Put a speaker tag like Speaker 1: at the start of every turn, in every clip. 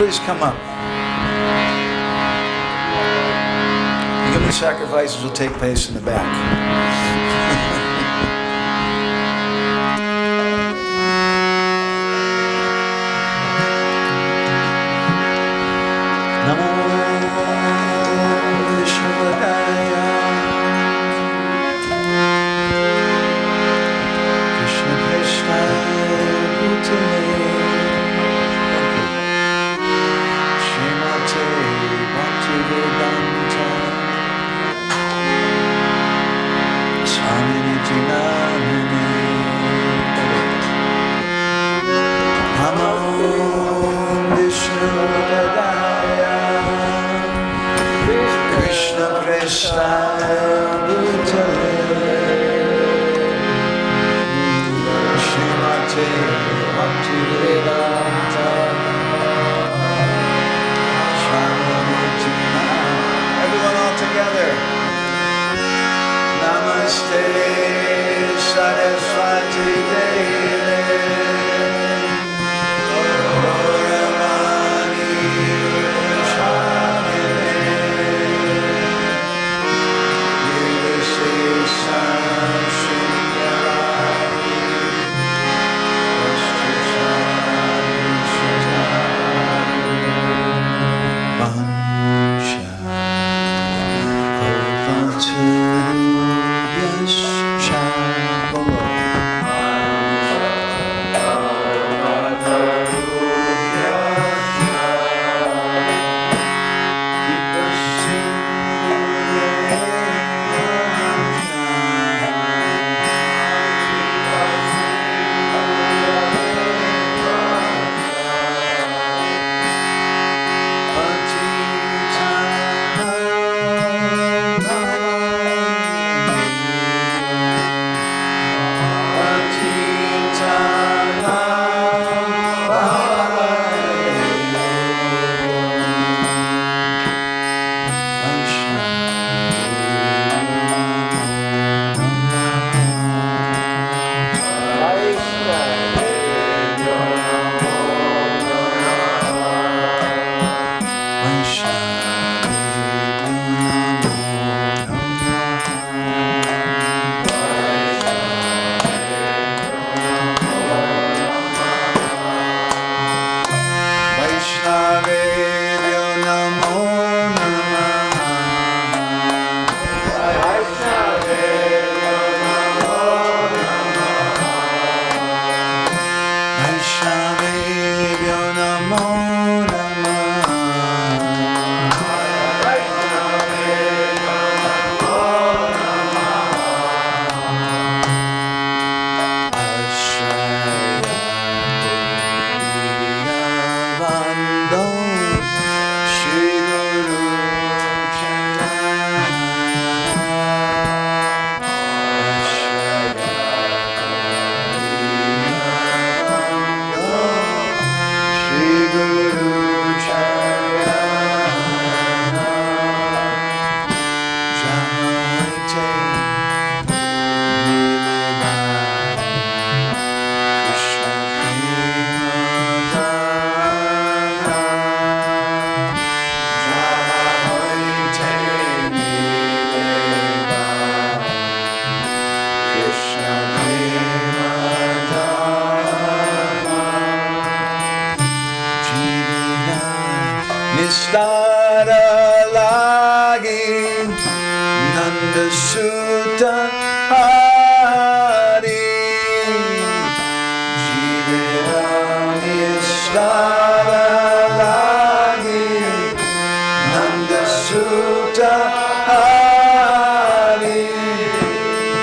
Speaker 1: Please come up. Human sacrifices will take place in the back. Everyone all together. Namaste Sarasvati Devi. Yes, Shabbat. Nanda Sutta Hari Jivarani Stara Lagi Nanda Sutta Hari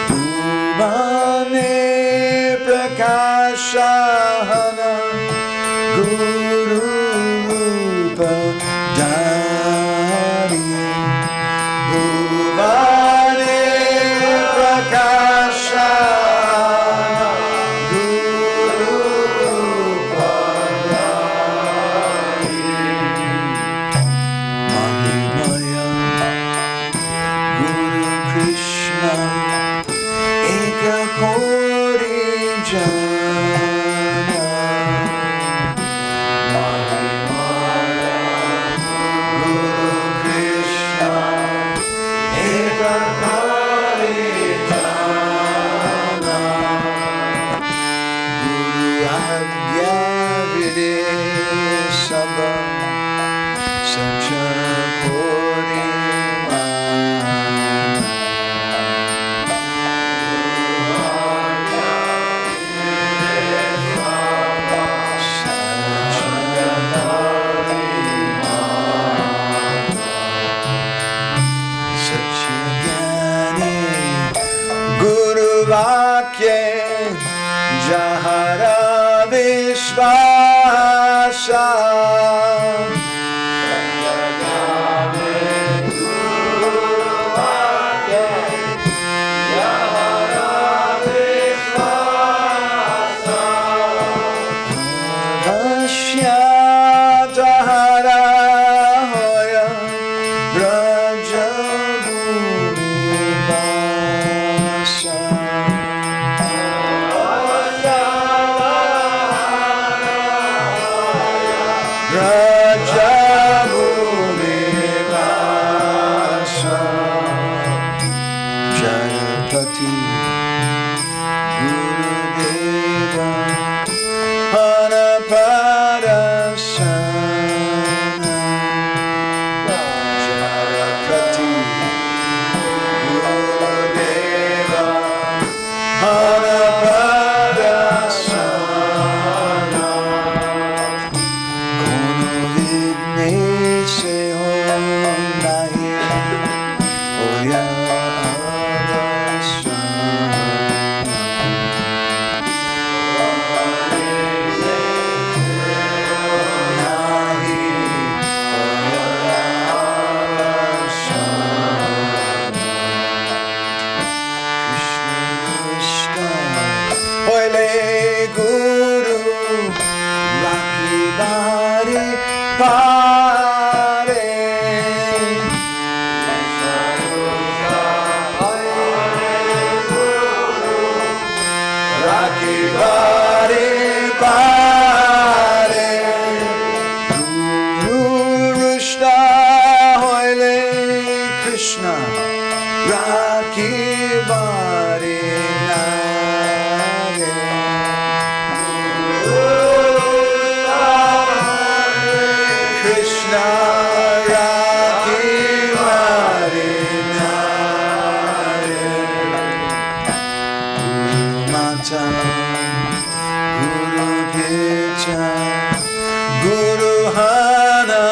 Speaker 1: Bhuvane Prakashahana Guru Rupa Dari Bhuvane Prakashahana Guru Rupa Dari Mahimaya Guru Krishna Eka Kori Jana Mahimaya Guru Krishna Eka Kori Jana Guru Agya Vide Sabha Sacha Kori Guru Vakye Jahara Vishvasa Vashyatahara Hoya Brajabhumivasa Brajabhumivasa Jayapati Gurudeva Anapadasana Jayapati Gurudeva Anapadasana Kono vidne se ho nahi Oya Krishna, Raki Bari Nare. Krishna, Raki Bari Nare. Guru Mata, Guru Pita, Guru Hanapati.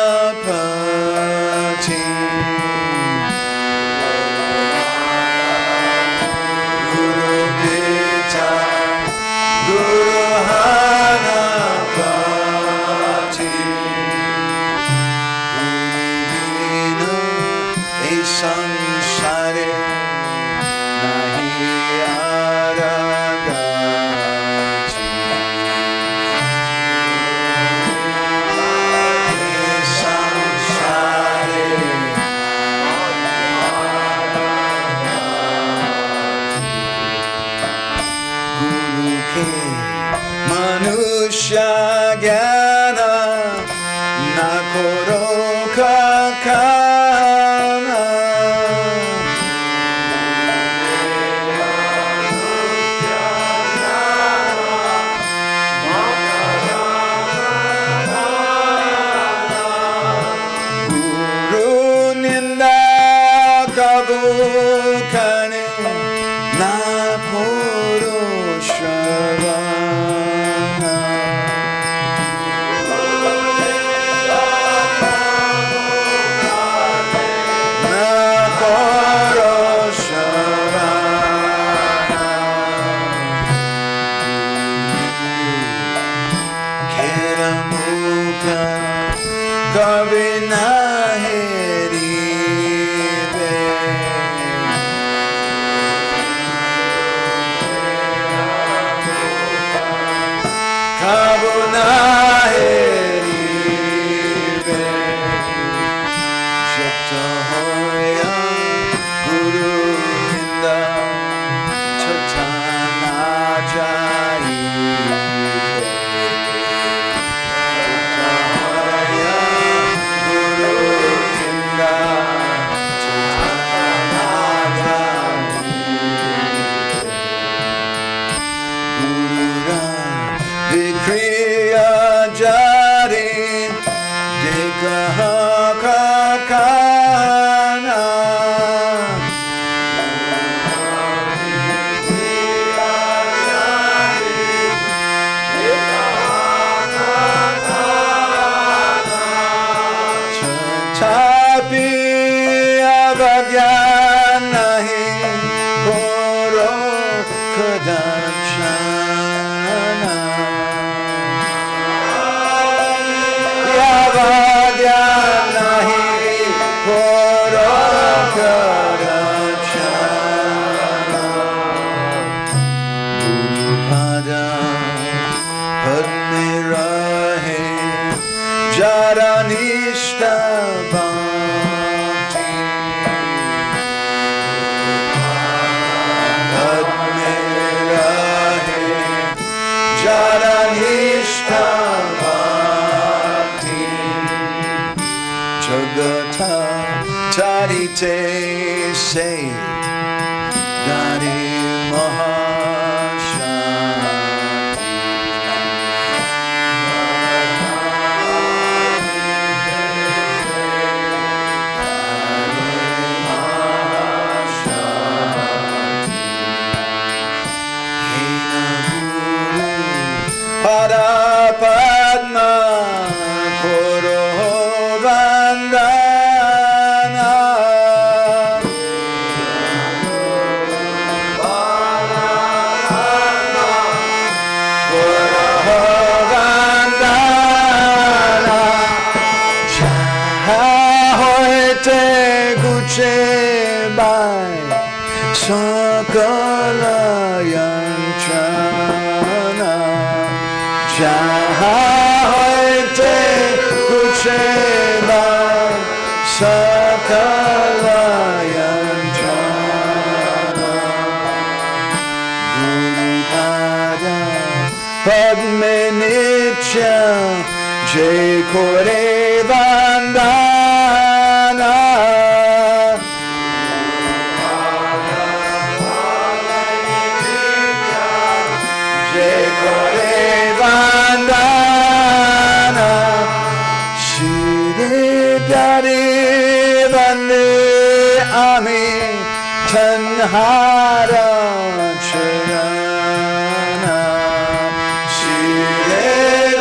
Speaker 1: Samsare nahi aragati samsare Guru ke manushya gyana na koro kakana kabu kane na koro shavana. Na koro shavana. Keramuka kabe na heribe. Kabu na heribe. Shakta hoya guru hinda chatana jaibe. Kriya jari dekaha kakana. Tapi avagyan nahi koro kadachana. Avagyan nahi koro kadachana. Guru pada padme rahe jara nishta bhakti. Padme rahe jara nishta bhakti. Jagata tarite se dari mahashanti. Hena guru pada padma koro vandana. Koro vandana. Jahoite guche bai sakala yanchana. Jahoite guche bai sakala yanchana. Guru pada padme nitya jay kore vandana. Jay kore vandana. Shire dari vande ami tanhara charana. Shire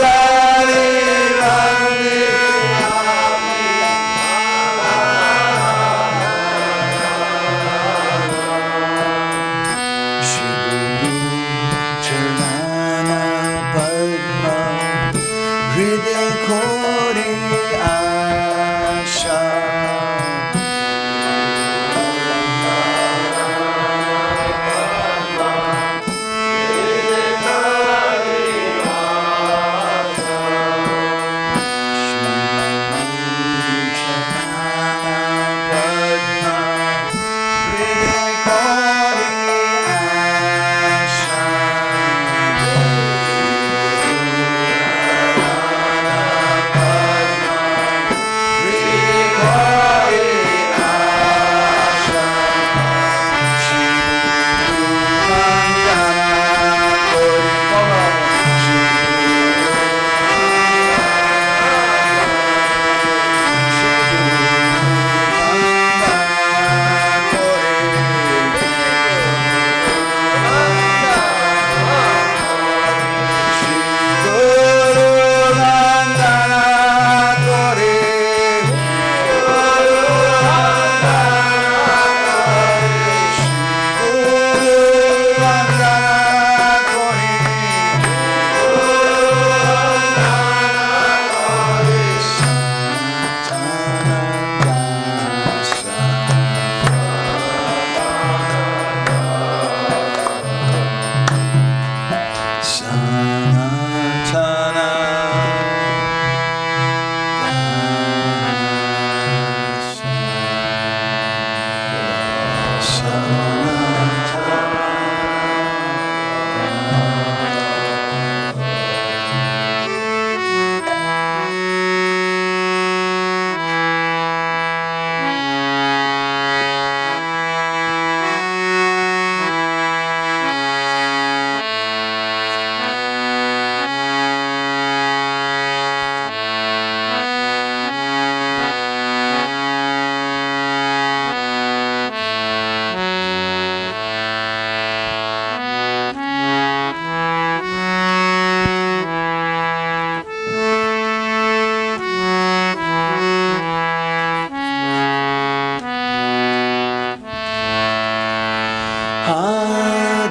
Speaker 1: dari vande ami Shiguru charana padma hriday kori asha.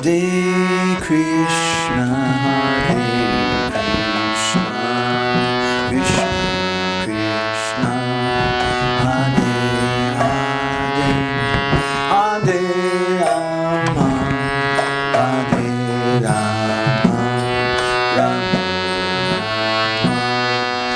Speaker 1: Krishna, Krishna Krishna, Hare Hare, Hare Rama, Hare Rama, Rama Krishna,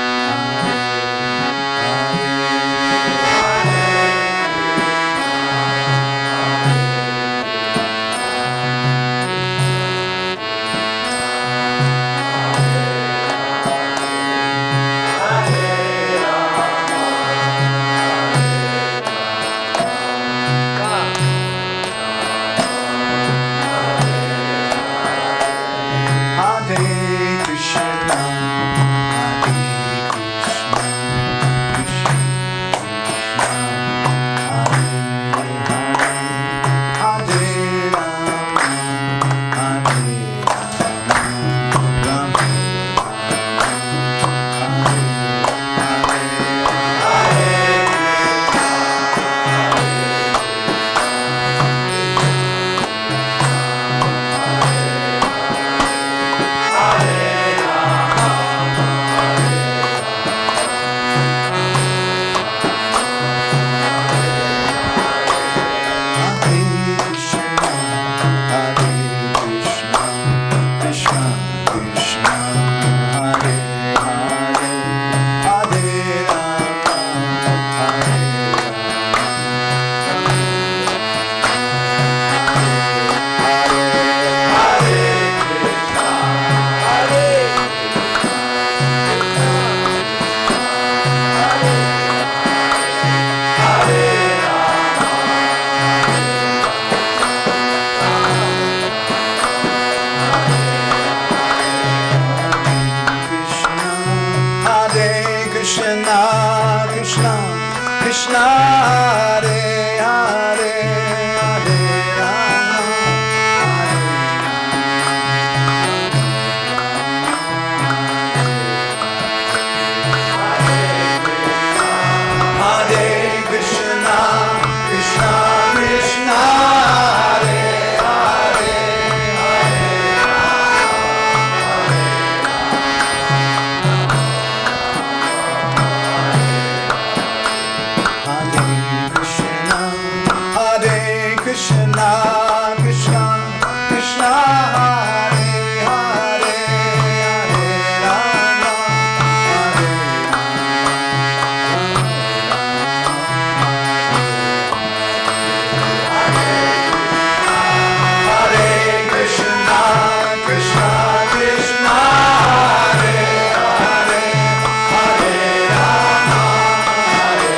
Speaker 1: Hare Hare, Hare Rama, Hare Krishna, Krishna Krishna, Hare Hare, Hare Krishna, Krishna, Krishna, Hare Hare, Hare Rama, Hare Hare Krishna, Krishna, Krishna, Hare Hare, Hare Rama, Hare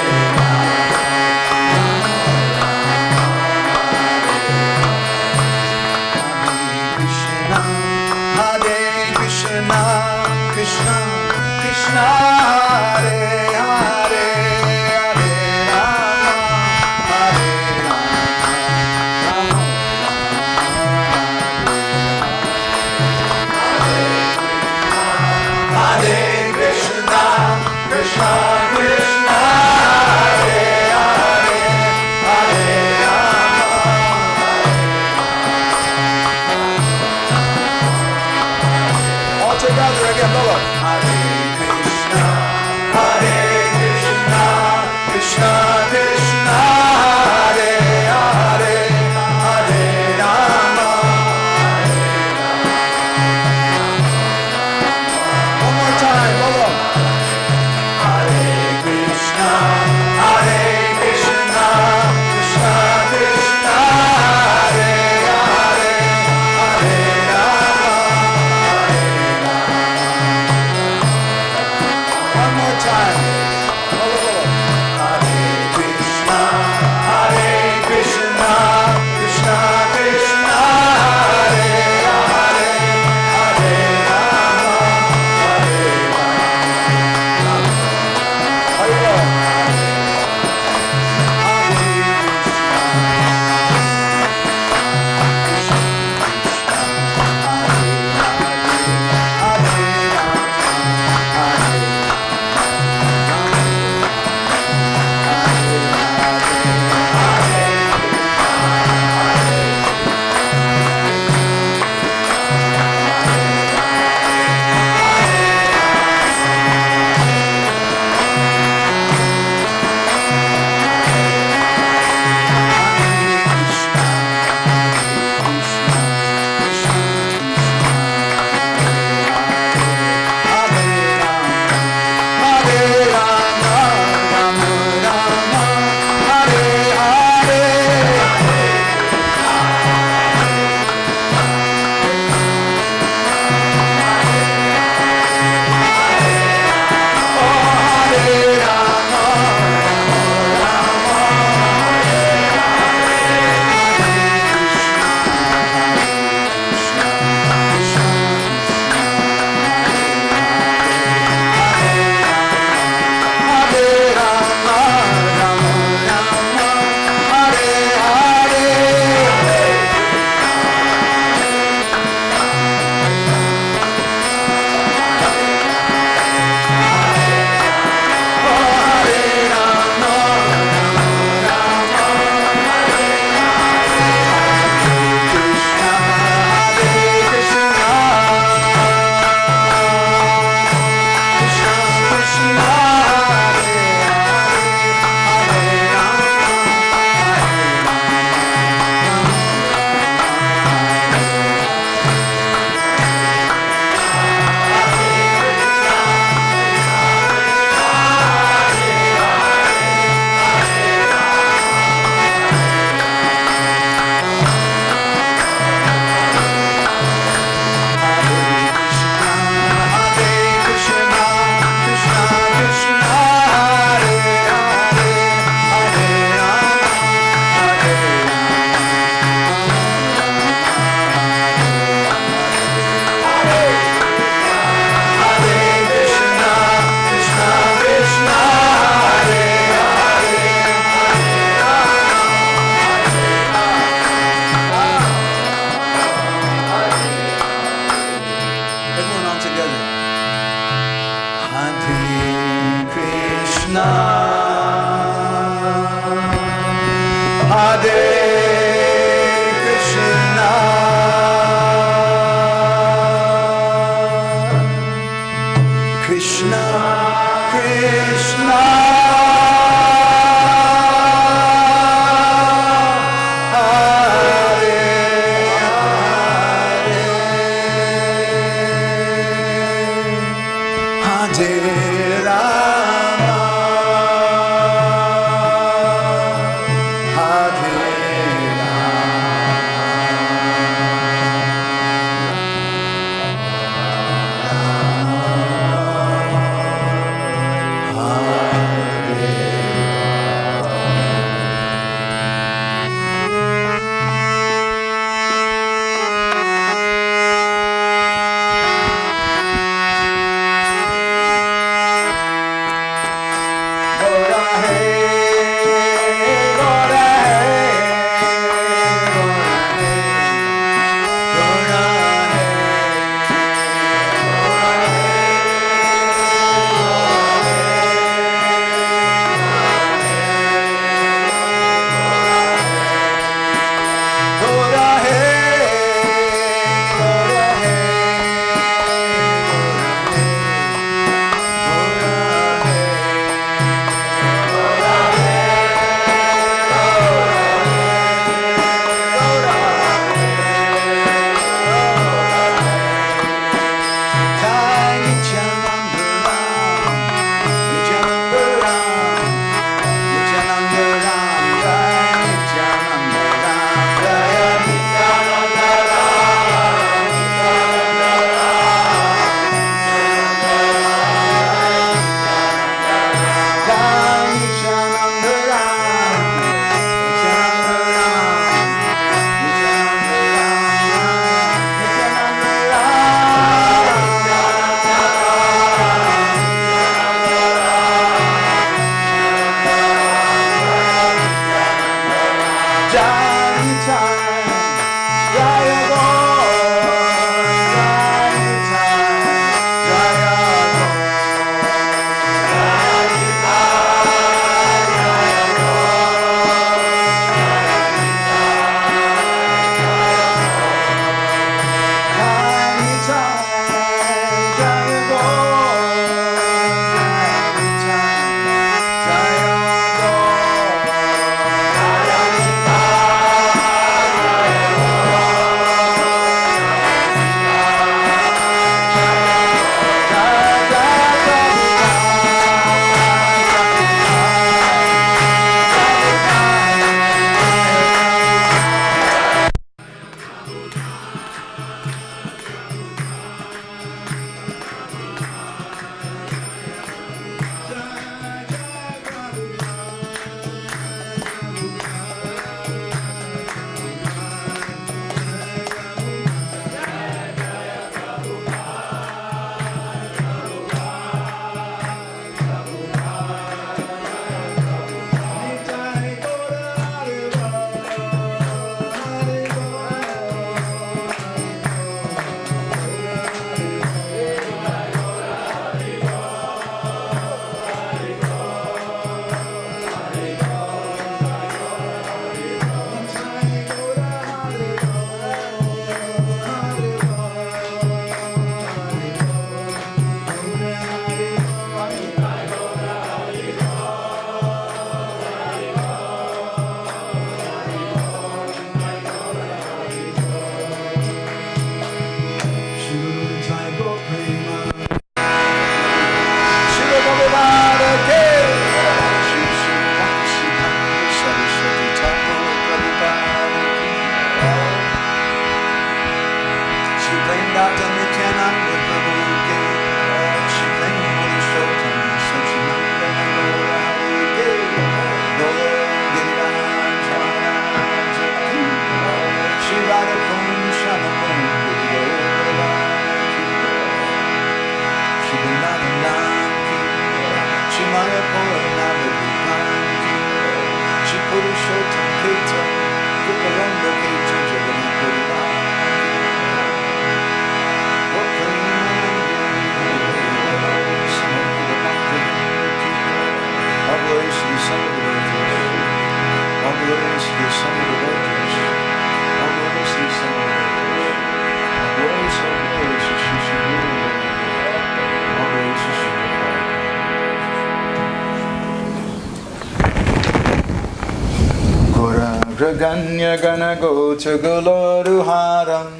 Speaker 1: Ganya Gana Gota Goloruharam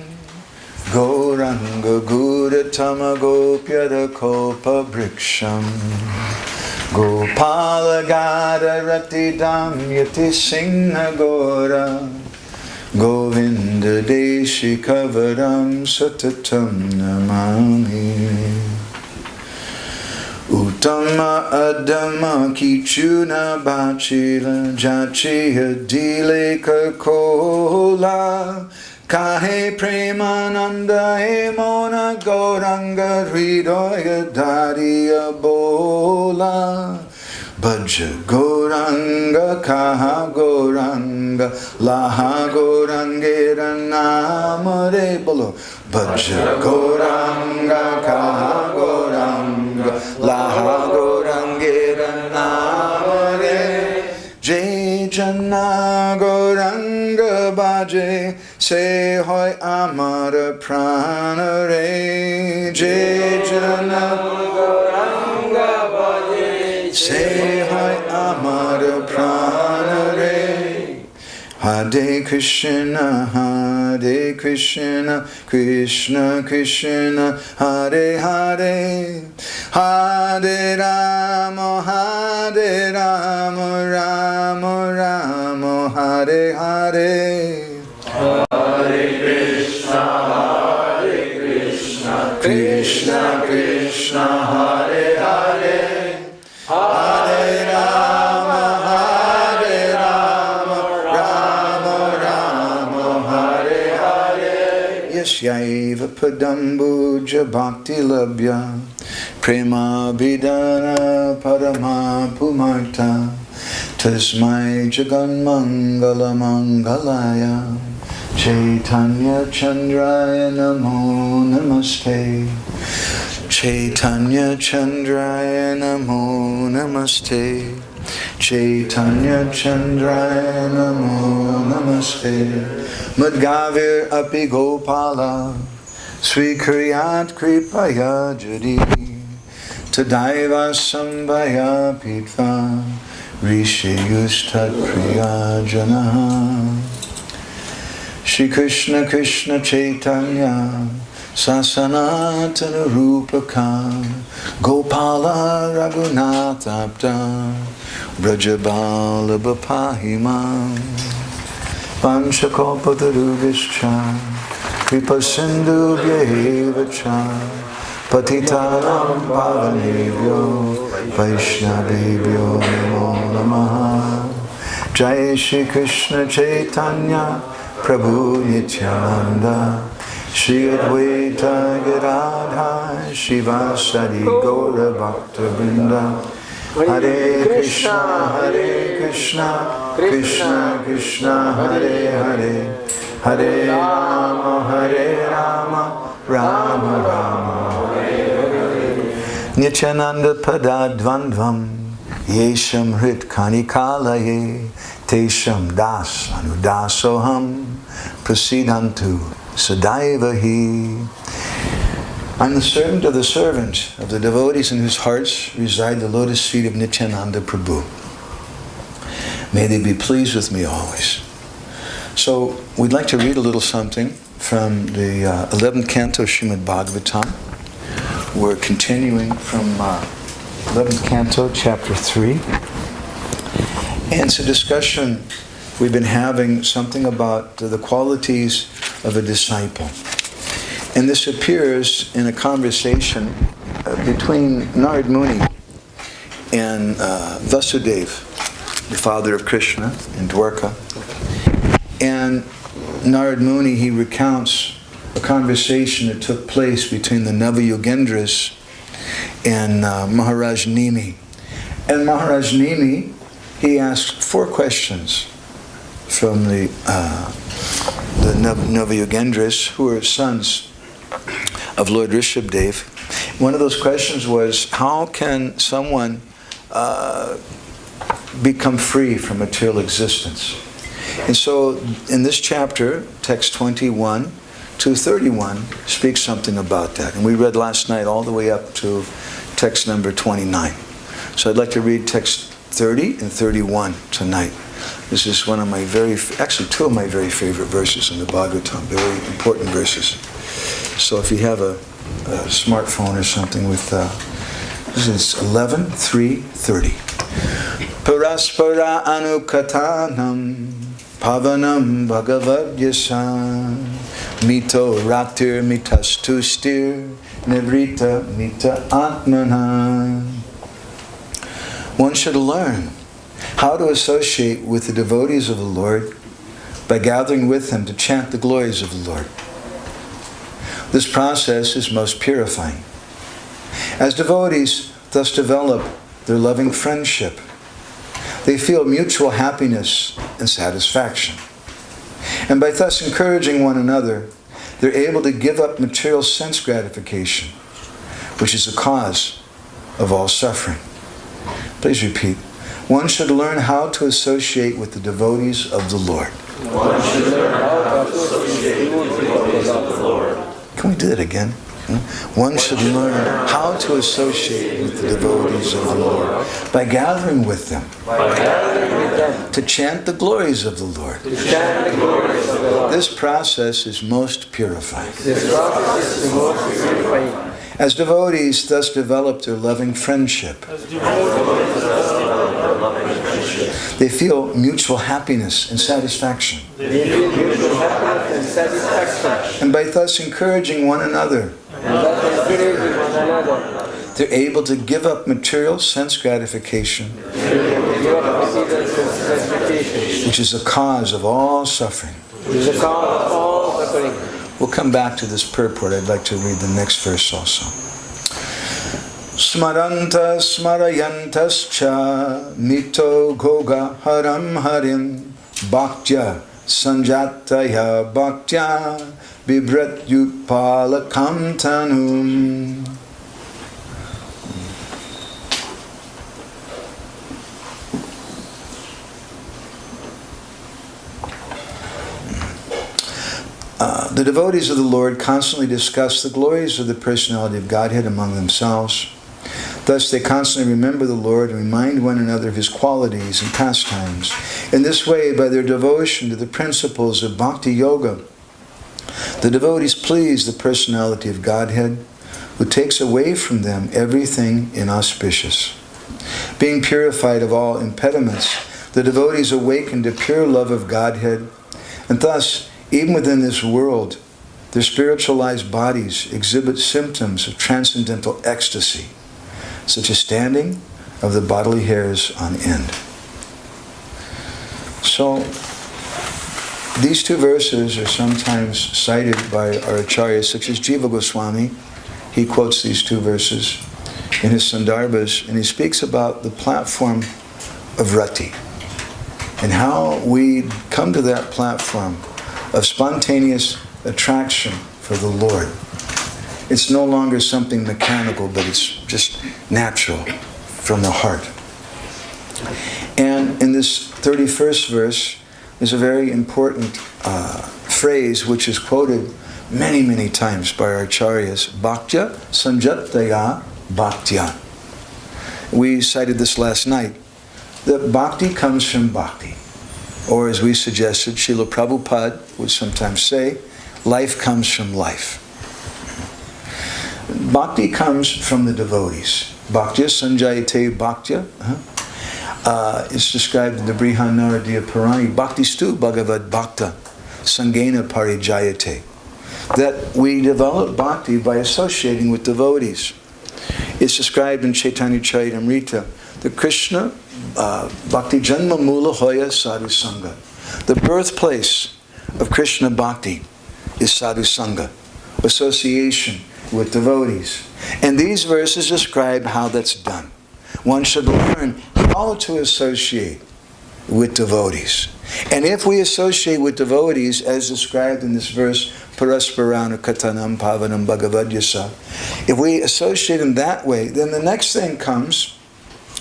Speaker 1: Gauranga Gudatama Gopyada Kopa Briksham Gopala Gada Ratidam Yati Singha Gora Govinda Deshi Kavaram Satatam Namami Uttama Adama Kichuna Bachila Jachiya Dileka Kola Kahe Premananda Hemona Gauranga Hridoya Dariya Bola Bhaja Gauranga Kaha Gauranga Laha Gaurangera Namare Bolo Bhaja Gauranga Kaha Gauranga Laha Gaurangera Namare Jai Jana Gauranga Bhaje Se Hoy Amara Pranare Jai Jana Gauranga Bhaje Se Hoy Amara Pranare Hare Krishna Hare Krishna Krishna Krishna Hare Hare Hare Rama Hare Rama Rama Rama Hare Hare Hare Krishna Hare Krishna Krishna Krishna Hare Hare Hare Rama Hare Rama Rama Rama Hare Hare Yasyaiva Padambuja Bhakti Labhya Prema Vidana Parama Pumarta Tasmai Jagan Mangala Mangalaya Chaitanya Chandraya Namo Namaste Chaitanya Chandraya Namo Namaste Chaitanya Chandraya Namo Namaste Madgavir Api Gopala Svikriyat Kripaya Jadi Tadaiva Sambhaya Pitva Rishi Yustat Priya Janaha Shri Krishna Krishna Chaitanya Sasanatana Rupaka Gopala Raghunath Apta Brajabala Bapahima Panchakalpatarubhischa Kripa Sindhu Bhyevacha Patitanam Pavanebhyo Vaishnavebhyo Namo Namaha Jai Shri Krishna Chaitanya Prabhu Nityananda Shri Advaita Gadadhar Shivasadi Gaura Bhakta Vrinda Hare Krishna Krishna Krishna Hare Hare Hare Rama Rama Rama Nityananda Padadvandvam Yesham Hrit Kanikalaye Tesham Das Anudasoham Prasidantu Sadaiva Hi. I'm the servant of the devotees in whose hearts reside the lotus feet of Nityananda Prabhu. May they be pleased with me always. So we'd like to read a little something from the 11th canto of Srimad Bhagavatam. We're continuing from 11th canto, chapter 3. And it's a discussion we've been having, something about the qualities of a disciple. And this appears in a conversation between Narad Muni and Vasudeva, the father of Krishna in Dwarka. And Narad Muni, he recounts a conversation that took place between the Navayogendras and Maharaj Nimi. And Maharaj Nimi, he asked 4 questions from the Navayogendras, who were sons of Lord Rishabdev. One of those questions was, how can someone become free from material existence? And so in this chapter, text 21 to 31 speaks something about that. And we read last night all the way up to text number 29. So I'd like to read text 30 and 31 tonight. This is one of my actually two of my very favorite verses in the Bhagavatam, very important verses. So if you have a smartphone or something with, this is 11:3:30. Paraspara anukatanam pavanam bhagavad yasa mito ratir mitastustir nivrita mita atmana. One should learn how to associate with the devotees of the Lord by gathering with them to chant the glories of the Lord. This process is most purifying. As devotees thus develop their loving friendship, they feel mutual happiness and satisfaction. And by thus encouraging one another, they're able to give up material sense gratification, which is the cause of all suffering. Please repeat. One should learn how to associate with the devotees of the Lord.
Speaker 2: One should learn how to associate with the devotees of the Lord.
Speaker 1: Can we do that again? One should learn how to associate with the devotees of the Lord by gathering with them to chant the glories of the Lord. This process is most purifying. As devotees thus develop their loving friendship, they feel mutual happiness and satisfaction. And by thus encouraging one another, they're able to give up material sense gratification, which is the cause of all suffering. We'll come back to this purport. I'd like to read the next verse also. Smaranta smarayantascha mito goga haram harim bhaktya sanjataya bhaktya bibhratyutpalakam tanum. The devotees of the Lord constantly discuss the glories of the personality of Godhead among themselves. Thus they constantly remember the Lord and remind one another of His qualities and pastimes. In this way, by their devotion to the principles of Bhakti Yoga, the devotees please the personality of Godhead, who takes away from them everything inauspicious. Being purified of all impediments, the devotees awaken to pure love of Godhead, and thus, even within this world, their spiritualized bodies exhibit symptoms of transcendental ecstasy, such as standing of the bodily hairs on end. So, these two verses are sometimes cited by our acharyas, such as Jiva Goswami. He quotes these two verses in his Sandarbhas, and he speaks about the platform of rati, and how we come to that platform of spontaneous attraction for the Lord. It's no longer something mechanical, but it's just natural from the heart. And in this 31st verse, there's a very important phrase which is quoted many, many times by our acharyas, Bhaktya Sanjataya Bhaktya. We cited this last night, that bhakti comes from bhakti. Or as we suggested, Srila Prabhupada would sometimes say, life comes from life. Bhakti comes from the devotees. Bhaktya Sanjayate Bhaktya is described in the Brihanaradiya Purani. Bhakti stu Bhagavad Bhakta Sangena Parijayate. That we develop bhakti by associating with devotees. It's described in Chaitanya Charitamrita. The Krishna Bhakti Janma Mula Hoya Sadhu Sangha. The birthplace of Krishna Bhakti is Sadhu Sangha, association with devotees. And these verses describe how that's done. One should learn how to associate with devotees. And if we associate with devotees, as described in this verse, Parasparana Katanam Pavanam Bhagavadyasa, if we associate in that way, then the next thing comes,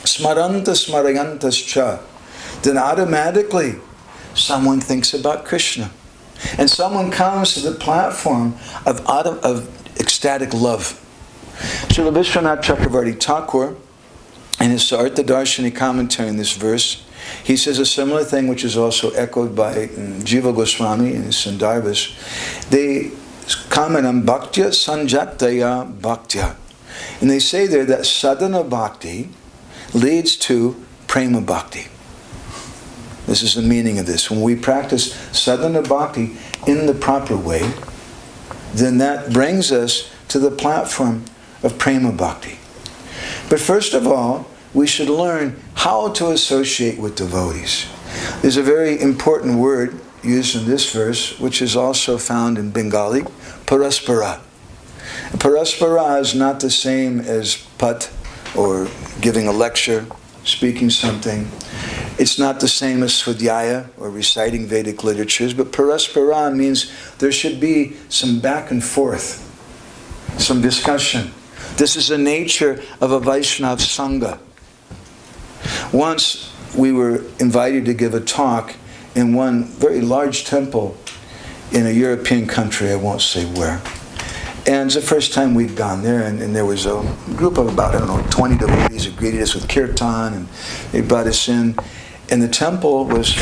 Speaker 1: Smaranta smarayantascha. Then automatically someone thinks about Krishna. And someone comes to the platform of ecstatic love. Srila Vishwanath Chakravarti Thakur, in his Sarta Darshani commentary on this verse, He says a similar thing, which is also echoed by Jiva Goswami in Sandarbhas. They comment on bhaktya sanjataya bhaktya. And they say there that sadhana bhakti leads to prema bhakti. This is the meaning of this. When we practice sadhana bhakti in the proper way, then that brings us to the platform of prema bhakti. But first of all, we should learn how to associate with devotees. There's a very important word used in this verse, which is also found in Bengali, paraspara. Paraspara is not the same as pat, or giving a lecture, speaking something. It's not the same as svadhyaya, or reciting Vedic literatures, but paraspara means there should be some back and forth, some discussion. This is the nature of a Vaishnava Sangha. Once we were invited to give a talk in one very large temple in a European country, I won't say where. And it's the first time we'd gone there, and there was a group of about, 20 devotees who greeted us with kirtan, and they brought us in. And the temple was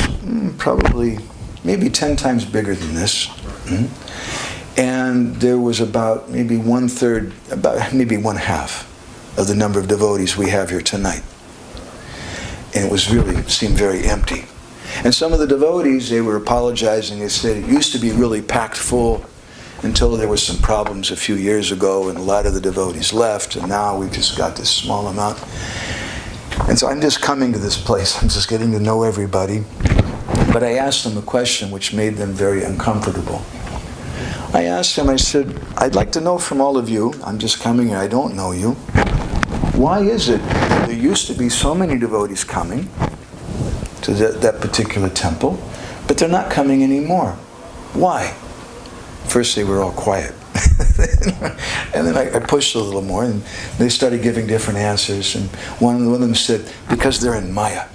Speaker 1: probably maybe 10 times bigger than this. And there was about maybe maybe one half of the number of devotees we have here tonight. And it seemed very empty. And some of the devotees, they were apologizing. They said it used to be really packed full until there was some problems a few years ago, and a lot of the devotees left, and now we've just got this small amount. And so I'm just coming to this place. I'm just getting to know everybody. But I asked them a question which made them very uncomfortable. I asked them, I said, I'd like to know from all of you, I'm just coming here, I don't know you, why is it that there used to be so many devotees coming to that particular temple, but they're not coming anymore? Why? First they were all quiet. And then I pushed a little more, and they started giving different answers. And one of them said, because they're in Maya.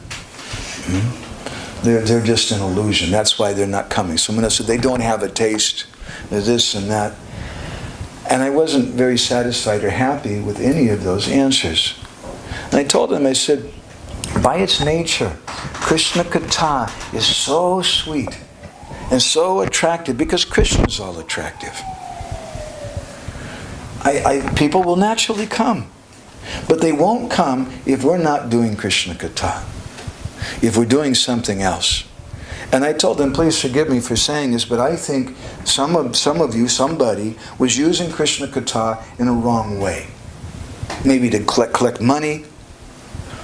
Speaker 1: They're just an illusion. That's why they're not coming. Someone else said, they don't have a taste. They're this and that. And I wasn't very satisfied or happy with any of those answers. And I told them, I said, by its nature, Krishna Katha is so sweet and so attractive because Krishna is all attractive. People will naturally come. But they won't come if we're not doing Krishna Katha, if we're doing something else. And I told them, please forgive me for saying this, but I think some of you, somebody, was using Krishna Katha in a wrong way. Maybe to collect money,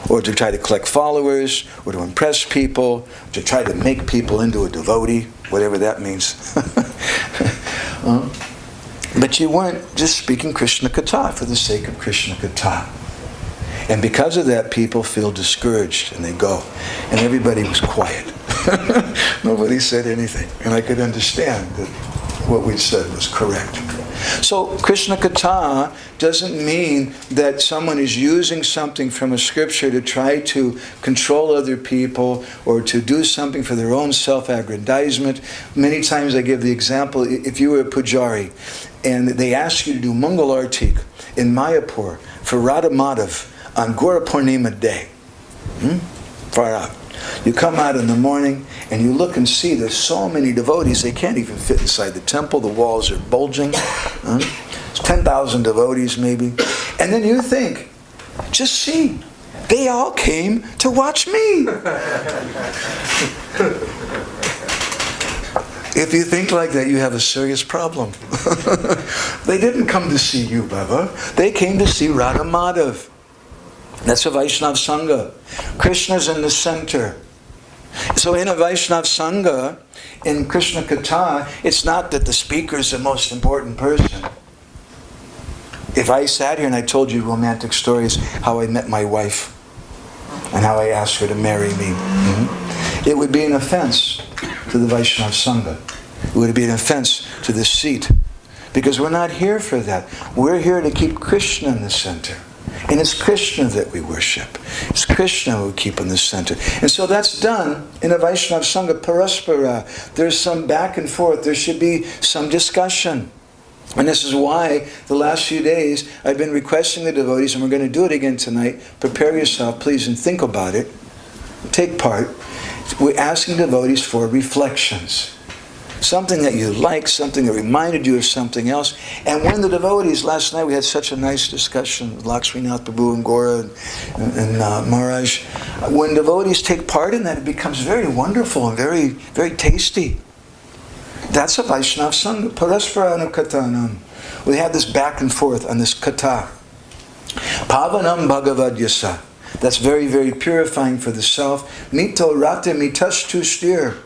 Speaker 1: or to try to collect followers, or to impress people, to try to make people into a devotee, whatever that means. But you weren't just speaking Krishna Katha for the sake of Krishna Katha. And because of that, people feel discouraged and they go. And everybody was quiet. Nobody said anything. And I could understand that what we said was correct. So Krishna Katha doesn't mean that someone is using something from a scripture to try to control other people or to do something for their own self-aggrandizement. Many times I give the example, if you were a pujari and they ask you to do Mangal Artik in Mayapur for Radha Madhav on Gora Purnima day, far out. You come out in the morning and you look and see there's so many devotees, they can't even fit inside the temple. The walls are bulging. It's 10,000 devotees maybe. And then you think, just see, they all came to watch me. If you think like that, you have a serious problem. They didn't come to see you, Baba. They came to see Radha Madhav. That's a Vaishnava Sangha. Krishna's in the center. So in a Vaishnava Sangha, in Krishna Katha, it's not that the speaker is the most important person. If I sat here and I told you romantic stories, how I met my wife and how I asked her to marry me, it would be an offense to the Vaishnava Sangha. It would be an offense to the seat. Because we're not here for that. We're here to keep Krishna in the center. And it's Krishna that we worship. It's Krishna who we keep in the center. And so that's done in a Vaishnava Sangha, paraspara. There's some back and forth. There should be some discussion. And this is why the last few days I've been requesting the devotees, and we're going to do it again tonight. Prepare yourself, please, and think about it. take part, we're asking devotees for reflections. Something that you like, something that reminded you of something else. And when the devotees, last night we had such a nice discussion with Lakshminath Prabhu and Gora and Maharaj. When devotees take part in that, it becomes very wonderful and very, very tasty. That's a Vaishnava Sangha. Parasparana Katanam. We have this back and forth on this kata. Pavanam Bhagavad Yasa. That's very, very purifying for the self. Mito rate mitastu stir.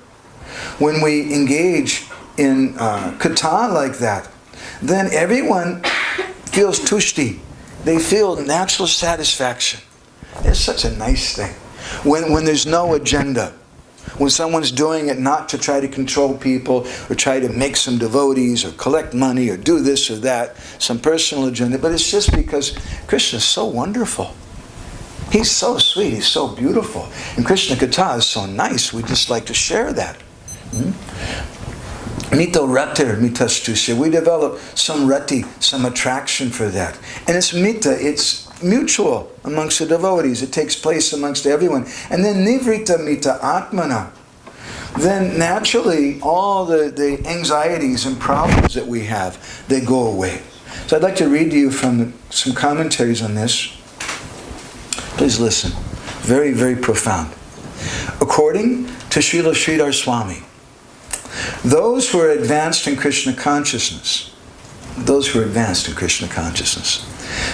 Speaker 1: When we engage in kata like that, then everyone feels tushti. They feel natural satisfaction. It's such a nice thing. When there's no agenda. When someone's doing it not to try to control people or try to make some devotees or collect money or do this or that, some personal agenda, but it's just because Krishna is so wonderful. He's so sweet, he's so beautiful. And Krishna Katha is so nice, we just like to share that. Mito ratir mitastusya. We develop some rati, some attraction for that. And it's mita, it's mutual amongst the devotees. It takes place amongst everyone. And then nivrita mita atmana. Then naturally all the anxieties and problems that we have, they go away. So I'd like to read to you from some commentaries on this. Please listen. Very, very profound. According to Srila Sridhar Swami, those who are advanced in Krishna consciousness,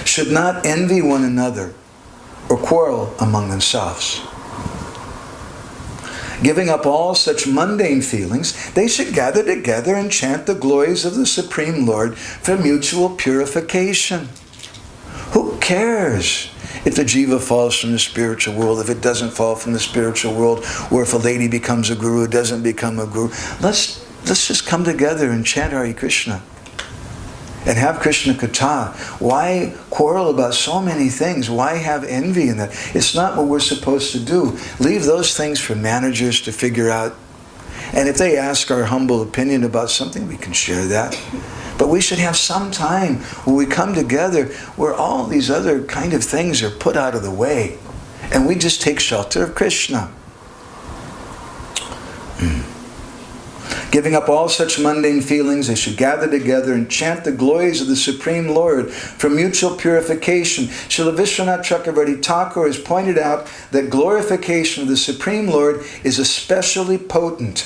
Speaker 1: should not envy one another or quarrel among themselves. Giving up all such mundane feelings, they should gather together and chant the glories of the Supreme Lord for mutual purification. Who cares if the jiva falls from the spiritual world, if it doesn't fall from the spiritual world, or if a lady becomes a guru, doesn't become a guru? Let's just come together and chant Hare Krishna and have Krishna Katha. Why quarrel about so many things? Why have envy in that? It's not what we're supposed to do. Leave those things for managers to figure out. And if they ask our humble opinion about something, we can share that. But we should have some time where we come together where all these other kind of things are put out of the way. And we just take shelter of Krishna. Giving up all such mundane feelings, they should gather together and chant the glories of the Supreme Lord for mutual purification. Srila Vishwanath Chakravarti Thakur has pointed out that glorification of the Supreme Lord is especially potent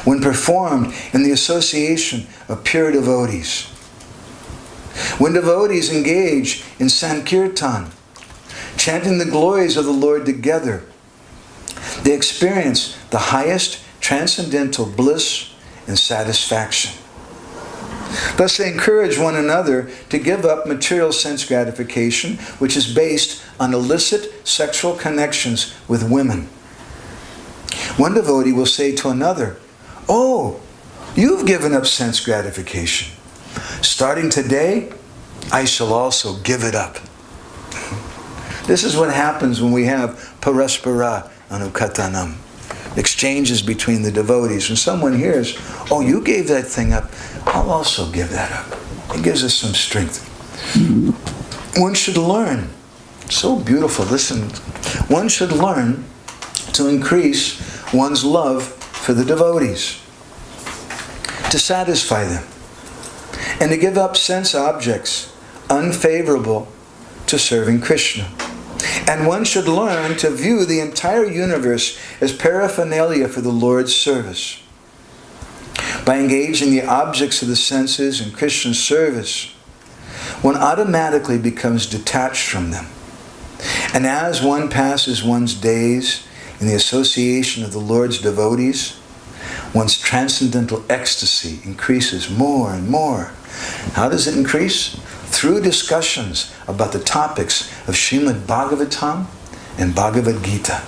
Speaker 1: when performed in the association of pure devotees. When devotees engage in Sankirtan, chanting the glories of the Lord together, they experience the highest transcendental bliss and satisfaction. Thus they encourage one another to give up material sense gratification, which is based on illicit sexual connections with women. One devotee will say to another, "Oh, you've given up sense gratification. Starting today, I shall also give it up." This is what happens when we have paraspara anukatanam, exchanges between the devotees. When someone hears, "Oh, you gave that thing up, I'll also give that up." It gives us some strength. One should learn. So beautiful. Listen. One should learn to increase one's love for the devotees, to satisfy them, and to give up sense objects unfavorable to serving Krishna. And one should learn to view the entire universe as paraphernalia for the Lord's service. By engaging the objects of the senses in Krishna's service, one automatically becomes detached from them. And as one passes one's days in the association of the Lord's devotees, one's transcendental ecstasy increases more and more. How does it increase? Through discussions about the topics of Srimad Bhagavatam and Bhagavad Gita.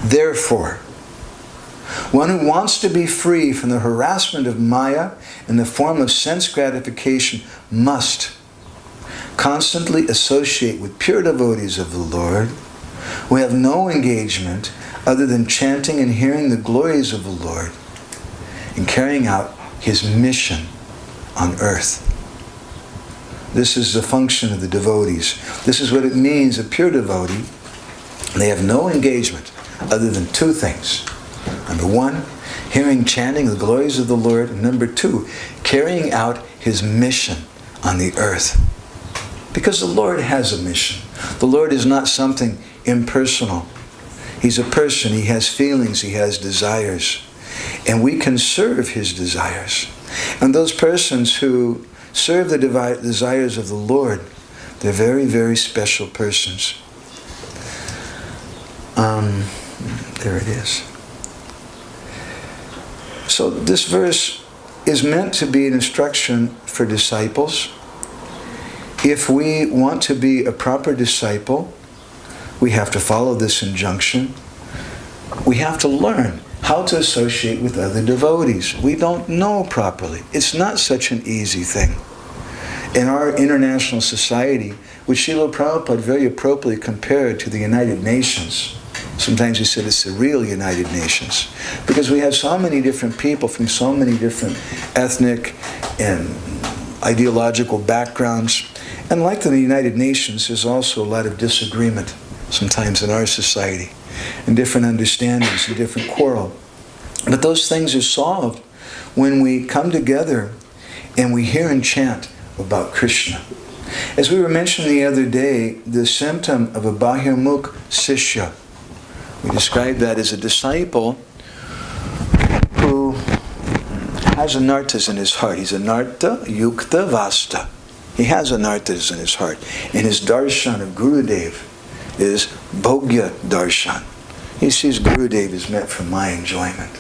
Speaker 1: Therefore, one who wants to be free from the harassment of Maya in the form of sense gratification must constantly associate with pure devotees of the Lord who have no engagement other than chanting and hearing the glories of the Lord and carrying out His mission on earth. This is the function of the devotees. This is what it means, a pure devotee They have no engagement other than two things. Number one, hearing, chanting the glories of the Lord. And number two, carrying out his mission on the earth. Because the Lord has a mission. The Lord is not something impersonal. He's a person. He has feelings. He has desires. And we can serve his desires. And those persons who serve the desires of the Lord, they're very, very special persons. There it is. So this verse is meant to be an instruction for disciples. If we want to be a proper disciple, we have to follow this injunction. We have to learn how to associate with other devotees. We don't know properly. It's not such an easy thing. In our international society, which Srila Prabhupada very appropriately compared to the United Nations, sometimes he said it's the real United Nations, because we have so many different people from so many different ethnic and ideological backgrounds. And like the United Nations, there's also a lot of disagreement sometimes in our society, and different understandings and different quarrel. But those things are solved when we come together and we hear and chant about Krishna. As we were mentioning the other day, the symptom of a Bahirmukh Sishya, we describe that as a disciple who has anarthas in his heart. He's anartha yukta vasta. He has anarthas in his heart. And his darshan of Gurudev is bhogya darshan. He sees Gurudev is meant for my enjoyment.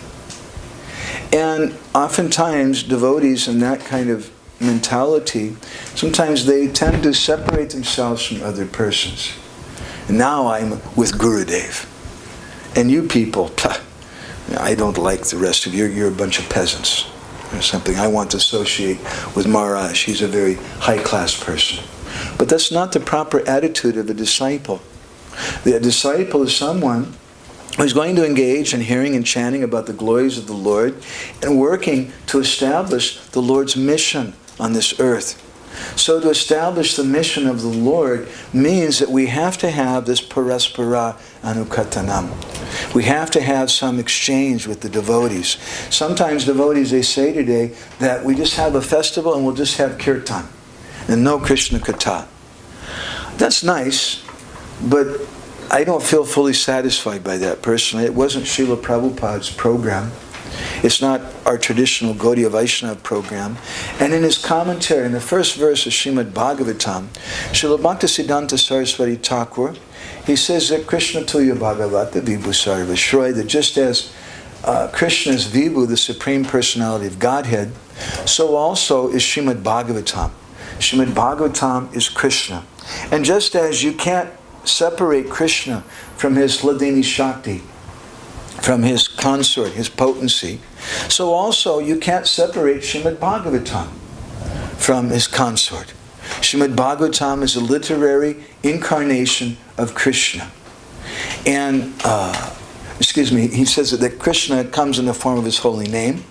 Speaker 1: And oftentimes devotees in that kind of mentality, sometimes they tend to separate themselves from other persons. And now I'm with Gurudev. And you people, I don't like the rest of you. You're a bunch of peasants or something. I want to associate with Maharaj. He's a very high-class person. But that's not the proper attitude of a disciple. The disciple is someone who's going to engage in hearing and chanting about the glories of the Lord and working to establish the Lord's mission on this earth. So to establish the mission of the Lord means that we have to have this paraspara anukatanam. We have to have some exchange with the devotees. Sometimes devotees, they say today that we just have a festival and we'll just have kirtan and no Krishna Katha. That's nice, but I don't feel fully satisfied by that personally. It wasn't Srila Prabhupada's program. It's not our traditional Gaudiya Vaishnava program. And in his commentary, in the first verse of Srimad Bhagavatam, Srila Bhaktisiddhanta Sarasvati Thakur, he says that Krishna Tuya Bhagavata Vibhu Sarva Shroy, that just as Krishna is Vibhu, the Supreme Personality of Godhead, so also is Srimad Bhagavatam. Srimad Bhagavatam is Krishna. And just as you can't separate Krishna from his Hladini Shakti, from his consort, his potency, so also you can't separate Srimad Bhagavatam from his consort. Srimad Bhagavatam is a literary incarnation of Krishna. And, he says that Krishna comes in the form of his holy name,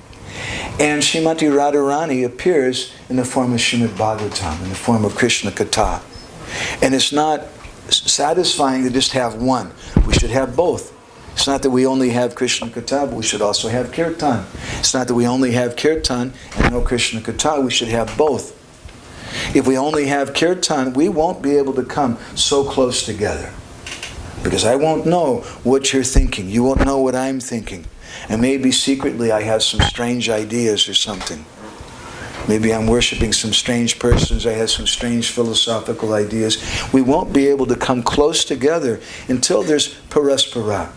Speaker 1: and Srimati Radharani appears in the form of Srimad Bhagavatam, in the form of Krishna Katha. And it's not satisfying to just have one. We should have both. It's not that we only have Krishna Katha, but we should also have Kirtan. It's not that we only have Kirtan and no Krishna Katha, we should have both. If we only have Kirtan, we won't be able to come so close together. Because I won't know what you're thinking. You won't know what I'm thinking. And maybe secretly I have some strange ideas or something. Maybe I'm worshiping some strange persons. I have some strange philosophical ideas. We won't be able to come close together until there's paraspara,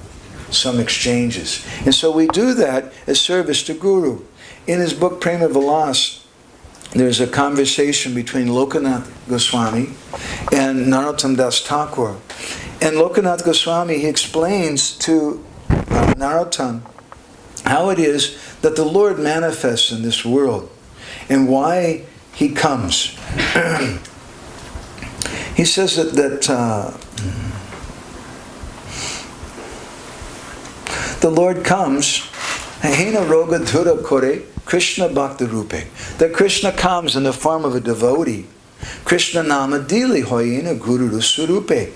Speaker 1: some exchanges. And so we do that as service to Guru. In his book Prema Vilas, there's a conversation between Lokanath Goswami and Narottam Das Thakur. And Lokanath Goswami, he explains to Narottam how it is that the Lord manifests in this world and why he comes. He says that the Lord comes, Hena Roga Dhura Kore, Krishna Bhakta Rupe. That Krishna comes in the form of a devotee. Krishna Nama Dili Hoyena Guru Surupe.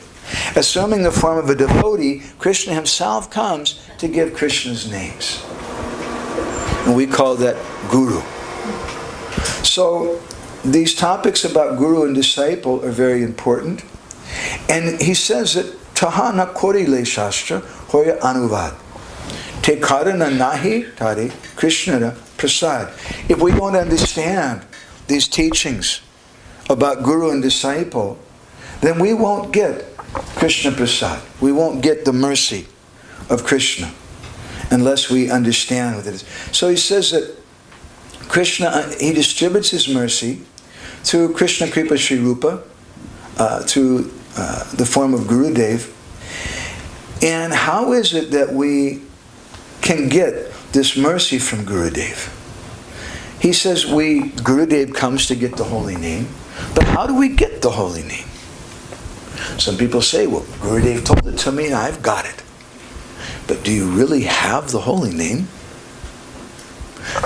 Speaker 1: Assuming the form of a devotee, Krishna himself comes to give Krishna's names. And we call that Guru. So these topics about Guru and disciple are very important. And he says that Tahana korile shastra hoya anuvad. Te karana nahi tare Krishnara prasad. If we don't understand these teachings about Guru and disciple, then we won't get Krishna prasad. We won't get the mercy of Krishna unless we understand what it is. So he says that Krishna, he distributes his mercy through Krishna Kripa Sri Rupa, through the form of Gurudev. And how is it that we can get this mercy from Gurudev? He says Gurudev comes to get the holy name, but how do we get the holy name? Some people say, well, Gurudev told it to me and I've got it. But do you really have the holy name?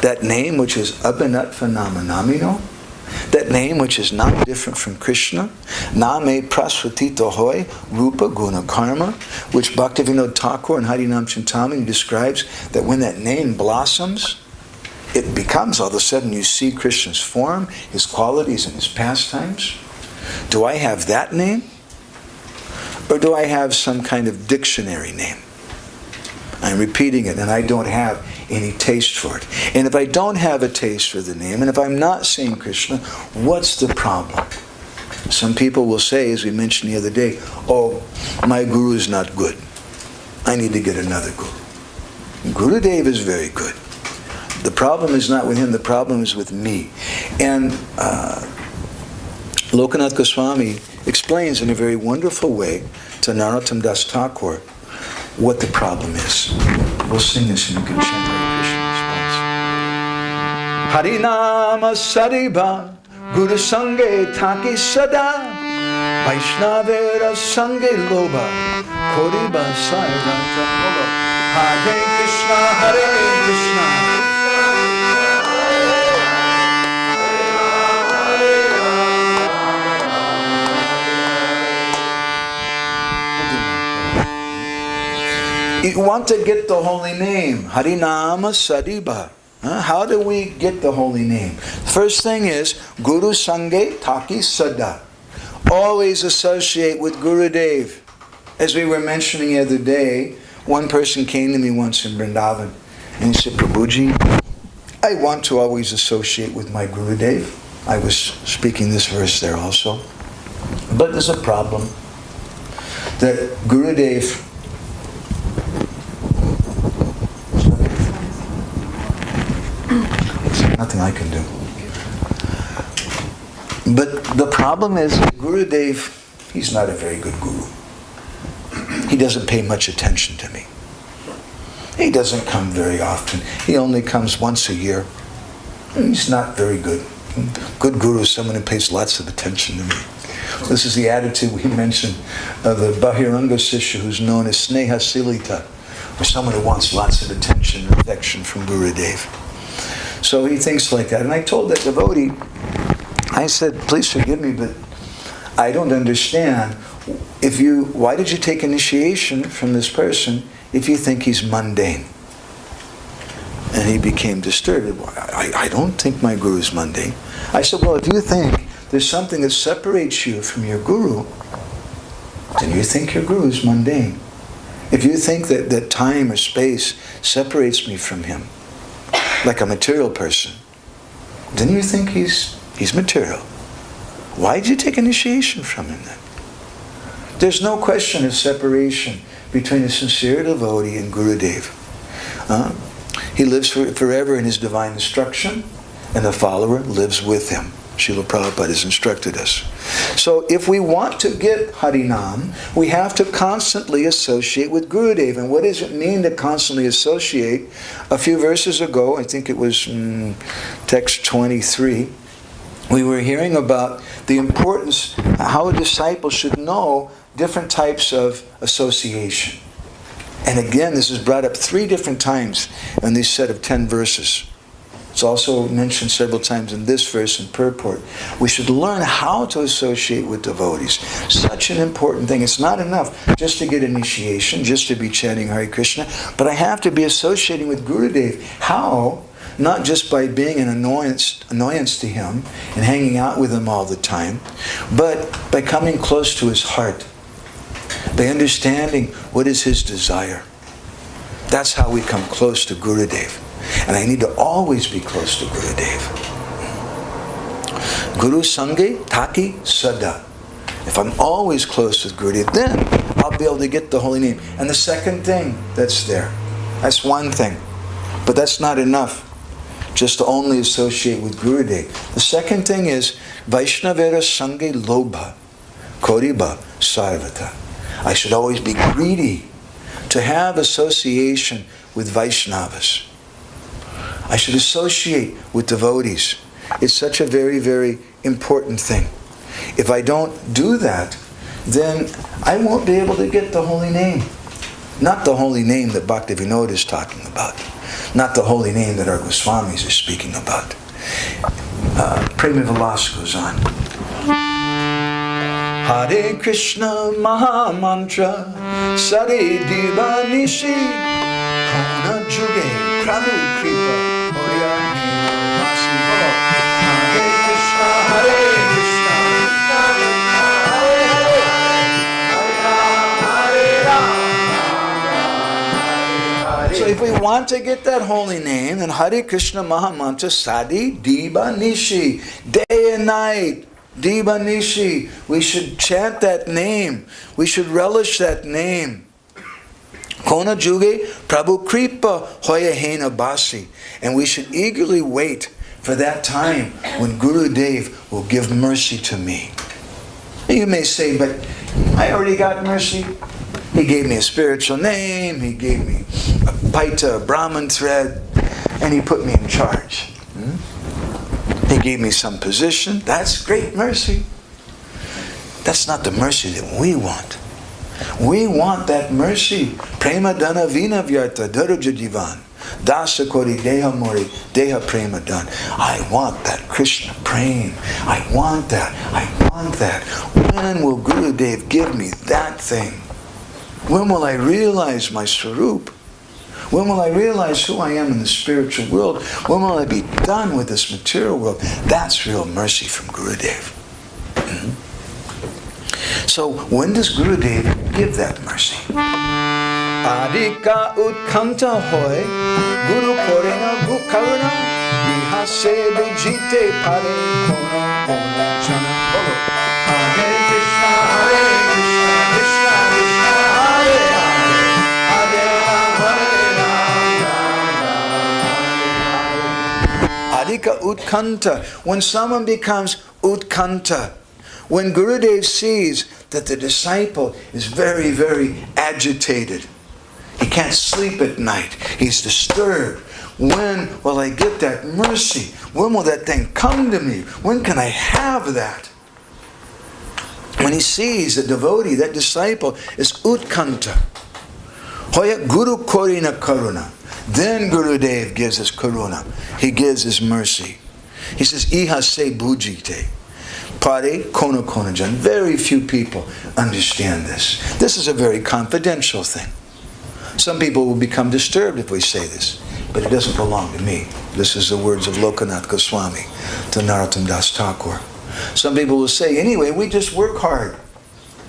Speaker 1: That name which is Abhinat Phenomenamino, that name which is not different from Krishna, Name Prasvatita Hoy, Rupa Guna Karma, which Bhaktivinoda Thakur in Harinam Chintamani describes that when that name blossoms, it becomes, all of a sudden you see Krishna's form, his qualities and his pastimes. Do I have that name? Or do I have some kind of dictionary name? I'm repeating it and I don't have any taste for it. And if I don't have a taste for the name, and if I'm not saying Krishna, what's the problem? Some people will say, as we mentioned the other day, oh, my guru is not good. I need to get another guru. Gurudev is very good. The problem is not with him, the problem is with me. And Lokanath Goswami explains in a very wonderful way to Narottam Das Thakur what the problem is. We'll sing this and you can chant Hare Krishna response. Harinama Sariba Guru Sange Thaki Sada Vaishnavera Sange Loba Koriba Sairanta Loba Hare Krishna Hare Krishna You want to get the holy name. Harinama Sariba. How do we get the holy name? First thing is, Guru Sange Taki Sada. Always associate with Gurudev. As we were mentioning the other day, one person came to me once in Vrindavan and he said, Prabhuji, I want to always associate with my Gurudev. I was speaking this verse there also. But there's a problem. That Gurudev nothing I can do. But the problem is Gurudev, he's not a very good guru. He doesn't pay much attention to me. He doesn't come very often. He only comes once a year. He's not very good. Good guru is someone who pays lots of attention to me. This is the attitude we mentioned of the Bahiranga Sishya who's known as Sneha Silita, or someone who wants lots of attention and affection from Gurudev. So he thinks like that. And I told that devotee, I said, please forgive me, but I don't understand. Why did you take initiation from this person if you think he's mundane? And he became disturbed. I don't think my guru is mundane. I said, well, if you think there's something that separates you from your guru, then you think your guru is mundane. If you think that time or space separates me from him, like a material person, then you think he's material. Why did you take initiation from him then? There's no question of separation between a sincere devotee and Gurudev. He lives forever in his divine instruction, and the follower lives with him. Srila Prabhupada has instructed us. So if we want to get Harinam, we have to constantly associate with Gurudev. And what does it mean to constantly associate? A few verses ago, I think it was text 23, we were hearing about the importance, how a disciple should know different types of association. And again, this is brought up 3 different times in this set of 10 verses. It's also mentioned several times in this verse and purport. We should learn how to associate with devotees. Such an important thing. It's not enough just to get initiation, just to be chanting Hare Krishna, but I have to be associating with Gurudev. How? Not just by being an annoyance to him and hanging out with him all the time, but by coming close to his heart, by understanding what is his desire. That's how we come close to Gurudev. And I need to always be close to Gurudev. Guru Sange Taki Sada. If I'm always close with Gurudev, then I'll be able to get the holy name. And the second thing that's there, that's one thing. But that's not enough, just to only associate with Gurudev. The second thing is Vaishnavera Sange Lobha Koriba Sarvata. I should always be greedy to have association with Vaishnavas. I should associate with devotees. It's such a very, very important thing. If I don't do that, then I won't be able to get the holy name. Not the holy name that Bhaktivinoda is talking about. Not the holy name that our Goswamis are speaking about. Prema Vilas goes on. Hare Krishna Maha Mantra Sare Diva Nishi Kona Juge Prabhu Kripa So if we want to get that holy name, then Hare Krishna Mahamantra Sadi Diba Nishi, day and night, Diba Nishi, we should chant that name. We should relish that name. Kona Juge Prabhu Kripa Hoya Hena Basi. And we should eagerly wait for that time when Gurudev will give mercy to me. You may say, but I already got mercy. He gave me a spiritual name, he gave me a paita, a Brahman thread, and he put me in charge. He gave me some position. That's great mercy. That's not the mercy that we want. We want that mercy. Prema dana vina vyarta daraja divan. Dasa kori deha mori deha prema dan. I want that Krishna prema. I want that. I want that. When will Gurudev give me that thing? When will I realize my Swarup? When will I realize who I am in the spiritual world? When will I be done with this material world? That's real mercy from Gurudev. So when does Gurudev give that mercy? Adika utkanta hoy Guru korena gukarana Vihase bujite pare kona ona chana. Hare Krishna, Hare Krishna, Krishna Krishna, Hare Hare, Hare Rama, Hare Rama, Adika utkanta. When someone becomes utkanta, when Gurudev sees that the disciple is very, very agitated, he can't sleep at night, he's disturbed. When will I get that mercy? When will that thing come to me? When can I have that? When he sees the devotee, that disciple is utkanta. Hoya Guru Korina Karuna. Then Gurudev gives his karuna. He gives his mercy. He says, Iha se bujite. Pare kono konajan. Very few people understand this. This is a very confidential thing. Some people will become disturbed if we say this, but it doesn't belong to me. This is the words of Lokanath Goswami to Narottam Das Thakur. Some people will say, anyway, we just work hard,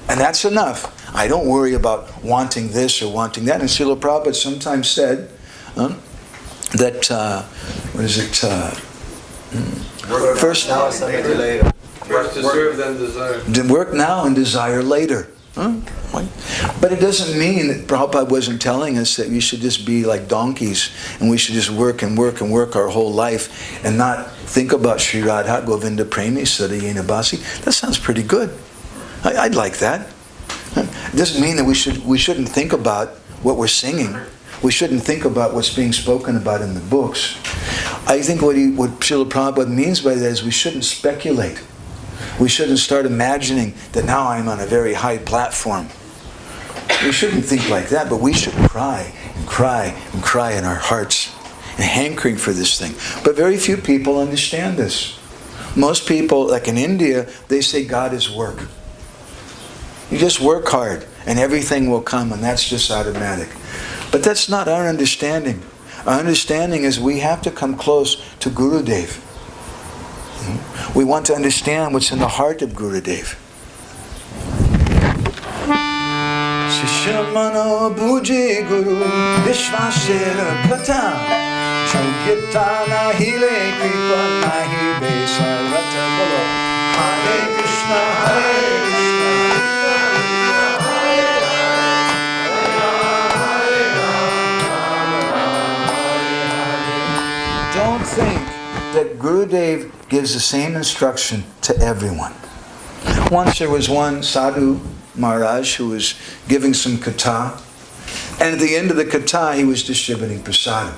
Speaker 1: and that's enough. I don't worry about wanting this or wanting that. And Srila Prabhupada sometimes said that, what is it? First now, later.
Speaker 2: First to serve, then desire.
Speaker 1: Work now and desire later. But it doesn't mean that Prabhupada wasn't telling us that we should just be like donkeys and we should just work and work and work our whole life and not think about Sri Radha Govinda Premi Sadayena Basi. That sounds pretty good. I'd like that. It doesn't mean that we shouldn't think about what we're singing. We shouldn't think about what's being spoken about in the books. I think what Srila Prabhupada means by that is we shouldn't speculate. We shouldn't start imagining that now I'm on a very high platform. We shouldn't think like that, but we should cry and cry and cry in our hearts and hankering for this thing. But very few people understand this. Most people, like in India, they say God is work. You just work hard and everything will come, and that's just automatic. But that's not our understanding. Our understanding is we have to come close to Gurudev. We want to understand what's in the heart of Gurudev. Shishramano bhuji guru vishvasera kata Chokita nahile kripa nahi besarvata bolo Hare Krishna Hare Krishna Don't think that Gurudev gives the same instruction to everyone. Once there was one sadhu Maharaj who was giving some katha, and at the end of the katha he was distributing prasadam.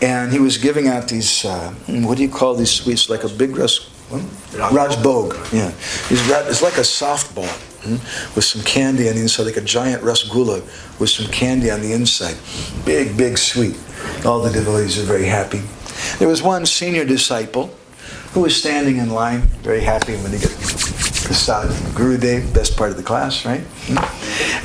Speaker 1: And he was giving out these, what do you call these sweets, like a big Rajbhog. Yeah. It's like a softball with some candy on the inside, like a giant rasgulla with some candy on the inside. Big, big sweet. All the devotees are very happy. There was one senior disciple who was standing in line, very happy when he got prasad. Gurudev, best part of the class, right?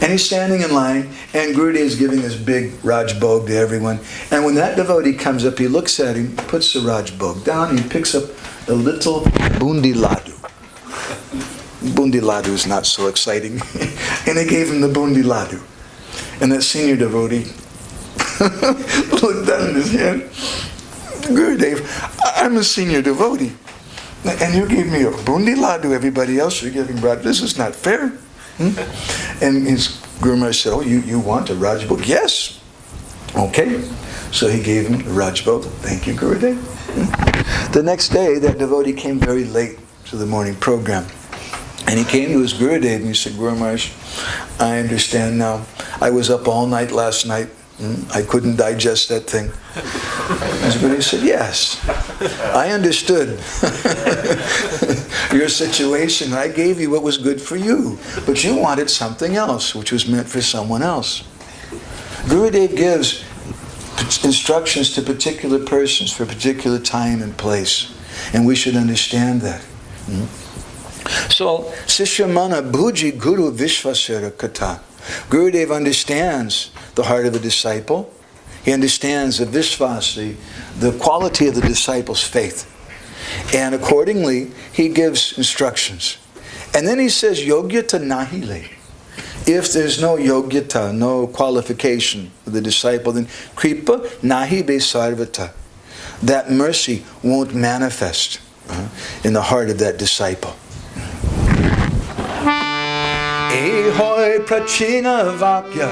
Speaker 1: And he's standing in line, and Gurudev is giving this big Rajbhog to everyone. And when that devotee comes up, he looks at him, puts the Rajbhog down, and he picks up a little bundi ladu. Bundi ladu is not so exciting. And they gave him the bundi ladu. And that senior devotee looked down in his hand. Gurudev, I'm a senior devotee. And you gave me a bundi ladu, everybody else you're giving Raj. This is not fair. And his Guru Maharaj said, oh, you want a Rajbhog? Yes. Okay. So he gave him a Rajbhog. Thank you, Gurudev. The next day, that devotee came very late to the morning program. And he came to his Gurudev and he said, Guru Maharaj, I understand now. I was up all night last night. I couldn't digest that thing. His Gurudev said, yes, I understood your situation. I gave you what was good for you. But you wanted something else, which was meant for someone else. Gurudev gives instructions to particular persons for a particular time and place. And we should understand that. So, Sishramana Bhuji Guru Vishvasera Kata. Gurudev understands the heart of a disciple. He understands the Vishvas, the quality of the disciple's faith. And accordingly, he gives instructions. And then he says, Yogyata Nahile. If there's no yogyata, no qualification for the disciple, then Kripa Nahi Be Sarvata. That mercy won't manifest in the heart of that disciple. Ehoi prachina vakya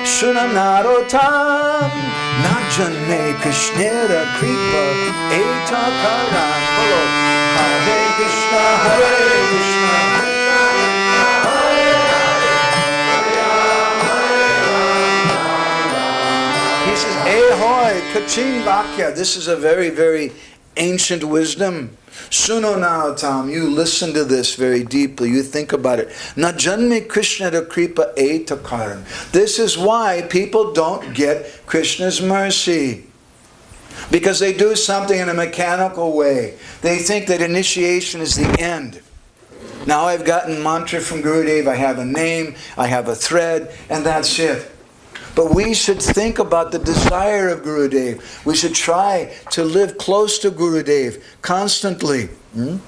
Speaker 1: shunam narotam najane krishnera kripa eta karan. Hare Krishna, Hare Krishna, he says, Ehoi prachin vakya. This is a very, very ancient wisdom. Suno naotam, you listen to this very deeply, you think about it. Na janme Krishna da kripa eta karan. This is why people don't get Krishna's mercy. Because they do something in a mechanical way. They think that initiation is the end. Now I've gotten mantra from Gurudev, I have a name, I have a thread, and that's it. But we should think about the desire of Gurudev. We should try to live close to Gurudev constantly. Guru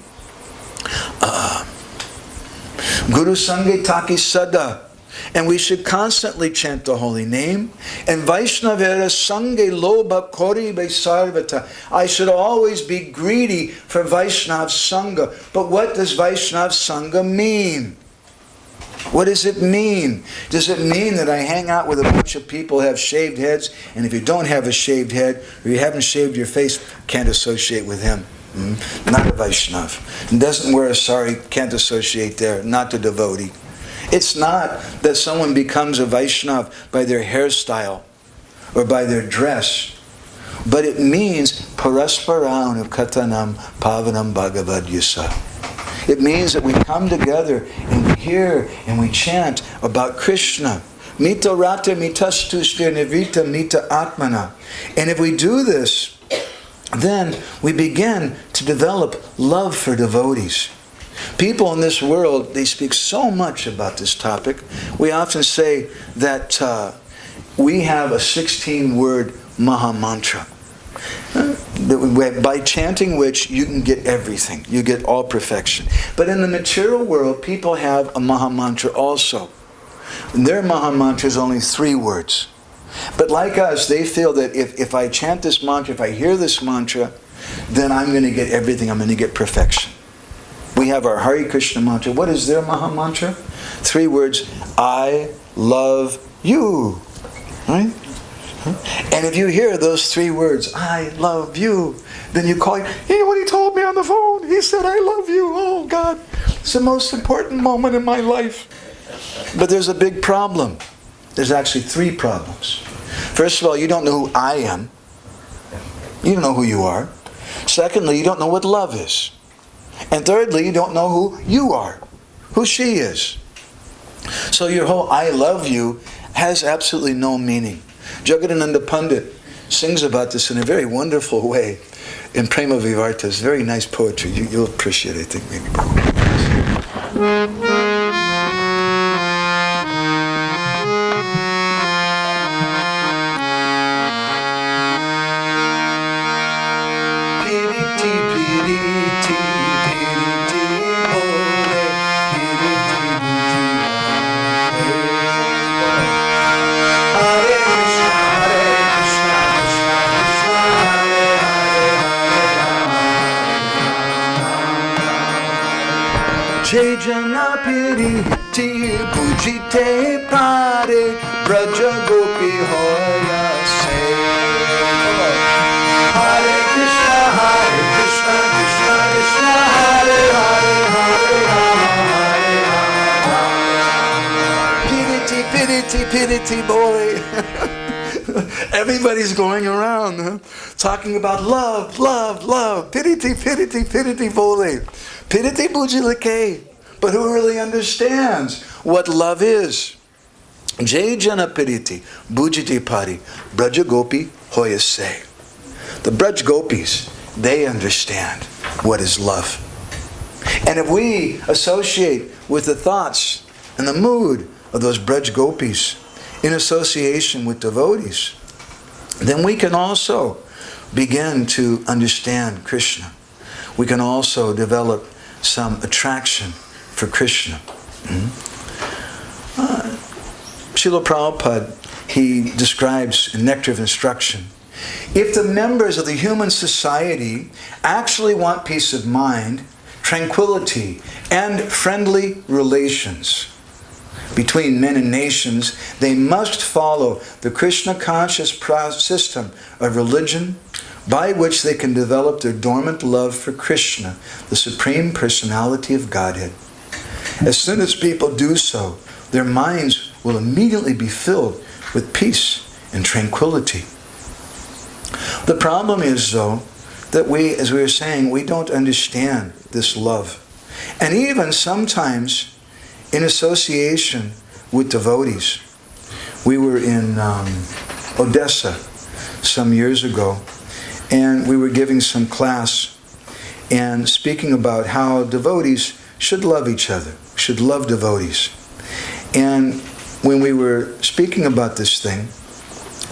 Speaker 1: Sange Taki Sada. And we should constantly chant the holy name. And Vaishnavera Sange Loba Kori Be Sarvata. I should always be greedy for Vaishnav Sangha. But what does Vaishnav Sangha mean? What does it mean? Does it mean that I hang out with a bunch of people who have shaved heads, and if you don't have a shaved head, or you haven't shaved your face, can't associate with him? Not a Vaishnav. And doesn't wear a sari, can't associate there. Not a devotee. It's not that someone becomes a Vaishnav by their hairstyle or by their dress, but it means parasparam katanam pavanam bhagavad yasa. It means that we come together and we hear and we chant about Krishna. Mita rata mitastushya nivita mita atmana. And if we do this, then we begin to develop love for devotees. People in this world, they speak so much about this topic. We often say that we have a 16-word Maha Mantra, by chanting which you can get everything. You get all perfection. But in the material world, people have a Maha Mantra also. And their Maha Mantra is only 3 words. But like us, they feel that if I chant this mantra, if I hear this mantra, then I'm going to get everything. I'm going to get perfection. We have our Hare Krishna mantra. What is their Maha Mantra? 3 words. I love you. Right? And if you hear those 3 words, I love you, then you call, hey, what he told me on the phone, he said, I love you. Oh, God, it's the most important moment in my life. But there's a big problem. There's actually 3 problems. First of all, you don't know who I am. You don't know who you are. Secondly, you don't know what love is. And thirdly, you don't know who you are, who she is. So your whole I love you has absolutely no meaning. Jagadananda Pandit sings about this in a very wonderful way in Prema Vivarta. It's very nice poetry. You'll appreciate it, I think, maybe. Jai Jana Piriti Pujite Pare Braja Gopi Hoya Se. Hare Krishna, Krishna Krishna, Hare Hare, Hare Rama, Hare Rama. Piriti, Piriti, Piriti, boy. Everybody's going around talking about love, love, love. Piriti, Piriti, Piriti, boy. Piriti Bujilake. But who really understands what love is? Jai Jana Piriti Bujiti Pari Braja Gopi Hoyase. The Braj Gopis, they understand what is love. And if we associate with the thoughts and the mood of those Braj Gopis in association with devotees, then we can also begin to understand Krishna. We can also develop some attraction for Krishna. Srila Prabhupada, he describes in Nectar of Instruction, if the members of the human society actually want peace of mind, tranquility, and friendly relations between men and nations, they must follow the Krishna conscious system of religion by which they can develop their dormant love for Krishna, the Supreme Personality of Godhead. As soon as people do so, their minds will immediately be filled with peace and tranquility. The problem is, though, that we, as we were saying, we don't understand this love. And even sometimes, in association with devotees. We were in Odessa some years ago, and we were giving some class and speaking about how devotees should love each other, should love devotees. And when we were speaking about this thing,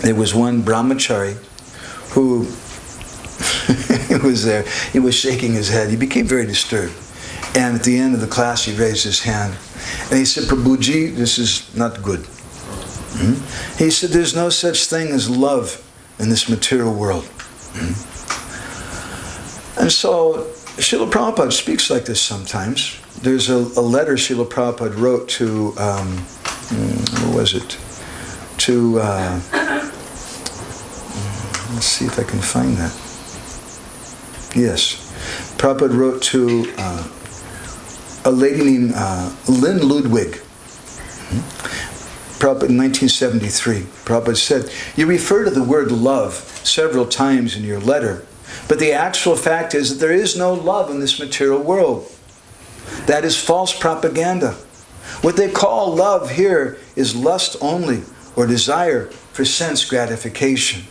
Speaker 1: there was one brahmachari who was there. He was shaking his head. He became very disturbed. And at the end of the class, he raised his hand. And he said, Prabhuji, this is not good. He said, there's no such thing as love in this material world. And so, Srila Prabhupada speaks like this sometimes. There's a letter Srila Prabhupada wrote to, what was it? To, let's see if I can find that. Yes. Prabhupada wrote to a lady named Lynn Ludwig. Prabhupada in 1973. Prabhupada said, you refer to the word love several times in your letter, but the actual fact is that there is no love in this material world. That is false propaganda. What they call love here is lust only, or desire for sense gratification.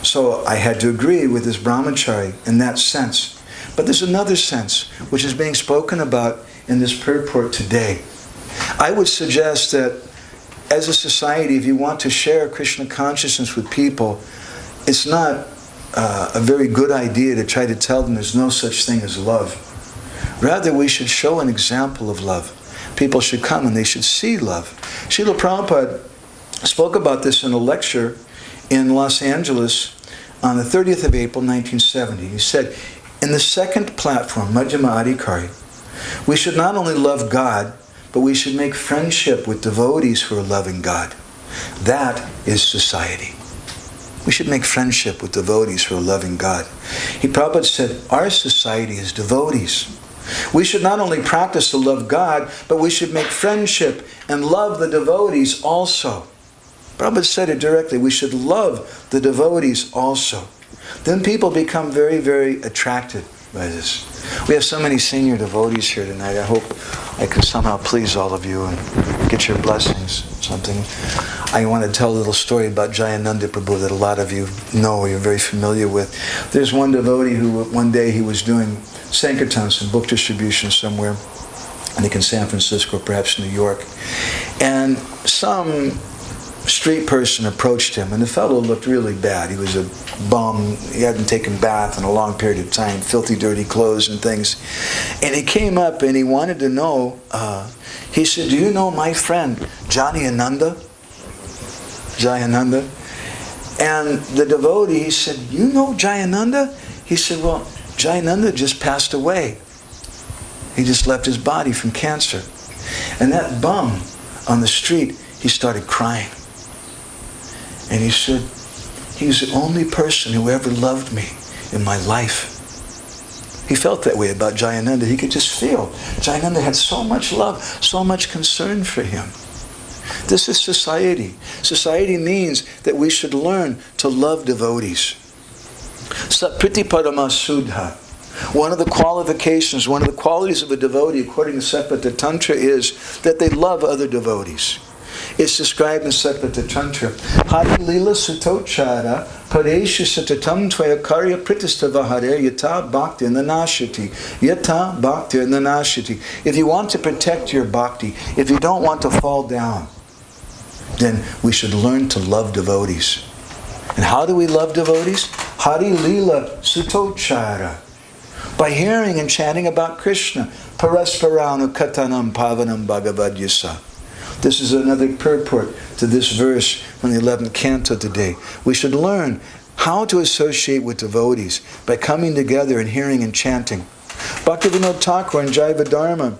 Speaker 1: So I had to agree with this brahmachari in that sense. But there's another sense which is being spoken about in this purport today. I would suggest that as a society, if you want to share Krishna consciousness with people, it's not a very good idea to try to tell them there's no such thing as love. Rather, we should show an example of love. People should come and they should see love. Srila Prabhupada spoke about this in a lecture in Los Angeles on the 30th of April, 1970. He said, in the second platform, Madhyama Adhikari, we should not only love God, but we should make friendship with devotees who are loving God. That is society. We should make friendship with devotees who are loving God. Prabhupada said, our society is devotees. We should not only practice to love God, but we should make friendship and love the devotees also. Prabhupada said it directly. We should love the devotees also. Then people become very, very attracted by this. We have so many senior devotees here tonight. I hope I can somehow please all of you and get your blessings. I want to tell a little story about Jayananda Prabhu that a lot of you know or you're very familiar with. There's one devotee who one day he was doing Sankirtans and book distribution somewhere, I think in San Francisco, perhaps New York. And some street person approached him, and the fellow looked really bad. He was a bum. He hadn't taken a bath in a long period of time, filthy, dirty clothes and things. And he came up and he wanted to know, he said, do you know my friend, Jayananda? And the devotee, he said, you know Jayananda? He said, well, Jayananda just passed away. He just left his body from cancer. And that bum on the street, he started crying. And he said, he's the only person who ever loved me in my life. He felt that way about Jayananda. He could just feel Jayananda had so much love, so much concern for him. This is society. Society means that we should learn to love devotees. Satpriti Parama Sudha. One of the qualifications, one of the qualities of a devotee, according to Satpata Tantra, is that they love other devotees. It's described in Satpata Tantra. Hari lila sutochara pareshu satatam tvaya karya pritistavahare yata bhakti nanashati. Yata bhakti nanashati. If you want to protect your bhakti, if you don't want to fall down, then we should learn to love devotees. And how do we love devotees? Hari lila sutochara. By hearing and chanting about Krishna. Parasparanu katanam pavanam bhagavad yasa. This is another purport to this verse from the 11th canto today. We should learn how to associate with devotees by coming together and hearing and chanting. Bhaktivinoda Thakur in Jaiva Dharma,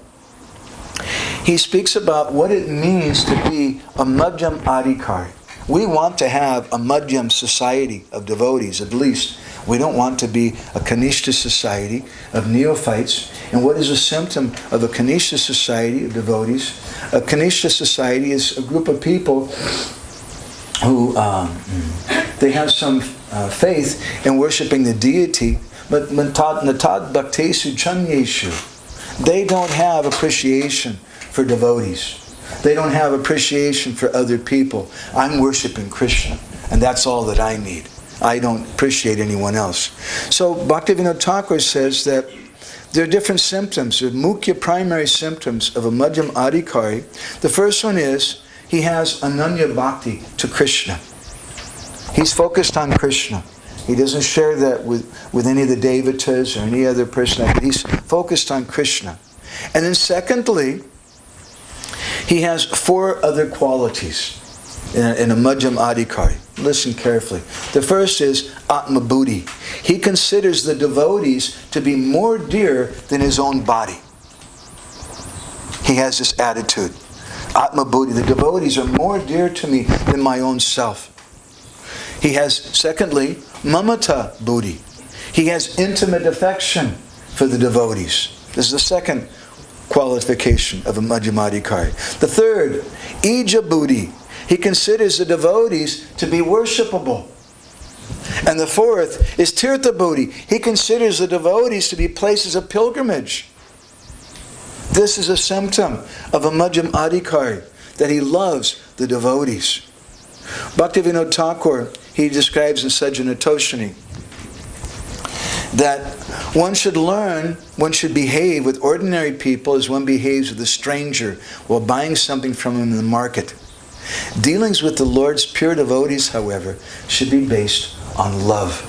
Speaker 1: he speaks about what it means to be a Madhyam Adhikari. We want to have a Madhyam society of devotees, at least. We don't want to be a Kanishta society of neophytes. And what is a symptom of a Kanishta society of devotees? A Kanishta society is a group of people who they have some faith in worshiping the deity, but natad bhaktesu chanyeshu. They don't have appreciation for devotees. They don't have appreciation for other people. I'm worshiping Krishna, and that's all that I need. I don't appreciate anyone else. So Bhaktivinoda Thakur says that there are different symptoms, there are mukhya primary symptoms of a Madhyam Adhikari. The first one is he has ananya bhakti to Krishna. He's focused on Krishna. He doesn't share that with any of the devatas or any other person. He's focused on Krishna. And then secondly, he has 4 other qualities in a Madhyam Adhikari. Listen carefully. The first is Atma Buddhi. He considers the devotees to be more dear than his own body. He has this attitude. Atma Buddhi. The devotees are more dear to me than my own self. He has, secondly, Mamata Buddhi. He has intimate affection for the devotees. This is the second qualification of a Madhyam Adhikari. The third, Ija Buddhi. He considers the devotees to be worshipable. And the fourth is Tirtha Buddhi. He considers the devotees to be places of pilgrimage. This is a symptom of a Madhyam Adhikari, that he loves the devotees. Bhaktivinoda Thakur, he describes in Sajjanatoshini that one should learn, one should behave with ordinary people as one behaves with a stranger while buying something from him in the market. Dealings with the Lord's pure devotees, however, should be based on love.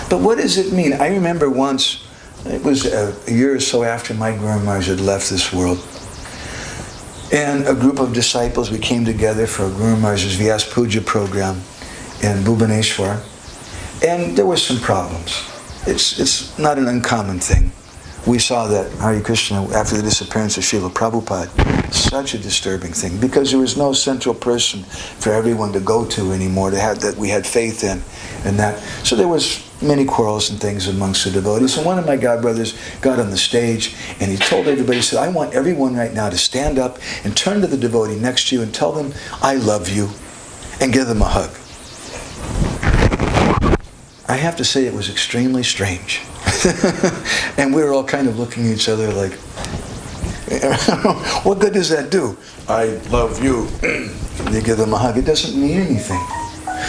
Speaker 1: But what does it mean? I remember once, it was a year or so after my Guru Maharaj had left this world, and a group of disciples, we came together for Guru Maharaj's Vyas Puja program in Bhubaneswar, and there were some problems. It's not an uncommon thing. We saw that Hare Krishna after the disappearance of Srila Prabhupada, such a disturbing thing, because there was no central person for everyone to go to anymore, that we had faith in, and that. So there was many quarrels and things amongst the devotees. And one of my godbrothers got on the stage and he told everybody, he said, I want everyone right now to stand up and turn to the devotee next to you and tell them, I love you, and give them a hug. I have to say it was extremely strange. And we were all kind of looking at each other like, what good does that do? I love you. You give them a hug. It doesn't mean anything.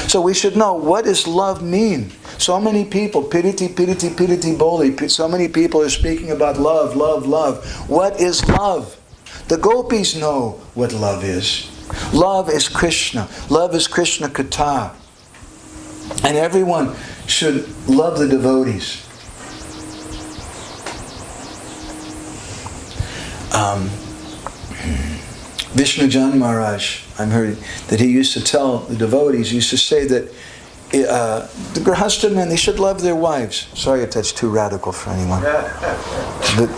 Speaker 1: So we should know, what does love mean? So many people, piriti, piriti, piriti, boli, so many people are speaking about love, love, love. What is love? The gopis know what love is. Love is Krishna. Love is Krishna Katha. And everyone should love the devotees. Vishnujan Maharaj, I'm heard that he used to tell the devotees, he used to say that the Grihastha men, they should love their wives. Sorry if that's too radical for anyone. But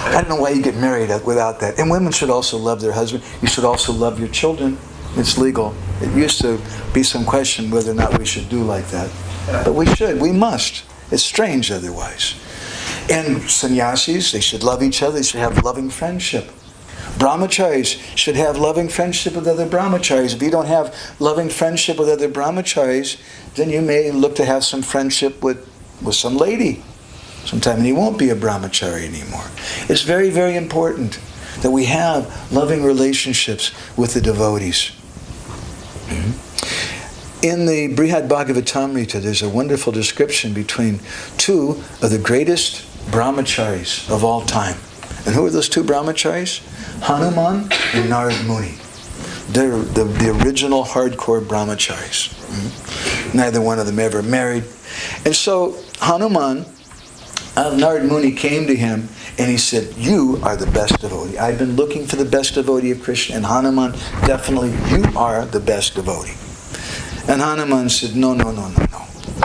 Speaker 1: I don't know why you get married without that. And women should also love their husband. You should also love your children. It's legal. It used to be some question whether or not we should do like that. But we should. We must. It's strange otherwise. And sannyasis, they should love each other. They should have loving friendship. Brahmacharis should have loving friendship with other brahmacharis. If you don't have loving friendship with other brahmacharis, then you may look to have some friendship with some lady sometime, and you won't be a brahmachari anymore. It's very, very important that we have loving relationships with the devotees. In the Brihad Bhagavatamrita, there's a wonderful description between two of the greatest brahmacharis of all time. And who are those two brahmacharis? Hanuman and Narad Muni. They're the original hardcore brahmacharis. Neither one of them ever married. And so Hanuman, Narad Muni came to him and he said, you are the best devotee. I've been looking for the best devotee of Krishna. And Hanuman, definitely you are the best devotee. And Hanuman said, no.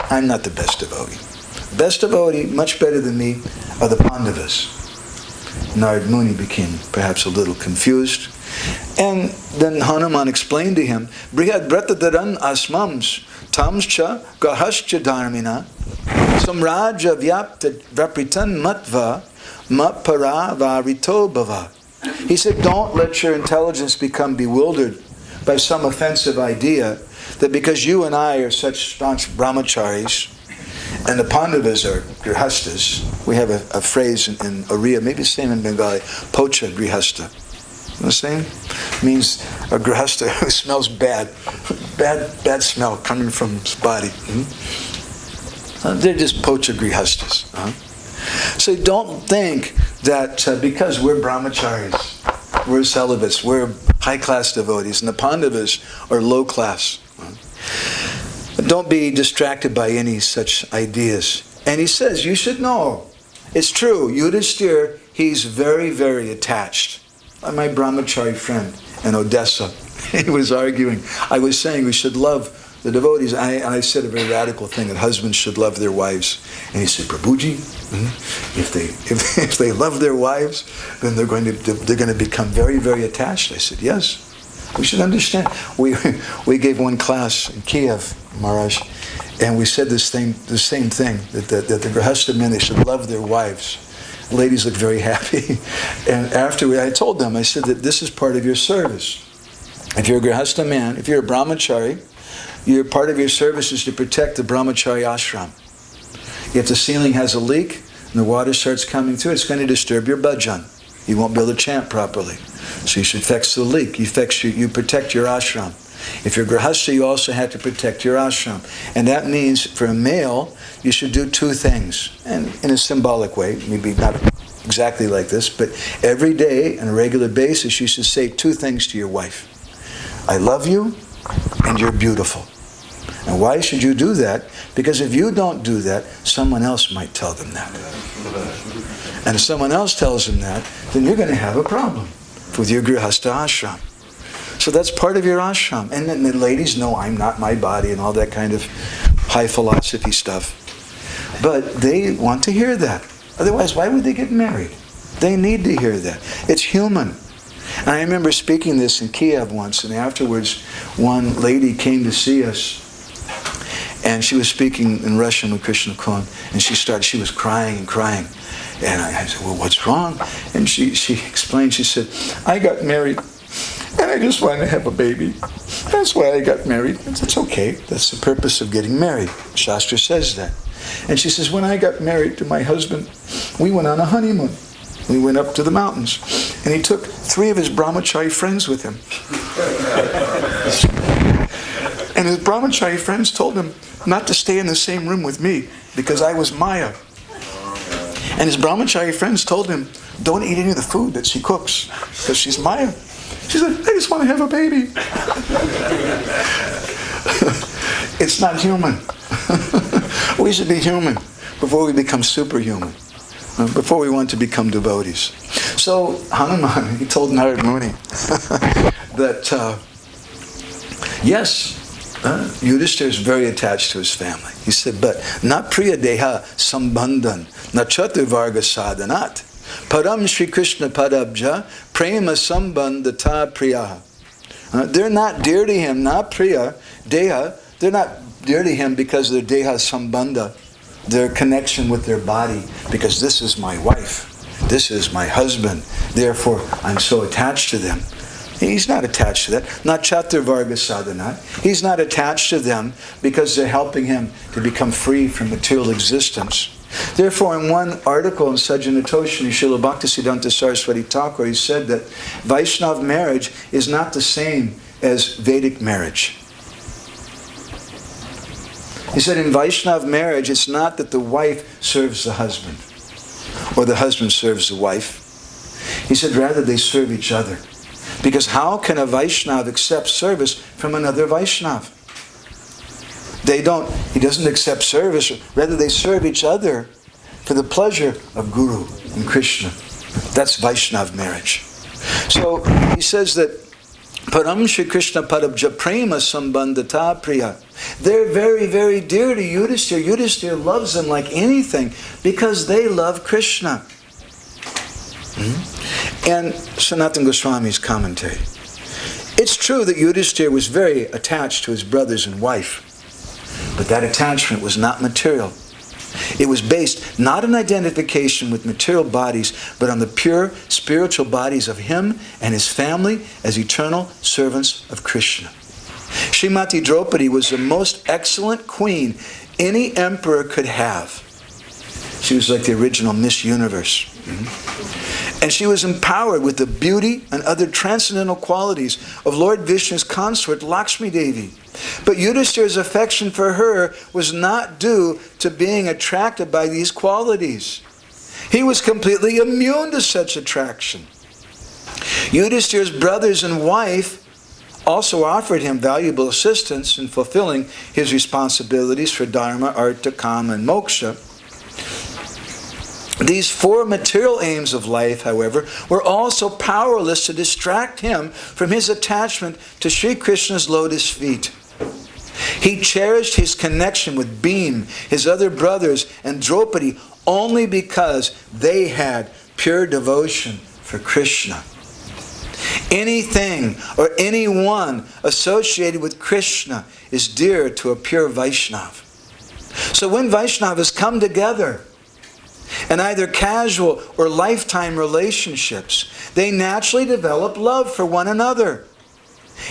Speaker 1: I'm not the best devotee. The best devotee, much better than me, are the Pandavas. Narad Muni became perhaps a little confused. And then Hanuman explained to him, Brihad Bratadaran Asmams Tamscha Gahascha Dharmina Samraja Vyapta Vapritan Matva Mapara Varito Bhava. He said, don't let your intelligence become bewildered by some offensive idea that because you and I are such staunch brahmacharis, and the Pandavas are grihastas. We have a phrase in Oriya, maybe the same in Bengali, pocha grihasta. You know what I'm saying? It means a grihasta who smells bad. Bad smell coming from his body. They're just pocha grihastas. So don't think that because we're brahmacharis, we're celibates, we're high-class devotees, and the Pandavas are low-class. Don't be distracted by any such ideas. And he says, you should know. It's true. Yudhishthira, he's very, very attached. My brahmachari friend in Odessa, he was arguing. I was saying we should love the devotees. I said a very radical thing, that husbands should love their wives. And he said, Prabhuji, if they love their wives, then they're going to become very, very attached. I said, yes. We should understand. We gave one class in Kiev, Maharaj, and we said the same thing, that the Grihastha men, they should love their wives. The ladies looked very happy. And after I told them, I said that this is part of your service. If you're a Grihastha man, if you're a brahmachari, part of your service is to protect the brahmachari ashram. If the ceiling has a leak and the water starts coming through, it's going to disturb your bhajan. You won't be able to chant properly. So you should fix the leak. You protect your ashram. If you're grihastha, you also have to protect your ashram. And that means for a male, you should do two things. And in a symbolic way, maybe not exactly like this, but every day on a regular basis, you should say two things to your wife. I love you, and you're beautiful. And why should you do that? Because if you don't do that, someone else might tell them that. And if someone else tells them that, then you're going to have a problem with your grihastha ashram. So that's part of your ashram. And then the ladies know I'm not my body and all that kind of high philosophy stuff. But they want to hear that. Otherwise, why would they get married? They need to hear that. It's human. And I remember speaking this in Kiev once, and afterwards one lady came to see us, and she was speaking in Russian with Krishna Kon, and she was crying and crying. And I said, well, what's wrong? And she explained, she said, I got married, and I just wanted to have a baby. That's why I got married. It's okay. That's the purpose of getting married. Shastra says that. And she says, when I got married to my husband, we went on a honeymoon. We went up to the mountains. And he took 3 of his brahmachari friends with him. And his brahmachari friends told him not to stay in the same room with me because I was Maya. And his brahmachari friends told him, don't eat any of the food that she cooks because she's Maya. She said, I just want to have a baby. It's not human. We should be human before we become superhuman, before we want to become devotees. So Hanuman, he told Narad Muni that, yes, Yudhishthira is very attached to his family. He said, but na priya deha sambandhan, na chaturvarga sadhanat, param Shri Krishna padabja, prema sambandhata priyaha. They're not dear to him, not priya, deha, they're not dear to him because of their deha sambandha, their connection with their body, because this is my wife, this is my husband, therefore I'm so attached to them. He's not attached to that. Not chaturvarga sadhana. He's not attached to them because they're helping him to become free from material existence. Therefore, in one article in Sajjanatoshini, Srila Bhaktisiddhanta Sarasvati Thakur, he said that Vaishnav marriage is not the same as Vedic marriage. He said in Vaishnav marriage, it's not that the wife serves the husband or the husband serves the wife. He said rather they serve each other. Because how can a Vaishnav accept service from another Vaishnav? He doesn't accept service, rather they serve each other for the pleasure of Guru and Krishna. That's Vaishnav marriage. So he says that Param Shri Krishna Padabja Prema Sambandhata Priya. They're very, very dear to Yudhishthira. Yudhishthira loves them like anything because they love Krishna. And Sanatana Goswami's commentary. It's true that Yudhishthira was very attached to his brothers and wife, but that attachment was not material. It was based not on identification with material bodies, but on the pure spiritual bodies of him and his family as eternal servants of Krishna. Srimati Draupadi was the most excellent queen any emperor could have. She was like the original Miss Universe. And she was empowered with the beauty and other transcendental qualities of Lord Vishnu's consort, Lakshmi Devi. But Yudhishthira's affection for her was not due to being attracted by these qualities. He was completely immune to such attraction. Yudhishthira's brothers and wife also offered him valuable assistance in fulfilling his responsibilities for Dharma, Artha, Kama, and Moksha. These 4 material aims of life, however, were also powerless to distract him from his attachment to Sri Krishna's lotus feet. He cherished his connection with Bhim, his other brothers, and Draupadi only because they had pure devotion for Krishna. Anything or anyone associated with Krishna is dear to a pure Vaishnav. So when Vaishnavas come together in either casual or lifetime relationships, they naturally develop love for one another.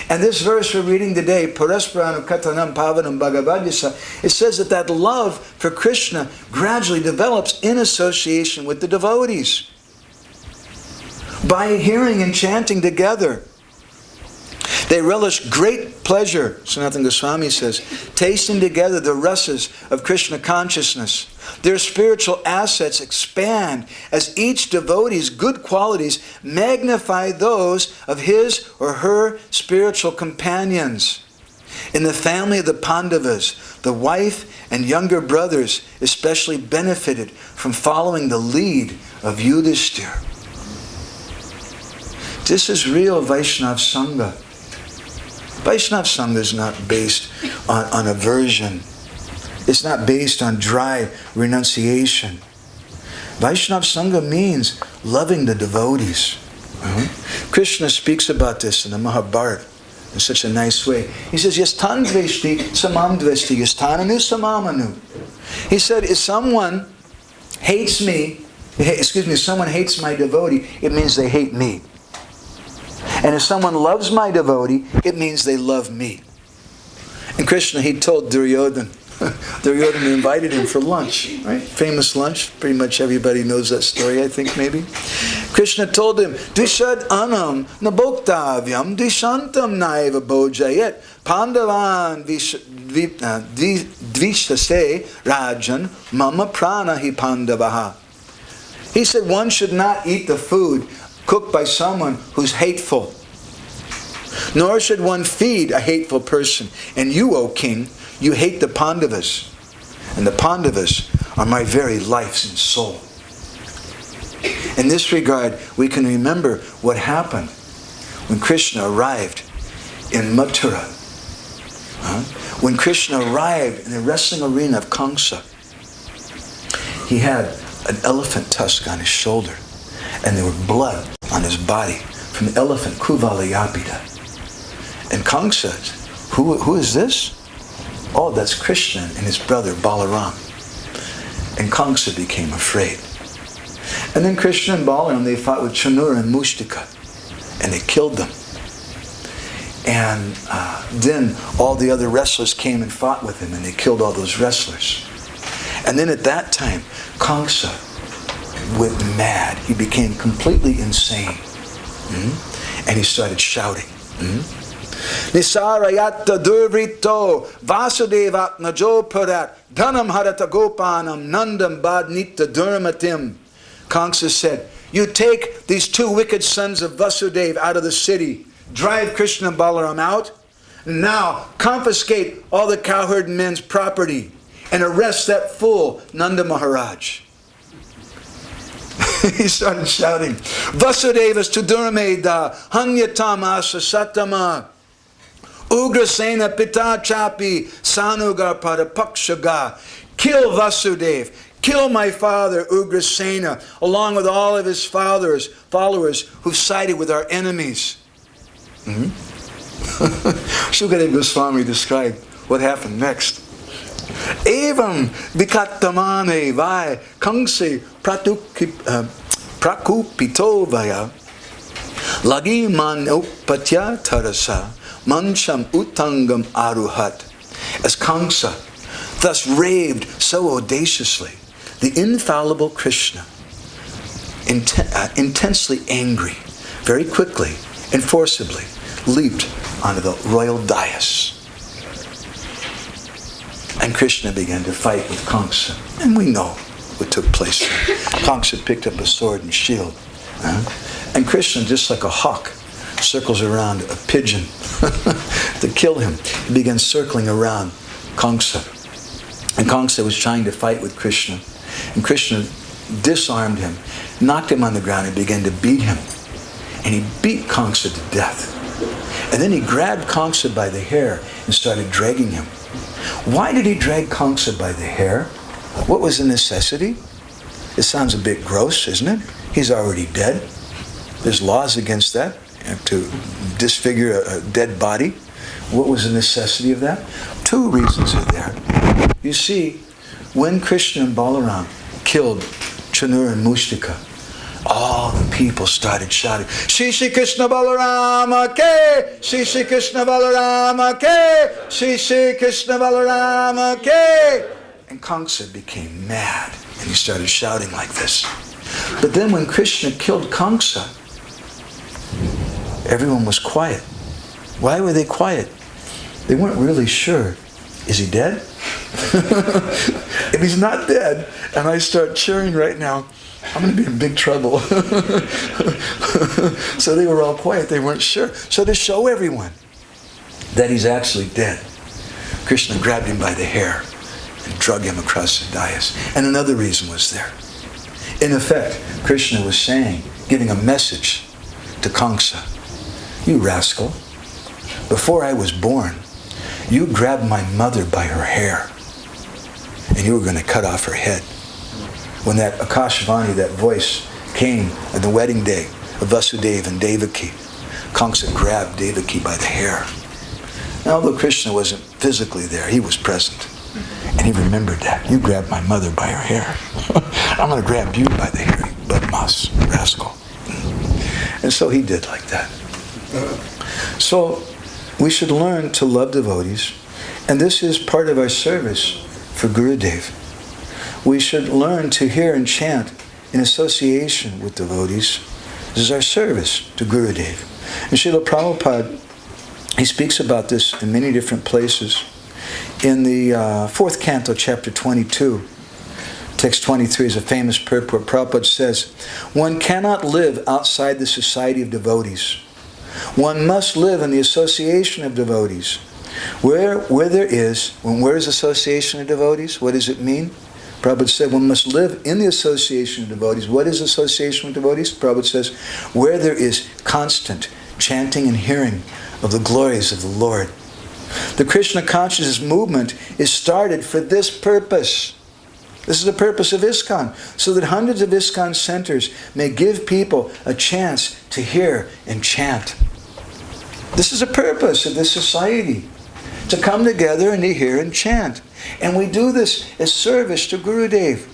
Speaker 1: And this verse we're reading today, Parasparanu Katanam Pavanam Bhagavad-yasa, it says that love for Krishna gradually develops in association with the devotees. by hearing and chanting together. They relish great pleasure, Sanatana Goswami says, tasting together the rasas of Krishna consciousness. Their spiritual assets expand as each devotee's good qualities magnify those of his or her spiritual companions. In the family of the Pandavas, the wife and younger brothers especially benefited from following the lead of Yudhishthira. This is real Vaishnava Sangha. Vaishnava Sangha is not based on aversion. It's not based on dry renunciation. Vaishnava Sangha means loving the devotees. Krishna speaks about this in the Mahabharata in such a nice way. He says, Yastan dveshti samam dveshti yastananu samamanu. He said, if someone hates me, someone hates my devotee, it means they hate me. And if someone loves my devotee, it means they love me. And Krishna, he told Duryodhana, Duryodhana invited him for lunch, right? Famous lunch. Pretty much everybody knows that story, I think, maybe. Krishna told him, Dvishad anam naboktavyam dvishantam naiva bojayet pandavan dvishase rajan mama prana hi pandavaha. He said one should not eat the food cooked by someone who's hateful. Nor should one feed a hateful person. And you, O king, you hate the Pandavas. And the Pandavas are my very life and soul. In this regard, we can remember what happened when Krishna arrived in Mathura. When Krishna arrived in the wrestling arena of Kamsa, he had an elephant tusk on his shoulder. And there were blood on his body from the elephant Kuvalayapita. And Kamsa said, who is this? Oh, that's Krishna and his brother Balaram. And Kamsa became afraid. And then Krishna and Balaram, they fought with Chanura and Mushtika. And they killed them. And then all the other wrestlers came and fought with him. And they killed all those wrestlers. And then at that time, Kamsa went mad. He became completely insane. And he started shouting. Nisarayata durvrito Vasudevat najo parat dhanam harata gopanam nandam badnita durmatim. Kamsa said, you take these two wicked sons of Vasudeva out of the city, drive Krishna and Balaram out, and now confiscate all the cowherd men's property and arrest that fool Nanda Maharaj. He started shouting, Vasudevas to Durmeda, Hanyatam asa satama, Ugrasena pita chapi, Sanugar padapakshaga. Kill Vasudeva, kill my father Ugrasena, along with all of his followers who sided with our enemies. Shukadeva Goswami described what happened next. Evam vikattamane vai kangse prakupito vaya lagi man upatya tarasa mancham utangam aruhat. As Kamsa thus raved so audaciously, the infallible Krishna, intensely angry, very quickly and forcibly leaped onto the royal dais. And Krishna began to fight with Kamsa. And we know what took place there. Kamsa picked up a sword and shield. And Krishna, just like a hawk, circles around a pigeon to kill him. He began circling around Kamsa. And Kamsa was trying to fight with Krishna. And Krishna disarmed him, knocked him on the ground, and began to beat him. And he beat Kamsa to death. And then he grabbed Kamsa by the hair and started dragging him. Why did he drag Kamsa by the hair? What was the necessity? It sounds a bit gross, isn't it? He's already dead. There's laws against that, to disfigure a dead body. What was the necessity of that? Two reasons are there. You see, when Krishna and Balaram killed Chanura and Mushtika, all the people started shouting, Shri Shri Krishna Balarama Ke! Shri Shri Krishna Balarama Ke! Shri Shri Krishna Balarama Ke! And Kamsa became mad and he started shouting like this. But then when Krishna killed Kamsa, everyone was quiet. Why were they quiet? They weren't really sure. Is he dead? If he's not dead, and I start cheering right now, I'm going to be in big trouble. So they were all quiet. They weren't sure. So to show everyone that he's actually dead, Krishna grabbed him by the hair and drug him across the dais. And another reason was there. In effect, Krishna was saying, giving a message to Kamsa, you rascal, before I was born, you grabbed my mother by her hair and you were going to cut off her head. When that Akashvani, that voice, came on the wedding day of Vasudeva and Devaki, Kamsa grabbed Devaki by the hair. Now, although Krishna wasn't physically there, he was present. And he remembered that. You grabbed my mother by her hair. I'm going to grab you by the hair, you badmas, rascal. And so he did like that. So we should learn to love devotees. And this is part of our service for Gurudev. We should learn to hear and chant in association with devotees. This is our service to Gurudev. And Srila Prabhupada, he speaks about this in many different places. In the 4th canto, chapter 22, text 23 is a famous purport. Prabhupada says, one cannot live outside the society of devotees. One must live in the association of devotees. Where there is association of devotees? What does it mean? Prabhupada said one must live in the association of devotees. What is association with devotees? Prabhupada says, where there is constant chanting and hearing of the glories of the Lord. The Krishna consciousness movement is started for this purpose. This is the purpose of ISKCON, so that hundreds of ISKCON centers may give people a chance to hear and chant. This is the purpose of this society, to come together and to hear and chant. And we do this as service to Gurudev.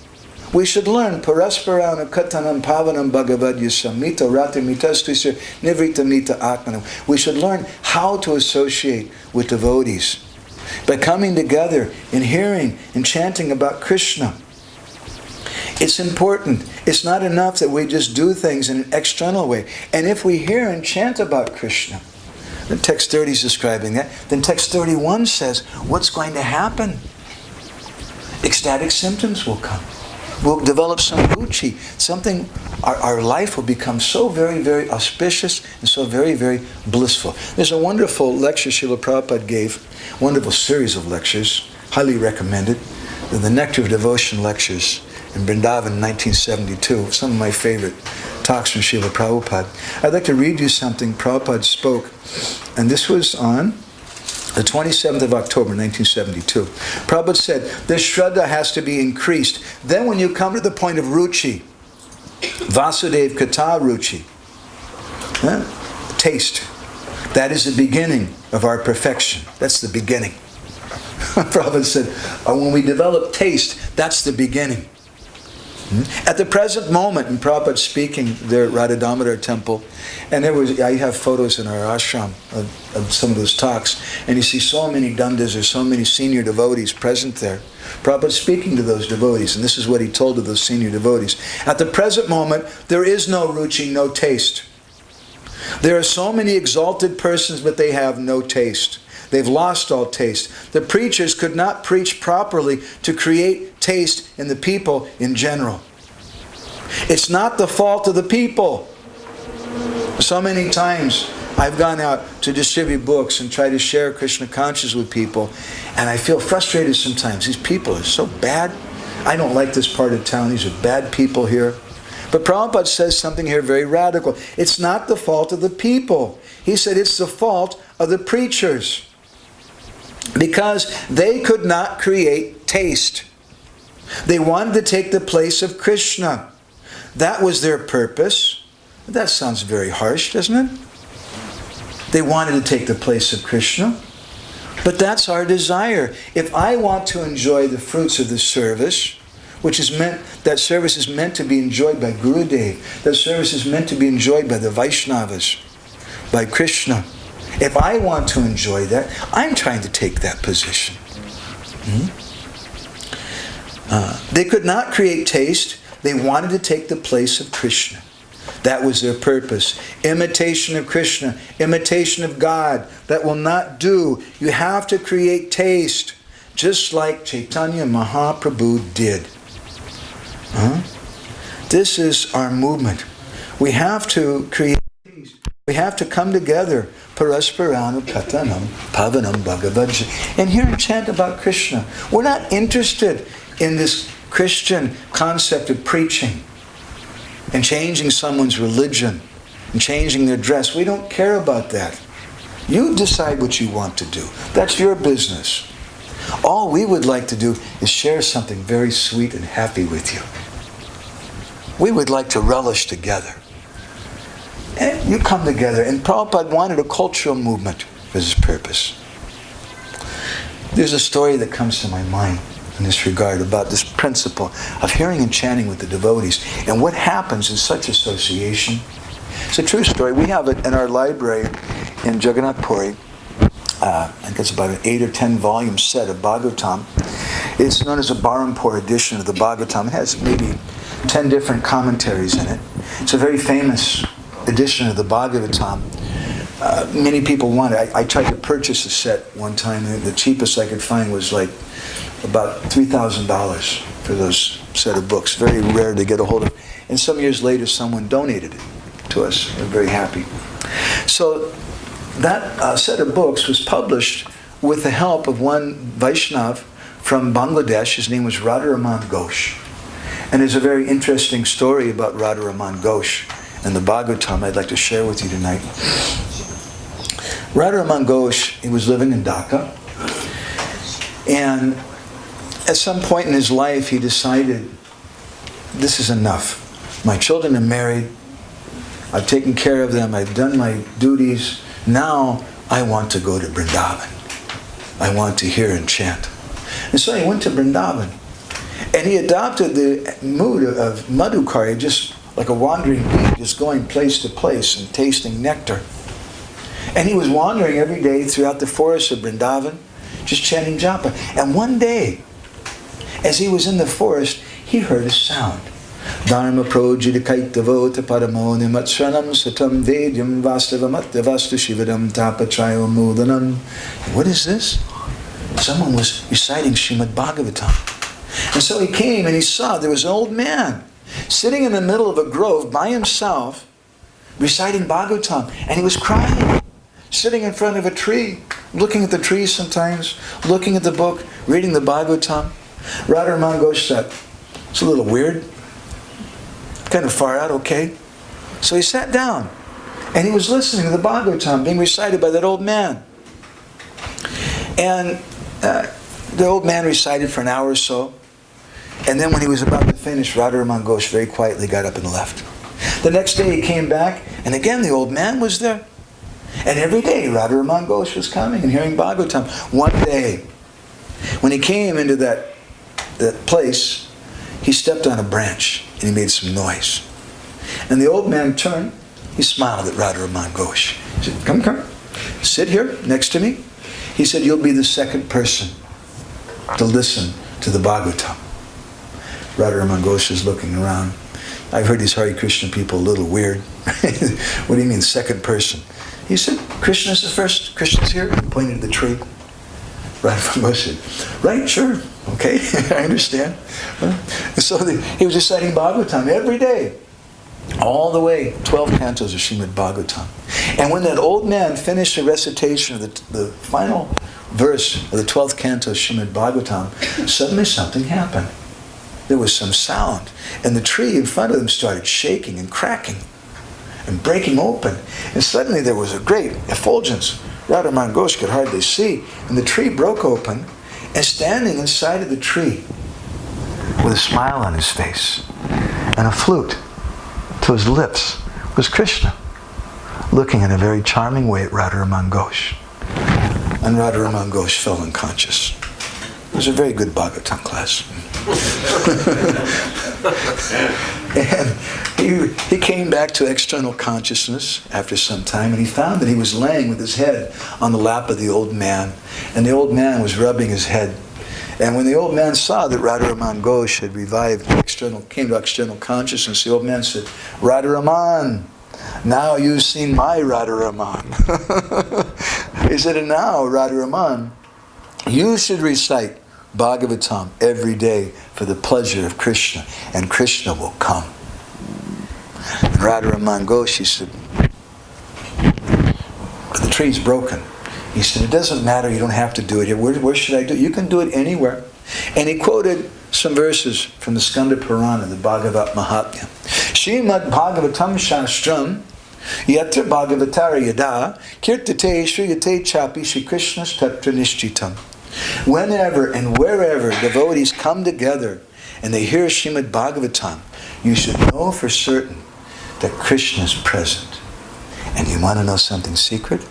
Speaker 1: We should learn Parasparana Katanam Pavanam Bhagavad Yusamita Rati Mitastisya Nivrita Mita Atmanam. We should learn how to associate with devotees by coming together and hearing and chanting about Krishna. It's important. It's not enough that we just do things in an external way. And if we hear and chant about Krishna, then text 30 is describing that, then text 31 says, what's going to happen? Ecstatic symptoms will come. We'll develop some ruchi, something, our life will become so very, very auspicious and so very, very blissful. There's a wonderful lecture Srila Prabhupada gave, wonderful series of lectures, highly recommended. They're the Nectar of Devotion lectures in Vrindavan in 1972, some of my favorite talks from Srila Prabhupada. I'd like to read you something Prabhupada spoke, and this was on the 27th of October, 1972. Prabhupada said, this Shraddha has to be increased. Then when you come to the point of ruchi, Vasudev Kata ruchi, taste, that is the beginning of our perfection. That's the beginning. Prabhupada said, when we develop taste, that's the beginning. At the present moment, and Prabhupada speaking there at Radha Damodar temple, and I have photos in our ashram of some of those talks, and you see so many dandas or so many senior devotees present there. Prabhupada speaking to those devotees, and this is what he told to those senior devotees. At the present moment, there is no ruchi, no taste. There are so many exalted persons, but they have no taste. They've lost all taste. The preachers could not preach properly to create taste in the people in general. It's not the fault of the people. So many times I've gone out to distribute books and try to share Krishna consciousness with people, and I feel frustrated sometimes. These people are so bad. I don't like this part of town. These are bad people here. But Prabhupada says something here very radical. It's not the fault of the people. He said it's the fault of the preachers, because they could not create taste. They wanted to take the place of Krishna. That was their purpose. That sounds very harsh, doesn't it? They wanted to take the place of Krishna. But that's our desire. If I want to enjoy the fruits of the service, which is meant, that service is meant to be enjoyed by Gurudev, that service is meant to be enjoyed by the Vaishnavas, by Krishna. If I want to enjoy that, I'm trying to take that position. They could not create taste. They wanted to take the place of Krishna. That was their purpose. Imitation of Krishna, imitation of God. That will not do. You have to create taste, just like Chaitanya Mahaprabhu did. This is our movement. We have to create taste. We have to come together. Parasparanu Katanam Pavanam Bhagavad. And hear and chant about Krishna. We're not interested in this Christian concept of preaching and changing someone's religion and changing their dress. We don't care about that. You decide what you want to do. That's your business. All we would like to do is share something very sweet and happy with you. We would like to relish together. And you come together. And Prabhupada wanted a cultural movement for his purpose. There's a story that comes to my mind in this regard about this principle of hearing and chanting with the devotees and what happens in such association. It's a true story. We have it in our library in Jagannath Puri. I think it's about an 8 or 10 volume set of Bhagavatam. It's known as a Barampur edition of the Bhagavatam. It has maybe 10 different commentaries in it. It's a very famous edition of the Bhagavatam. Many people want it. I tried to purchase a set one time, and the cheapest I could find was like about $3,000 for those set of books. Very rare to get a hold of. And some years later, someone donated it to us. We're very happy. So that set of books was published with the help of one Vaishnav from Bangladesh. His name was Radharaman Ghosh. And there's a very interesting story about Radharaman Ghosh and the Bhagavatam I'd like to share with you tonight. Radharaman Ghosh, he was living in Dhaka. And at some point in his life, he decided, this is enough. My children are married. I've taken care of them. I've done my duties. Now I want to go to Vrindavan. I want to hear and chant. And so he went to Vrindavan. And he adopted the mood of Madhukari, just like a wandering bee, just going place to place and tasting nectar. And he was wandering every day throughout the forest of Vrindavan, just chanting japa. And one day, as he was in the forest, he heard a sound. Dharma projidikaitavo taparamo nimatsranam satam vedyam vastavamatya vastu shivadam tapachayo mudanam. What is this? Someone was reciting Srimad Bhagavatam. And so he came and he saw there was an old man sitting in the middle of a grove by himself, reciting Bhagavatam. And he was crying, sitting in front of a tree, looking at the tree sometimes, looking at the book, reading the Bhagavatam. Radharaman Ghosh said, it's a little weird, kind of far out, okay? So he sat down and he was listening to the Bhagavatam being recited by that old man. And the old man recited for an hour or so. And then when he was about to finish, Radharaman Ghosh very quietly got up and left. The next day he came back, and again the old man was there. And every day Radharaman Ghosh was coming and hearing Bhagavatam. One day, when he came into that place, he stepped on a branch and he made some noise. And the old man turned, he smiled at Radharaman Ghosh. He said, come, sit here next to me. He said, you'll be the second person to listen to the Bhagavatam. Radharaman Ghosh is looking around. I've heard these Hare Krishna people a little weird. What do you mean, second person? He said, Krishna's the first. Krishna's here. He pointed to the tree. Radharaman Ghosh said, right, sure. Okay, I understand. So he was reciting Bhagavatam every day. All the way, 12 cantos of Srimad Bhagavatam. And when that old man finished the recitation of the final verse of the 12th canto of Srimad Bhagavatam, suddenly something happened. There was some sound, and the tree in front of them started shaking and cracking and breaking open. And suddenly there was a great effulgence. Radharaman Ghosh could hardly see, and the tree broke open, and standing inside of the tree with a smile on his face and a flute to his lips was Krishna, looking in a very charming way at Radharaman Ghosh. And Radharaman Ghosh fell unconscious. It was a very good Bhagavatam class. And he came back to external consciousness after some time, and he found that he was laying with his head on the lap of the old man. And the old man was rubbing his head And when the old man saw that Radharaman Ghosh had revived, came to external consciousness, the old man said, Radharaman, now you've seen my Radharaman. He said, and now, Radharaman, you should recite Bhagavatam every day for the pleasure of Krishna, and Krishna will come. And Radharaman Ghosh, he said, the tree's broken. He said, it doesn't matter, you don't have to do it here. Where should I do it? You can do it anywhere. And he quoted some verses from the Skanda Purana, the Bhagavat Mahatmya. Srimad Bhagavatam Shastram Yatra Bhagavatara Yada Kirtate Shriyate Chapi Shri Krishna's Tatra Nishchitam. Whenever and wherever devotees come together and they hear Srimad Bhagavatam, you should know for certain that Krishna is present. And you want to know something secret?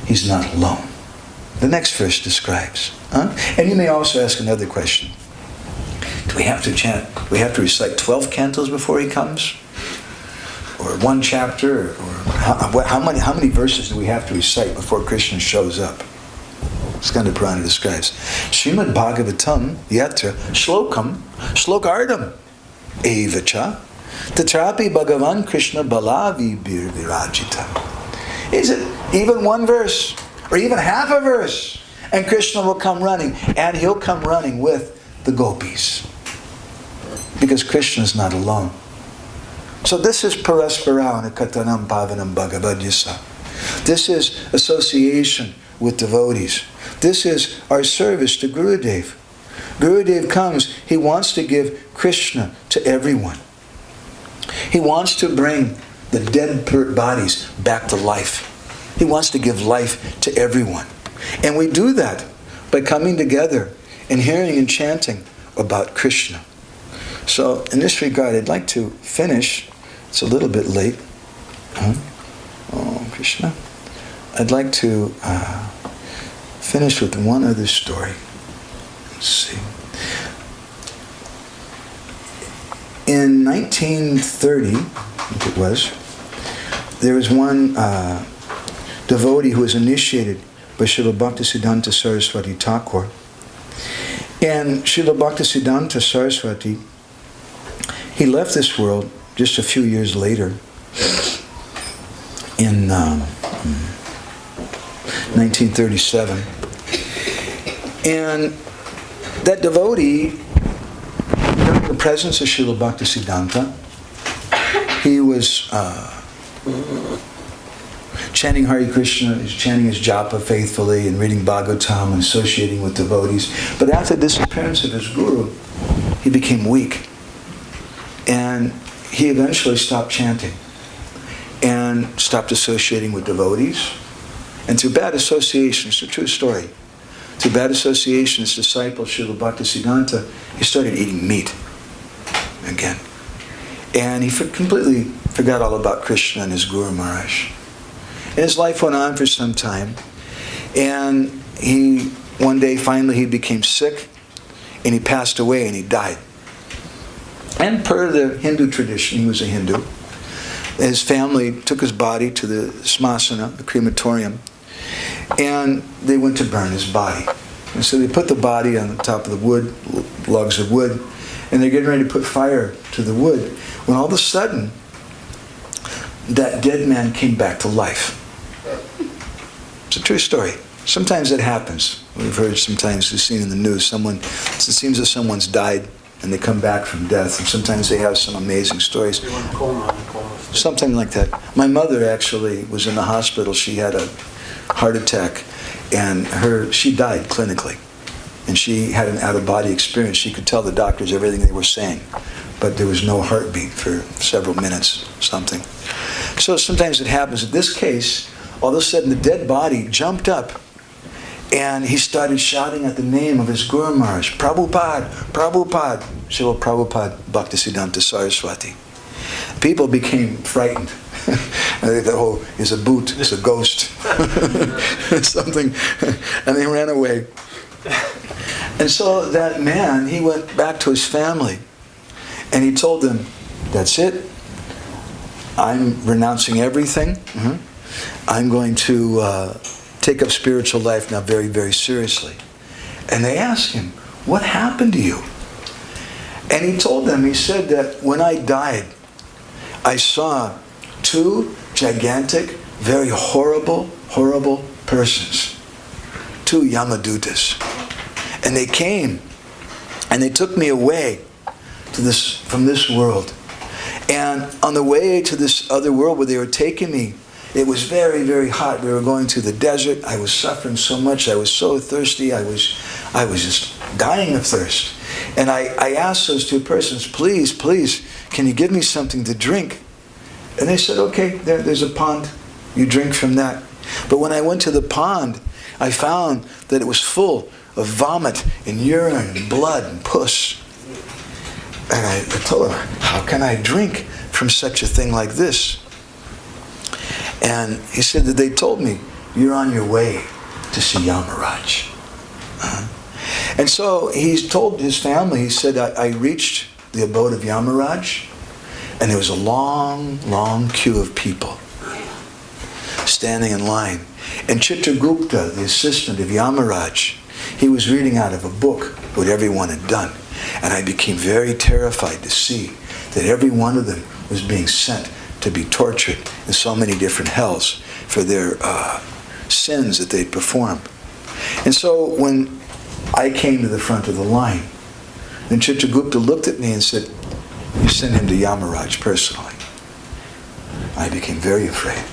Speaker 1: He's not alone. The next verse describes. And you may also ask another question. Do we have to chant? Do we have to recite 12 cantos before he comes? Or one chapter? Or how many verses do we have to recite before Krishna shows up? Skanda Purana describes. Srimad Bhagavatam Yatra Slokardam Evacha Tatrapi Bhagavan Krishna Balavi Bir Virajita. Is it even one verse, or even half a verse, and Krishna will come running, and he'll come running with the gopis. Because Krishna is not alone. So this is Parasparana Katanam Pavanam Bhagavad-yasa. This is association with devotees. This is our service to Gurudev. Gurudev comes, he wants to give Krishna to everyone. He wants to bring the dead bodies back to life. He wants to give life to everyone. And we do that by coming together and hearing and chanting about Krishna. So in this regard, I'd like to finish. It's a little bit late. Oh, Krishna. I'd like to finish with one other story. Let's see. In 1930, I think it was, there was one devotee who was initiated by Srila Bhaktisiddhanta Sarasvati Thakur. And Srila Bhaktisiddhanta Sarasvati, he left this world just a few years later in 1937. And that devotee, during the presence of Srila Bhaktisiddhanta, he was chanting Hare Krishna, he's chanting his japa faithfully and reading Bhagavatam and associating with devotees. But after the disappearance of his guru, he became weak. And he eventually stopped chanting and stopped associating with devotees. And through bad association, it's a true story, through bad association, his disciple Srila Bhaktisiddhanta, he started eating meat again. And he completely forgot all about Krishna and his Guru Maharaj. And his life went on for some time. And one day finally he became sick and he passed away and he died. And per the Hindu tradition, he was a Hindu, his family took his body to the smasana, the crematorium, and they went to burn his body. And so they put the body on the top of the wood, logs of wood, and they're getting ready to put fire to the wood, when all of a sudden, that dead man came back to life. It's a true story. Sometimes it happens. We've heard sometimes, we've seen in the news, it seems that someone's died and they come back from death, and sometimes they have some amazing stories. Something like that. My mother actually was in the hospital. She had a heart attack, and she died clinically. And she had an out-of-body experience. She could tell the doctors everything they were saying, but there was no heartbeat for several minutes, something. So sometimes it happens. In this case, all of a sudden the dead body jumped up, and he started shouting at the name of his Guru Maharaj, Prabhupada, Prabhupada, Srila Prabhupada Bhaktisiddhanta Sarasvati. People became frightened. They thought, oh, he's a boot, he's a ghost, something, and they ran away. And so that man, he went back to his family, and he told them, that's it, I'm renouncing everything, I'm going to take up spiritual life now very, very seriously. And they asked him, what happened to you? And he told them, he said that when I died, I saw two gigantic, very horrible persons. Two Yamadutas. And they came and they took me away from this world. And on the way to this other world where they were taking me, it was very, very hot. We were going through the desert. I was suffering so much. I was so thirsty. I was just dying of thirst. And I asked those two persons, please, can you give me something to drink? And they said, okay, there's a pond. You drink from that. But when I went to the pond, I found that it was full of vomit and urine and blood and pus. And I told him, how can I drink from such a thing like this? And he said that they told me, you're on your way to see Yamaraj. And so he told his family, he said, I reached the abode of Yamaraj, and there was a long queue of people standing in line. And Chitragupta, the assistant of Yamaraj, he was reading out of a book what everyone had done. And I became very terrified to see that every one of them was being sent to be tortured in so many different hells for their sins that they'd performed. And so when I came to the front of the line, then Chitragupta looked at me and said, you sent him to Yamaraj personally. I became very afraid.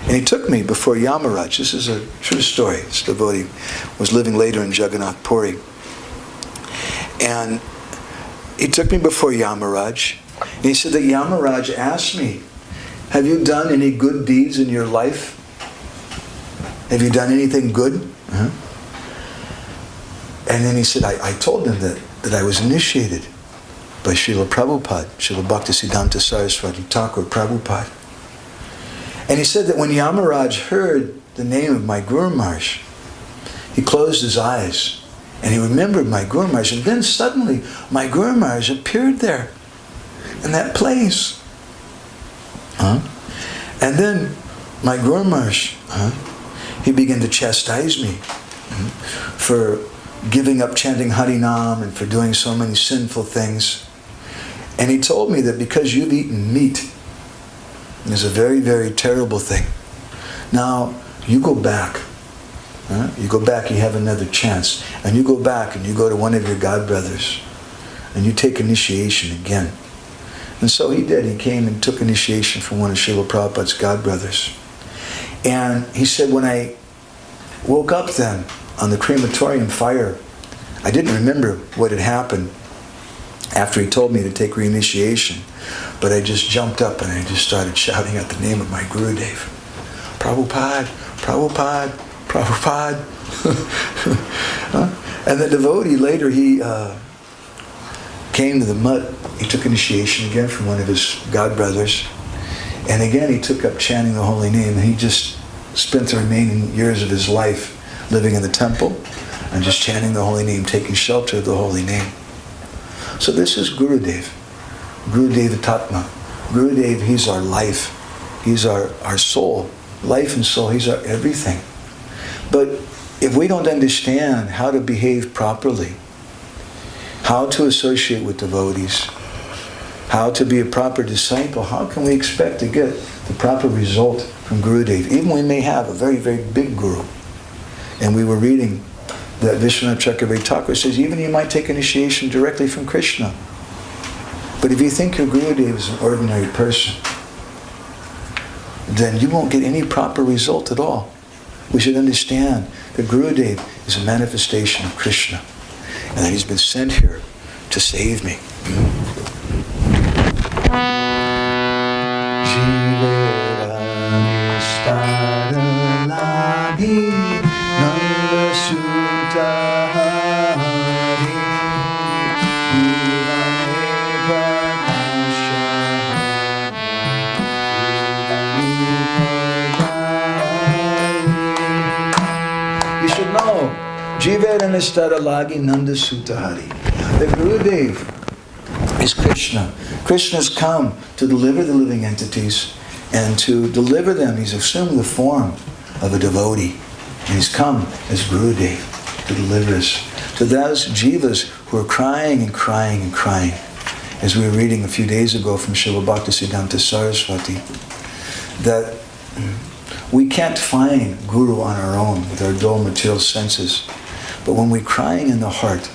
Speaker 1: And he took me before Yamaraj. This is a true story. This devotee was living later in Jagannath Puri. And he took me before Yamaraj. And he said that Yamaraj asked me, have you done any good deeds in your life? Have you done anything good? Uh-huh. And then he said, I told him that I was initiated by Srila Prabhupada, Srila Bhaktisiddhanta Sarasvati Thakur Prabhupada. And he said that when Yamaraj heard the name of my Guru Maharaj, he closed his eyes and he remembered my Guru Maharaj. And then suddenly my Guru Maharaj appeared there in that place. And then my Guru Maharaj, he began to chastise me for giving up chanting Harinam and for doing so many sinful things. And he told me that because you've eaten meat, is a very, very terrible thing. Now, you go back. You go back, you have another chance. And you go back and you go to one of your godbrothers and you take initiation again. And so he did. He came and took initiation from one of Srila Prabhupada's godbrothers. And he said, when I woke up then on the crematorium fire, I didn't remember what had happened after he told me to take reinitiation. But I just jumped up and I just started shouting out the name of my Gurudev. Prabhupada, Prabhupada, Prabhupada. And the devotee later, he came to the mutt. He took initiation again from one of his godbrothers. And again, he took up chanting the holy name. And he just spent the remaining years of his life living in the temple and just chanting the holy name, taking shelter of the holy name. So this is Gurudev. Gurudev Tatma. Gurudev, he's our life. He's our soul. Life and soul, he's our everything. But if we don't understand how to behave properly, how to associate with devotees, how to be a proper disciple, how can we expect to get the proper result from Gurudev? Even we may have a very, very big Guru. And we were reading that Vishwanath Chakravarti Thakur says, even you might take initiation directly from Krishna. But if you think your Gurudev is an ordinary person, then you won't get any proper result at all. We should understand that Gurudev is a manifestation of Krishna and that he's been sent here to save me. Jivaranastaralagi Nanda Sutahari. The Gurudev is Krishna. Krishna's come to deliver the living entities, and to deliver them, he's assumed the form of a devotee. And he's come as Gurudev. to deliver us. To those jivas who are crying and crying and crying, as we were reading a few days ago from Srila Bhaktisiddhanta Sarasvati, that we can't find Guru on our own with our dull material senses. But when we're crying in the heart,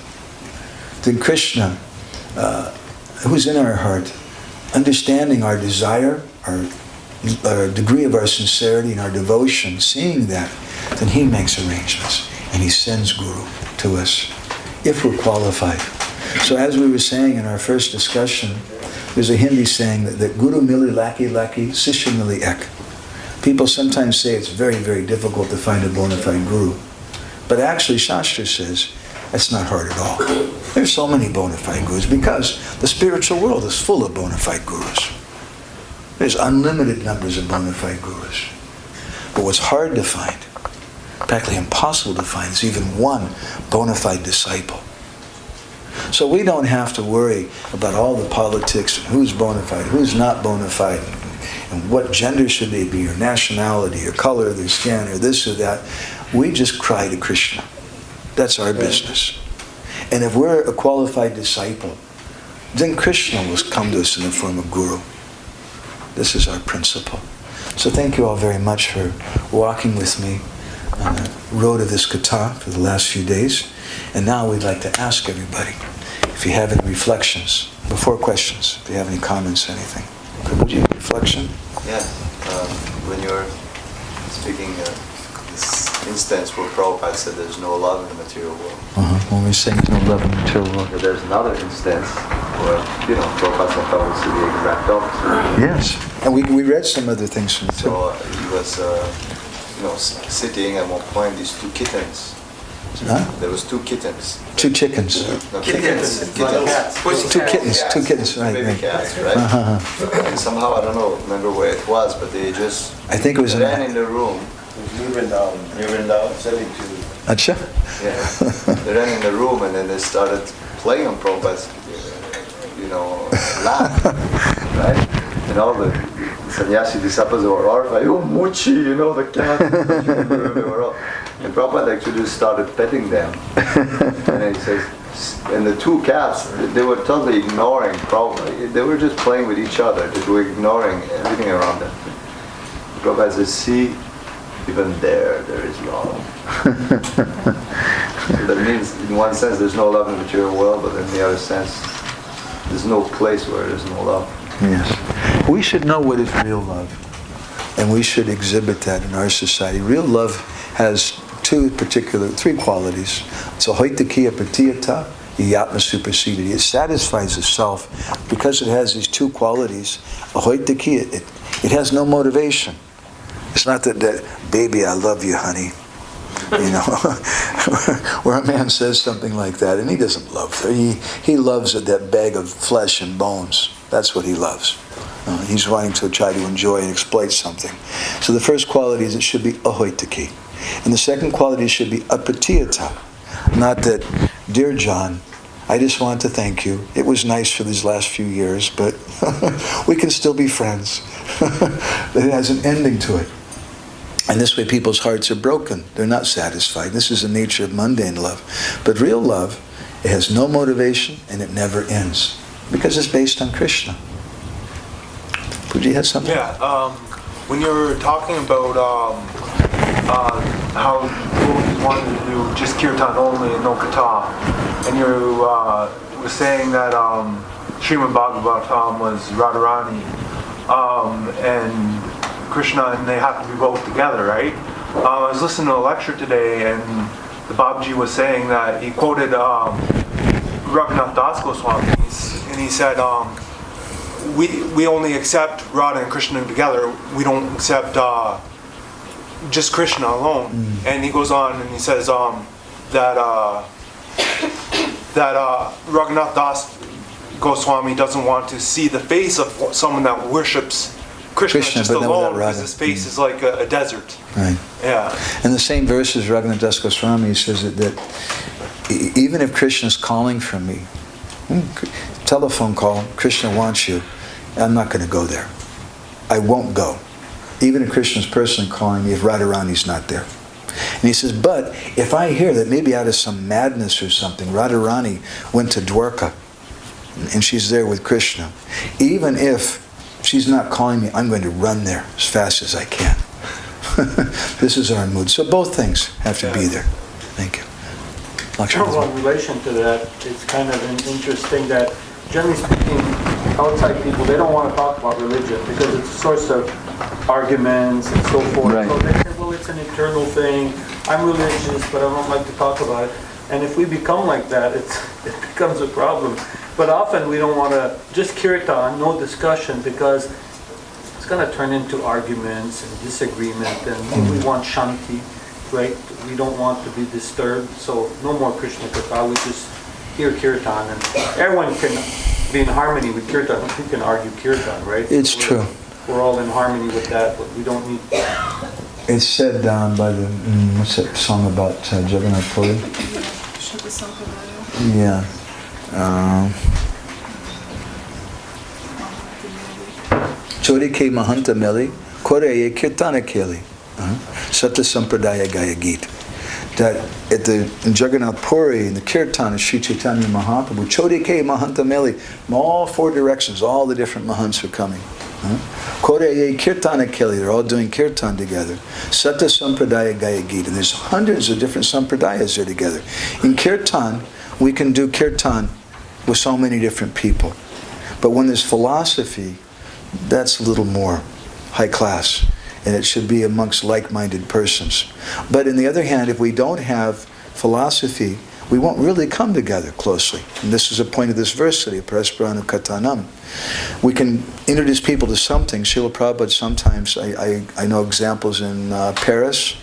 Speaker 1: then Krishna, who's in our heart, understanding our desire, our degree of our sincerity and our devotion, seeing that, then he makes arrangements and he sends Guru to us, if we're qualified. So as we were saying in our first discussion, there's a Hindi saying that Guru mili laki laki, Sishya mili ek. People sometimes say it's very, very difficult to find a bona fide Guru. But actually, Shastra says that's not hard at all. There's so many bona fide Gurus because the spiritual world is full of bona fide Gurus. There's unlimited numbers of bona fide Gurus. But what's hard to find, practically impossible to find, is even one bona fide disciple. So we don't have to worry about all the politics and who's bona fide, who's not bona fide, and what gender should they be, or nationality, or color of their skin, or this or that. We just cry to Krishna. That's our business. And if we're a qualified disciple, then Krishna will come to us in the form of Guru. This is our principle. So thank you all very much for walking with me on the road of this katha for the last few days. And now we'd like to ask everybody if you have any reflections, before questions, if you have any comments, anything. Prabhuji, reflection?
Speaker 3: Yes. When you were speaking this instance where Prabhupada said there's no love in the material world.
Speaker 1: When we're saying there's no love in the material world.
Speaker 3: There's another instance where, Prabhupada thought was the exact opposite.
Speaker 1: Yes. And we read some other things from it too.
Speaker 3: So he was, sitting at one point, these two kittens.
Speaker 1: Huh?
Speaker 3: There was two kittens.
Speaker 1: Two chickens.
Speaker 3: No, kittens.
Speaker 1: Two kittens, right.
Speaker 3: Baby cats, right? And somehow, I don't remember where it was, but they just
Speaker 1: I think it was
Speaker 3: ran in the room.
Speaker 2: Vrindavan, 72.
Speaker 1: Acha?
Speaker 3: Yeah. They ran in the room and then they started playing on Prabhupada's, lap, right? And all the sannyasi disciples were horrified. Oh, Mochi, the cat. And Prabhupada actually just started petting them. And he says, and the two cats, they were totally ignoring Prabhupada. They were just playing with each other. They were ignoring everything around them. Prabhupada says, see, even there is love. So that means, in one sense, there's no love in the material world, but in the other sense, there's no place where there's no love.
Speaker 1: Yes. We should know what is real love. And we should exhibit that in our society. Real love has three qualities. It's ahoitakiya pratiyata, yatma superseded. It satisfies the self because it has these two qualities. Ahoitakiya, it has no motivation. It's not that baby, I love you, honey. Where a man says something like that, and he doesn't love her. He loves that bag of flesh and bones. That's what he loves. He's wanting to try to enjoy and exploit something. So the first quality is it should be ahoitaki. And the second quality should be apratiyata. Not that, dear John, I just want to thank you. It was nice for these last few years, but we can still be friends. It has an ending to it. And this way people's hearts are broken. They're not satisfied. This is the nature of mundane love. But real love, it has no motivation and it never ends. Because it's based on Krishna. Puji has something?
Speaker 4: Yeah, when you were talking about how you wanted to do just kirtan only and no katha, and you were saying that Srimad Bhagavatam was Radharani and Krishna, and they have to be both together, right? I was listening to a lecture today, and the Babaji was saying that he quoted Raghunath Das Goswami, and he said, we only accept Radha and Krishna together. We don't accept just Krishna alone. And he goes on and he says that Raghunath Das Goswami doesn't want to see the face of someone that worships Krishna just alone, because his face is like a desert.
Speaker 1: Right.
Speaker 4: Yeah.
Speaker 1: In the same verses, Raghunath Das Goswami says that even if Krishna's calling from me, telephone call, Krishna wants you, I'm not going to go there. I won't go. Even if Krishna's personally calling me, if Radharani's not there. And he says, but if I hear that maybe out of some madness or something, Radharani went to Dwarka, and she's there with Krishna, even if she's not calling me, I'm going to run there as fast as I can. This is our mood. So both things have to be there. Thank you.
Speaker 2: Well, in relation to that, it's kind of interesting that, generally speaking, outside people, they don't want to talk about religion because it's a source of arguments and so forth.
Speaker 1: Right.
Speaker 2: So they say, well, it's an internal thing. I'm religious, but I don't like to talk about it. And if we become like that, it becomes a problem. But often we don't want to, just kirtan, no discussion, because it's going to turn into arguments and disagreement, and we want shanti, right? We don't want to be disturbed, so no more Krishna Katha, we just hear kirtan, and everyone can be in harmony with kirtan. We can argue kirtan, right?
Speaker 1: It's true.
Speaker 2: We're all in harmony with that, but we don't need...
Speaker 1: It's said by the, what's that song about Jagannath Puri? Yeah. Chori ke mahanta meli, kore ye kirtana keli. Sata Sampradaya Gaya Geet. That at the in Jagannath Puri, in the Kirtan of Sri Chaitanya Mahaprabhu, Chori ke mahanta meli, from all four directions, all the different mahants are coming. Kore ye kirtana keli, they're all doing kirtan together. Sata Sampradaya Gaya Geet. And there's hundreds of different sampradayas there together. In kirtan, we can do kirtan with so many different people. But when there's philosophy, that's a little more high class, and it should be amongst like-minded persons. But on the other hand, if we don't have philosophy, we won't really come together closely. And this is a point of this verse, Parasparanu Katanam. We can introduce people to something. Srila Prabhupada sometimes, I know examples in Paris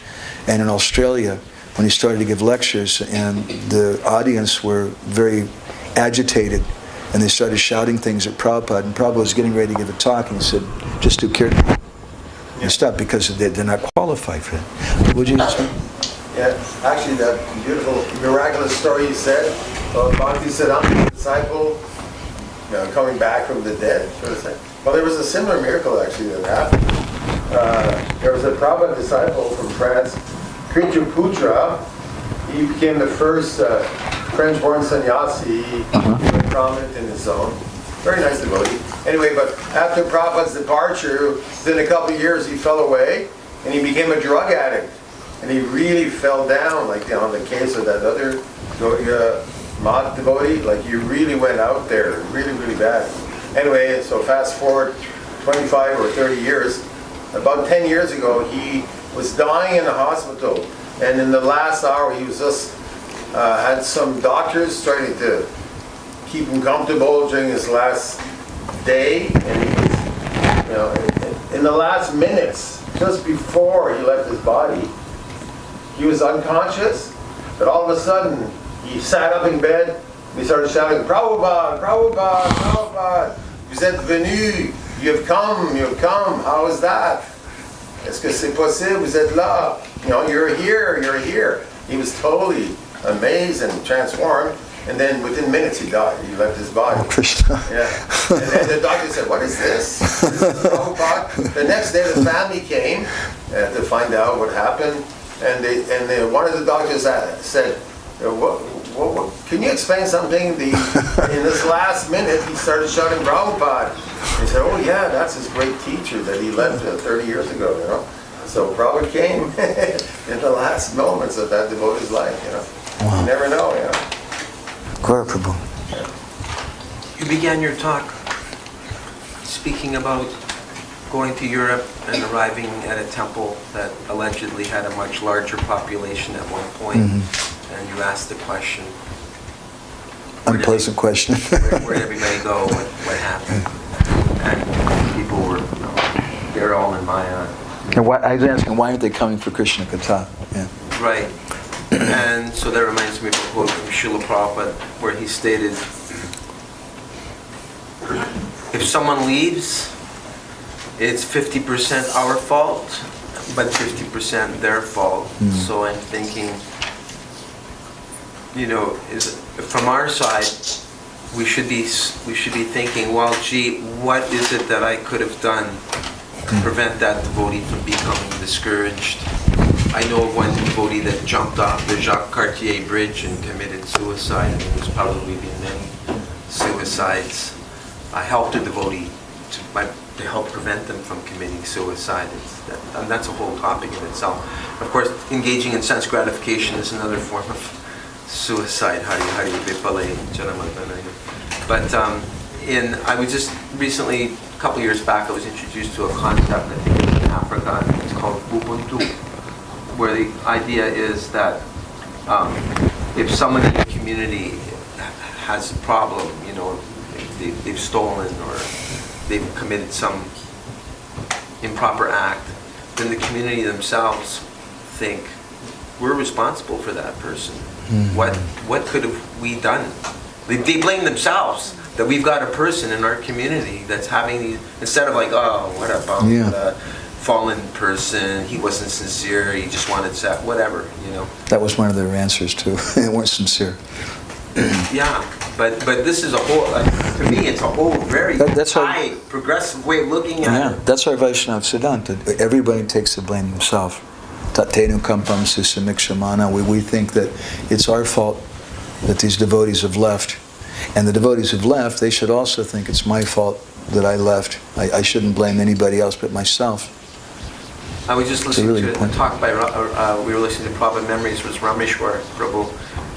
Speaker 1: and in Australia, when he started to give lectures, and the audience were very agitated, and they started shouting things at Prabhupada, and Prabhupada was getting ready to give a talk, and he said, just do kirtan. And stop, because they're not qualified for it. Would you say?
Speaker 5: Yeah, actually that beautiful, miraculous story you said about Bhaktisiddhanta disciple, coming back from the dead, sort of thing. Well, there was a similar miracle actually that happened. There was a Prabhupada disciple from France, Kritu Putra. He became the first French-born sannyasi, very prominent in his zone. Very nice devotee. Anyway, but after Prabhupada's departure, within a couple of years he fell away and he became a drug addict. And he really fell down, like in the case of that other Mad devotee, like he really went out there, really, really bad. Anyway, so fast forward 25 or 30 years, about 10 years ago, he was dying in the hospital. And in the last hour, he was just, had some doctors trying to keep him comfortable during his last day. And he was, in the last minutes, just before he left his body, he was unconscious, but all of a sudden, he sat up in bed, and he started shouting, Prabhupada, Prabhupada, Prabhupada, vous êtes venu, you have come, how is that? Est-ce que c'est possible, vous êtes là, you're here. He was totally amazed and transformed, and then within minutes he died, he left his body.
Speaker 1: Oh, Krishna.
Speaker 5: Yeah. And then the doctor said, what is this? This is Prabhupada. The next day the family came to find out what happened. And one of the doctors said, what, can you explain something? In this last minute, he started shouting Prabhupada. He said, oh yeah, that's his great teacher that he left 30 years ago, So Prabhupada came in the last moments of that devotee's life,
Speaker 1: Wow.
Speaker 5: You never know,
Speaker 1: Gaura Prabhu.
Speaker 6: You began your talk speaking about going to Europe and arriving at a temple that allegedly had a much larger population at one point, and you asked the question.
Speaker 1: Unpleasant question.
Speaker 6: Where did everybody go? What happened? And people were, they're all in Maya.
Speaker 1: And I was asking, why aren't they coming for Krishna Katha? Yeah.
Speaker 6: Right. And so that reminds me of a quote from Srila Prabhupada where he stated, if someone leaves, it's 50% our fault, but 50% their fault. So I'm thinking, from our side, we should be thinking, well, gee, what is it that I could have done to prevent that devotee from becoming discouraged? I know of one devotee that jumped off the Jacques Cartier Bridge and committed suicide, and there's probably been many suicides. I helped a devotee to help prevent them from committing suicide. And that's a whole topic in itself. Of course, engaging in sense gratification is another form of suicide. Hari Vipale Janamadana. But I was just recently, a couple years back, I was introduced to a concept, I think it was in Africa, it's called Ubuntu, where the idea is that if someone in the community has a problem, you know, they've stolen or they've committed some improper act, then the community themselves think we're responsible for that person. What could have we done? They blame themselves that we've got a person in our community that's having these, instead of like, oh, what about the fallen person, he wasn't sincere, he just wanted sex, whatever, you know.
Speaker 1: That was one of their answers too. They weren't sincere.
Speaker 6: Yeah, but this is a whole, to me, it's a whole very high, progressive way of looking at it.
Speaker 1: That's our Vaishnava Siddhanta. Everybody takes the blame themselves. Tatenu kampam sisamikṣamana. We think that it's our fault that these devotees have left. And the devotees who've left, they should also think it's my fault that I left. I shouldn't blame anybody else but myself.
Speaker 6: I was just listening to a talk by, we were listening to Prabhupada Memories, was Rameshwar Prabhu,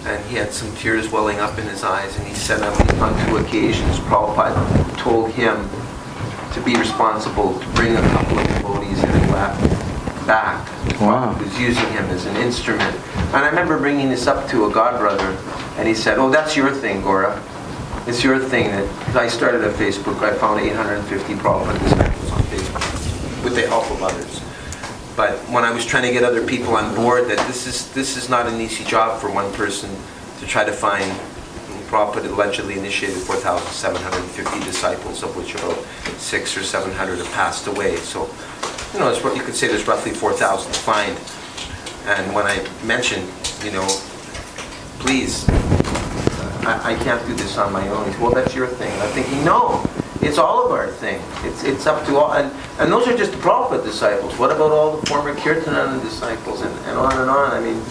Speaker 6: and he had some tears welling up in his eyes, and he said on 2 occasions Prabhupada told him to be responsible to bring a couple of devotees that had left back.
Speaker 1: Wow.
Speaker 6: He was using him as an instrument. And I remember bringing this up to a godbrother, and he said, oh, that's your thing, Gora. It's your thing that, because I started a Facebook, I found 850 Prabhupada disciples on Facebook with the help of others. But when I was trying to get other people on board that this is not an easy job for one person to try to find, Prabhupada allegedly initiated 4,750 disciples, of which about 600 or 700 have passed away. So, you know, you could say there's roughly 4,000 to find. And when I mentioned, you know, please, I can't do this on my own. He said, well, that's your thing. I'm thinking, no, it's all of our thing. It's up to all. And those are just the Prabhupada disciples. What about all the former Kirtananda disciples and on and on? I mean,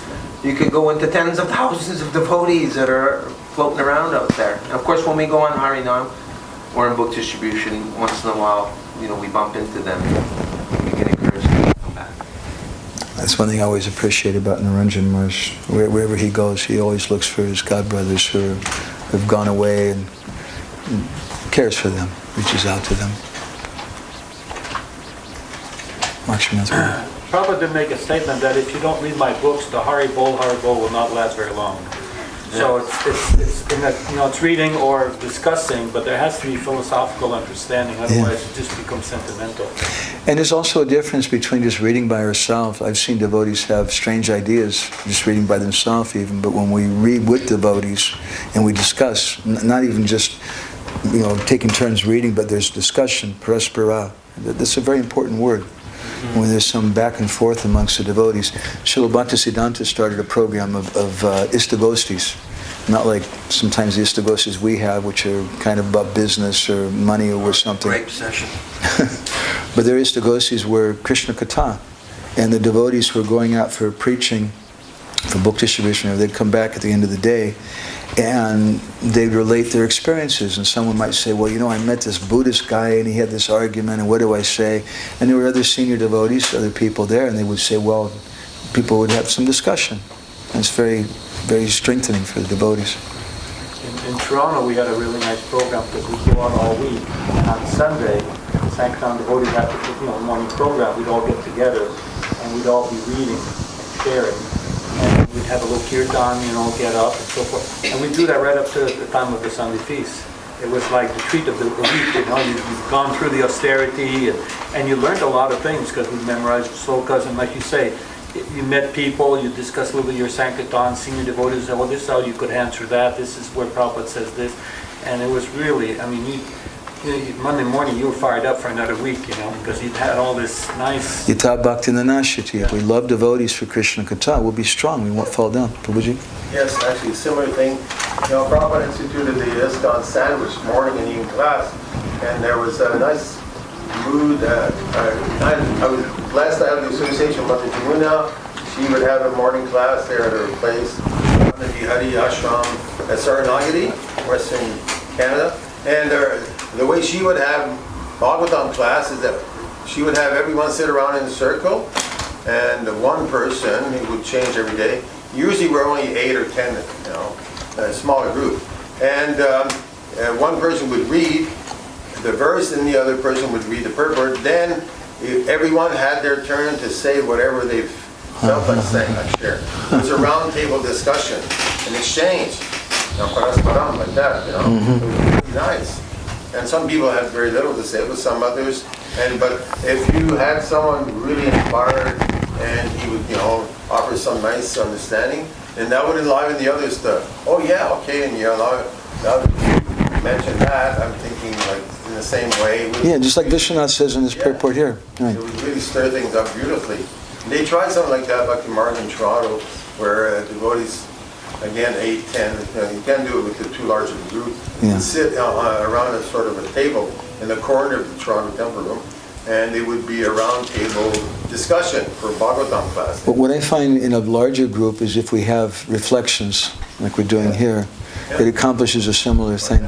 Speaker 6: you could go into tens of thousands of devotees that are floating around out there. And of course, when we go on Harinam or in book distribution, once in a while, you know, we bump into them. We get encouraged to come back.
Speaker 1: That's one thing I always appreciate about Niranjan Maharaj. Wherever he goes, he always looks for his godbrothers who have gone away and cares for them, reaches out to them.
Speaker 2: Prabhupada did make a statement that if you don't read my books, the Hari Bol will not last very long. So it's in that, you know, it's reading or discussing, but there has to be philosophical understanding, otherwise it just becomes sentimental.
Speaker 1: And there's also a difference between just reading by ourselves. I've seen devotees have strange ideas just reading by themselves even, but when we read with devotees and we discuss, not even just, you know, taking turns reading, but there's discussion, paraspara. That's a very important word. When there's some back and forth amongst the devotees. Srila Bhaktisiddhanta started a program of ISKCON, not like sometimes the ISKCON we have, which are kind of about business or money or something.
Speaker 6: Great session.
Speaker 1: But there are ISKCON where Krishna Katha, and the devotees who are going out for preaching, for book distribution, they'd come back at the end of the day, and they'd relate their experiences. And someone might say, well, you know, I met this Buddhist guy and he had this argument, and what do I say? And there were other senior devotees, other people there, and they would say, well, people would have some discussion. And it's very, very strengthening for the devotees.
Speaker 2: In Toronto, we had a really nice program because we go out all week. And on Sunday, Sankirtan devotees after the morning program, we'd all get together and we'd all be reading and sharing. And we'd have a little kirtan, you know, get up and so forth. And we'd do that right up to the time of the Sunday feast. It was like the treat of the week, you know, you've gone through the austerity and you learned a lot of things because we memorized slokas, and like you say, you met people, you discussed a little bit your Sankirtan, senior devotees, and well, this is how you could answer that, this is where Prabhupada says this. And it was really, I mean, Monday morning you were fired up for another week, you know, because you'd had all this nice...
Speaker 1: Yata Bhakti Nanashiti. If we love devotees for Krishna Katha, we'll be strong, we won't fall down. Prabhuji?
Speaker 5: Yes, actually, a similar thing. You know, Prabhupada instituted the ISKCON sandwich morning and evening class, and there was a nice mood. Last I had the association with Mother Jamuna, she would have a morning class there at her place, on the Bihari Ashram at Saranagati, Western Canada. And the way she would have Bhagavatam class is that she would have everyone sit around in a circle, and one person who would change every day. Usually we're only 8 or 10, a smaller group. And one person would read the verse and the other person would read the purport. Then everyone had their turn to say whatever they felt like saying, like share. It was a round table discussion, an exchange. Parasparam, like that, It was really nice. And some people had very little to say, but some others. But if you had someone really inspired and he would, offer some nice understanding, and that would enliven the others to, oh yeah, okay, and now that you mentioned that, I'm thinking like in the same way.
Speaker 1: Yeah, just like Vishwanath says in his purport here. Right.
Speaker 5: It would really stir things up beautifully. They tried something like that back in Martin in Toronto, where devotees, again, 8, 10, you can't do it with the too large of a group.
Speaker 1: Yeah.
Speaker 5: You'd sit around a sort of a table in the corner of the Toronto Temple Room, and it would be a round table discussion for Bhagavatam class.
Speaker 1: But what I find in a larger group is if we have reflections, like we're doing here, it accomplishes a similar thing.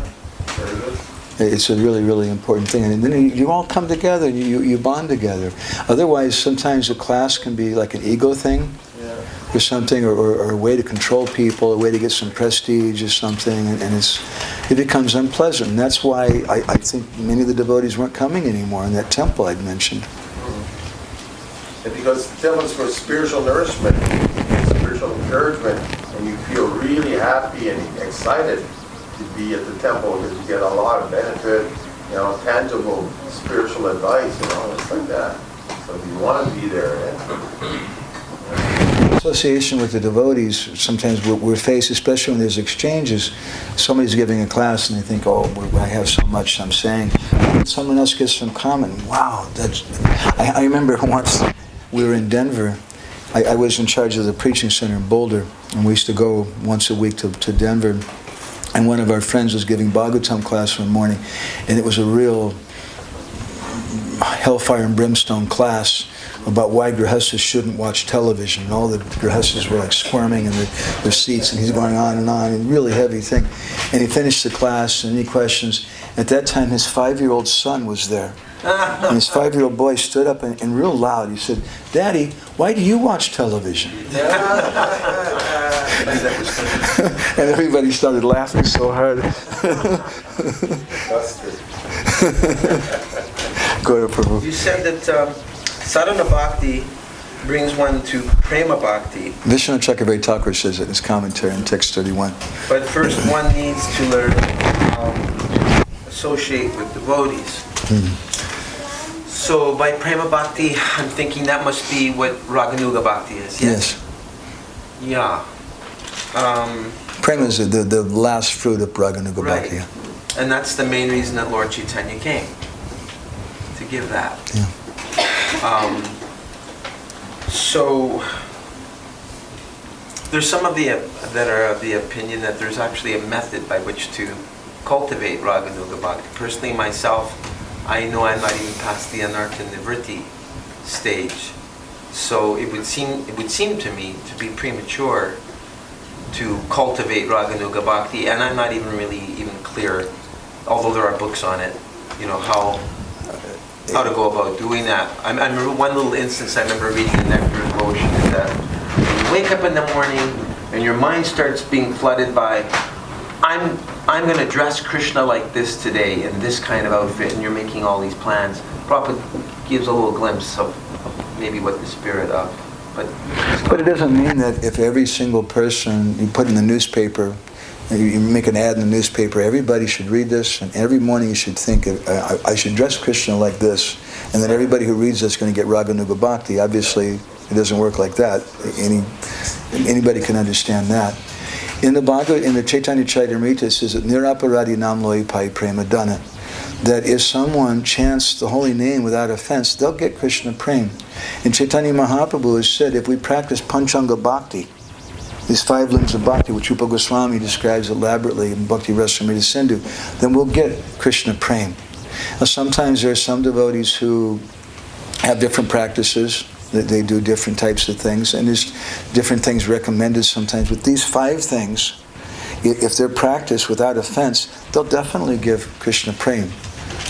Speaker 5: Very good.
Speaker 1: It's a really, really important thing. And then you all come together and you bond together. Otherwise, sometimes a class can be like an ego thing or something, or a way to control people, a way to get some prestige or something, and it becomes unpleasant. And that's why I think many of the devotees weren't coming anymore in that temple I'd mentioned.
Speaker 5: And because the temple is for spiritual nourishment, spiritual encouragement, and you feel really happy and excited to be at the temple because you get a lot of benefit, tangible spiritual advice, it's like that. So if you want to be there,
Speaker 1: Association with the devotees, sometimes we're faced, especially when there's exchanges, somebody's giving a class and they think, oh, I have so much I'm saying. And someone else gets some comment. Wow, I remember once we were in Denver. I was in charge of the preaching center in Boulder, and we used to go once a week to Denver. And one of our friends was giving Bhagavatam class one morning, and it was a real hellfire and brimstone class about why grihasthas shouldn't watch television. And all the grihasthas were like squirming in their seats, and he's going on, and really heavy thing. And he finished the class, and any questions? At that time, his 5-year-old son was there. And his 5-year-old boy stood up and real loud, he said, "Daddy, why do you watch television?" And everybody started laughing so hard. Go to Prabhu.
Speaker 6: You said that sadhana bhakti brings one to prema bhakti.
Speaker 1: Vishwanath Chakravarti Thakur says it in his commentary in text 31.
Speaker 6: But first one needs to learn how to associate with devotees. So by prema bhakti, I'm thinking that must be what Raganuga bhakti is, yes? Yeah.
Speaker 1: Prema is the last fruit of Raganuga
Speaker 6: Right.
Speaker 1: Bhakti.
Speaker 6: And that's the main reason that Lord Chaitanya came, to give that.
Speaker 1: Yeah.
Speaker 6: So there's some of that are of the opinion that there's actually a method by which to cultivate Raganuga Bhakti. Personally, myself, I know I'm not even past the Anartha Nivritti stage. So it would seem to me to be premature to cultivate Raganuga Bhakti, and I'm not even really clear, although there are books on it, how to go about doing that. I remember one little instance I remember reading in Nectar of Devotion is that when you wake up in the morning and your mind starts being flooded by, I'm going to dress Krishna like this today in this kind of outfit, and you're making all these plans. Prabhupada gives a little glimpse of maybe what the spirit of. But
Speaker 1: it doesn't mean that if every single person you put in the newspaper, you make an ad in the newspaper, everybody should read this, and every morning you should think, I should dress Krishna like this, and then everybody who reads this is going to get Raganuga Bhakti. Obviously, it doesn't work like that. Anybody can understand that. In the Chaitanya Charitamrita, it says that Niraparadi Namloi Pai Prema Dana, that if someone chants the holy name without offense, they'll get Krishna Prem. And Chaitanya Mahaprabhu has said, if we practice Panchanga Bhakti, these 5 limbs of Bhakti, which Rupa Goswami describes elaborately in Bhakti Rasamrita Sindhu, then we'll get Krishna Prem. Now, sometimes there are some devotees who have different practices, They do different types of things, and there's different things recommended sometimes. But these 5 things, if they're practiced without offense, they'll definitely give Krishna prem.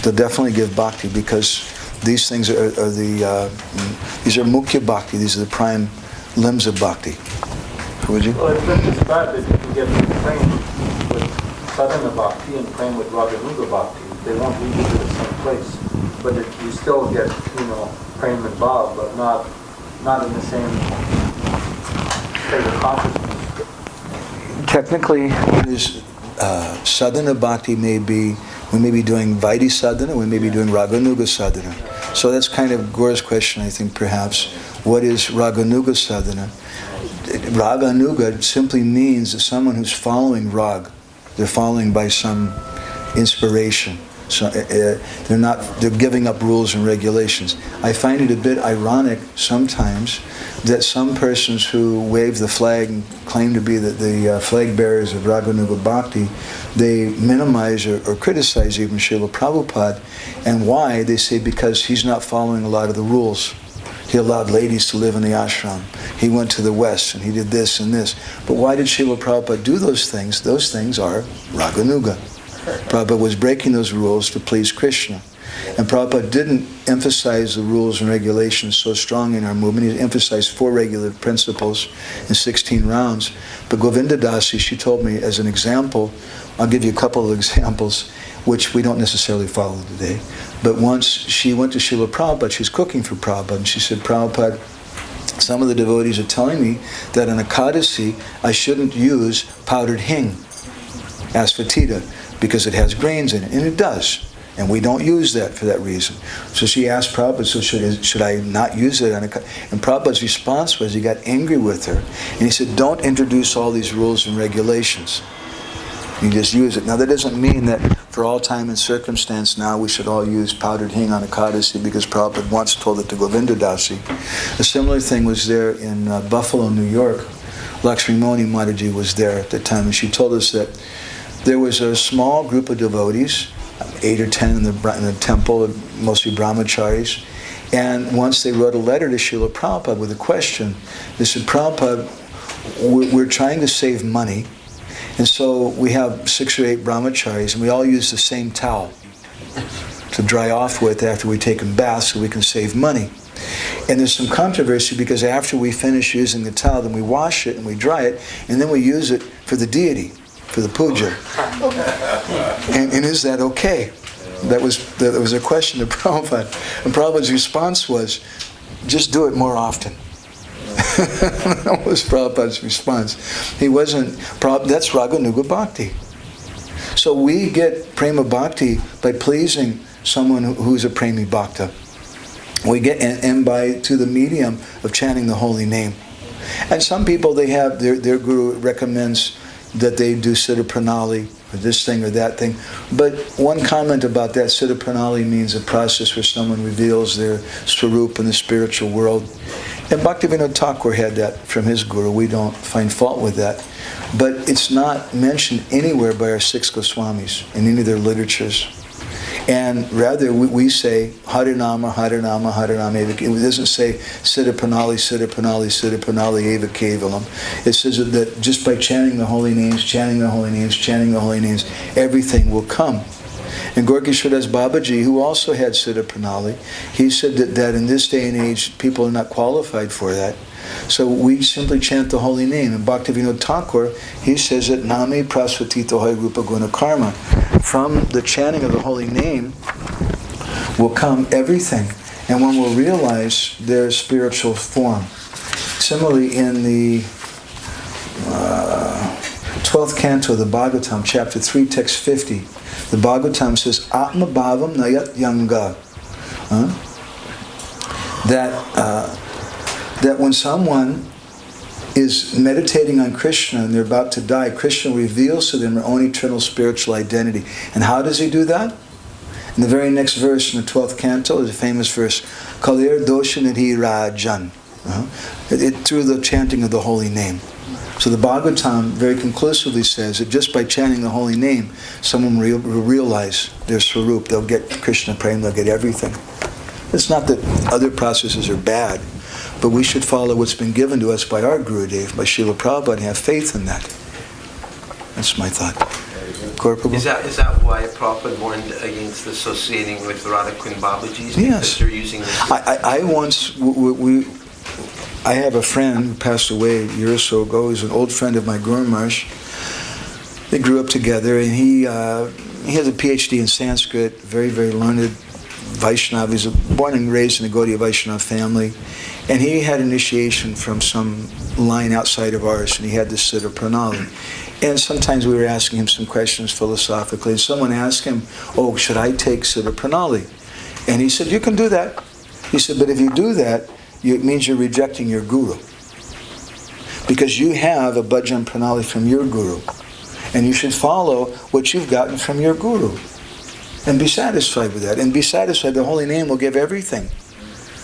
Speaker 1: They'll definitely give bhakti, because these things are these are mukhya bhakti. These are the prime limbs of bhakti. Would you?
Speaker 2: Well, it's been described that you can get prem with sadhana bhakti and prem with raganuga bhakti. They won't lead you to the same place, but you still get, prem and bhav, but not in the same state of consciousness.
Speaker 1: Technically, there's sadhana bhakti we may be doing Vaidhi sadhana, we may be doing Raganuga sadhana. So that's kind of Gaura's question, I think, perhaps. What is Raganuga sadhana? Raganuga simply means that someone who's following rag. They're following by some inspiration. So they're giving up rules and regulations. I find it a bit ironic sometimes that some persons who wave the flag and claim to be the flag bearers of Raganuga Bhakti, they minimize or criticize even Srila Prabhupada. And why? They say because he's not following a lot of the rules. He allowed ladies to live in the ashram. He went to the West and he did this and this. But why did Srila Prabhupada do those things? Those things are Raganuga. Prabhupada was breaking those rules to please Krishna. And Prabhupada didn't emphasize the rules and regulations so strong in our movement. He emphasized 4 regular principles in 16 rounds. But Govinda Dasi, she told me as an example, I'll give you a couple of examples, which we don't necessarily follow today. But once she went to Srila Prabhupada, she was cooking for Prabhupada, and she said, Prabhupada, some of the devotees are telling me that on Ekadasi, I shouldn't use powdered hing, asafoetida, because it has grains in it, and it does. And we don't use that for that reason. So she asked Prabhupada, so should I not use it? And Prabhupada's response was, he got angry with her. And he said, don't introduce all these rules and regulations. You just use it. Now that doesn't mean that for all time and circumstance now we should all use powdered hing on Ekadasi, because Prabhupada once told it to Govinda Dasi. A similar thing was there in Buffalo, New York. Lakshmi Moni Mataji was there at the time, and she told us that there was a small group of devotees, 8 or 10 in the temple, mostly brahmacharis, and once they wrote a letter to Srila Prabhupada with a question. They said, Prabhupada, we're trying to save money, and so we have 6 or 8 brahmacharis, and we all use the same towel to dry off with after we take a bath so we can save money. And there's some controversy because after we finish using the towel, then we wash it and we dry it, and then we use it for the deity, for the puja. And is that okay? That was a question to Prabhupada. And Prabhupada's response was, just do it more often. That was Prabhupada's response. That's Raganuga Bhakti. So we get Prema Bhakti by pleasing someone who's a Premi Bhakta. We get, and by to the medium of chanting the holy name. And some people, they have, their guru recommends that they do Siddha Pranali, or this thing or that thing. But one comment about that, Siddha Pranali means a process where someone reveals their swarup in the spiritual world. And Bhaktivinoda Thakur had that from his guru. We don't find fault with that. But it's not mentioned anywhere by our 6 Goswamis in any of their literatures. And rather, we say, Harinama, Harinama, Harinama, Eva. It doesn't say, Siddha Pranali, Siddha Pranali, Siddha Pranali, Eva Kevalam. It says that just by chanting the holy names, chanting the holy names, chanting the holy names, everything will come. And Gorkishwaradas Babaji, who also had Siddha Pranali, he said that in this day and age, people are not qualified for that. So we simply chant the holy name. And Bhaktivinoda Thakur, he says that Name Prasvatito Hai Rupa Guna Karma. From the chanting of the holy name will come everything. And one will realize their spiritual form. Similarly, in the 12th canto of the Bhagavatam, chapter 3, text 50, the Bhagavatam says, Atma Bhavam Nayat Yanga. That when someone is meditating on Krishna and they're about to die, Krishna reveals to them their own eternal spiritual identity. And how does he do that? In the very next verse in the 12th canto is a famous verse, Kalir Doshanidhi Rajan, through the chanting of the holy name. So the Bhagavatam very conclusively says that just by chanting the holy name, someone will realize their swarup. They'll get Krishna prema, they'll get everything. It's not that other processes are bad, But we should follow what's been given to us by our Gurudev, by Srila Prabhupada, and have faith in that. That's my thought. Corporal?
Speaker 6: Is that why Prabhupada warned against associating with Radhakund Babaji's?
Speaker 1: Yes.
Speaker 6: Because they're using this.
Speaker 1: I have a friend who passed away a year or so ago. He's an old friend of my Guru Maharaj. They grew up together, and he has a PhD in Sanskrit, very, very learned Vaishnava. He's born and raised in a Gaudiya Vaishnava family. And he had initiation from some line outside of ours, and he had this Siddha Pranali. And sometimes we were asking him some questions philosophically, and someone asked him, oh, should I take Siddha Pranali? And he said, you can do that. He said, but if you do that, it means you're rejecting your Guru. Because you have a Bhajan Pranali from your Guru. And you should follow what you've gotten from your Guru. And be satisfied with that. And be satisfied, the holy name will give everything.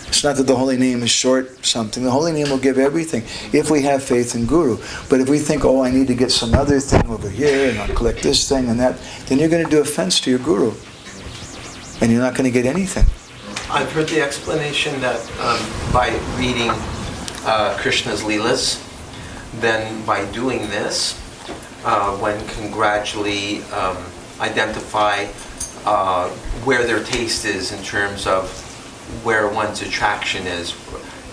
Speaker 1: It's not that the holy name is short something. The holy name will give everything if we have faith in Guru. But if we think, oh, I need to get some other thing over here, and I'll collect this thing and that, then you're going to do offense to your Guru. And you're not going to get anything.
Speaker 6: I've heard the explanation that by reading Krishna's Leelas, then by doing this, one can gradually identify where their taste is in terms of where one's attraction is.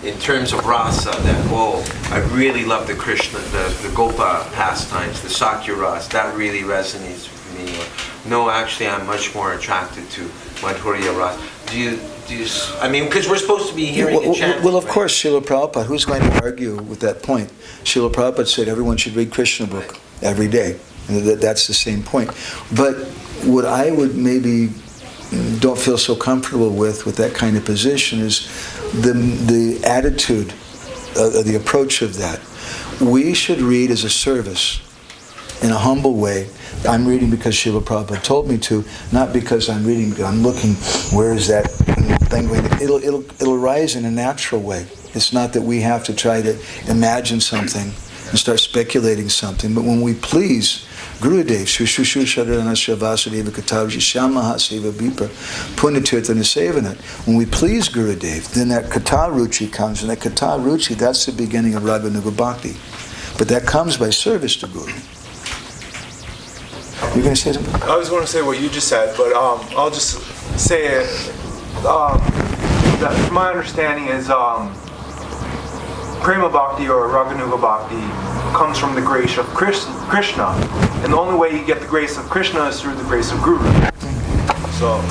Speaker 6: In terms of rasa, that, oh, I really love the Krishna, the Gopa pastimes, the Sakya rasa, that really resonates with me. Or, no, actually, I'm much more attracted to Madhurya rasa. I mean, because we're supposed to be hearing the chant.
Speaker 1: Well, of course, Srila Prabhupada, who's going to argue with that point? Srila Prabhupada said everyone should read Krishna book every day. And that's the same point. But what I would maybe don't feel so comfortable with that kind of position is the attitude, the approach of that. We should read as a service, in a humble way. I'm reading because Srila Prabhupada told me to, not because I'm reading, I'm looking, where is that thing going? It'll rise in a natural way. It's not that we have to try to imagine something and start speculating something, but when we please Gurudev, Shushu Sharanasya Vasudeva Katavji Shamaha Seva Bipra Punyatirthana Sevanat. When we please Gurudev, then that Kata Ruchi comes, and that Kata Ruchi, that's the beginning of Raganuga Bhakti. But that comes by service to Guru. You're going to say something?
Speaker 4: I was going to say what you just said, but I'll just say it. That my understanding is Prema Bhakti or Raganuga Bhakti comes from the grace of Krishna. And the only way you get the grace of Krishna is through the grace of Guru. So,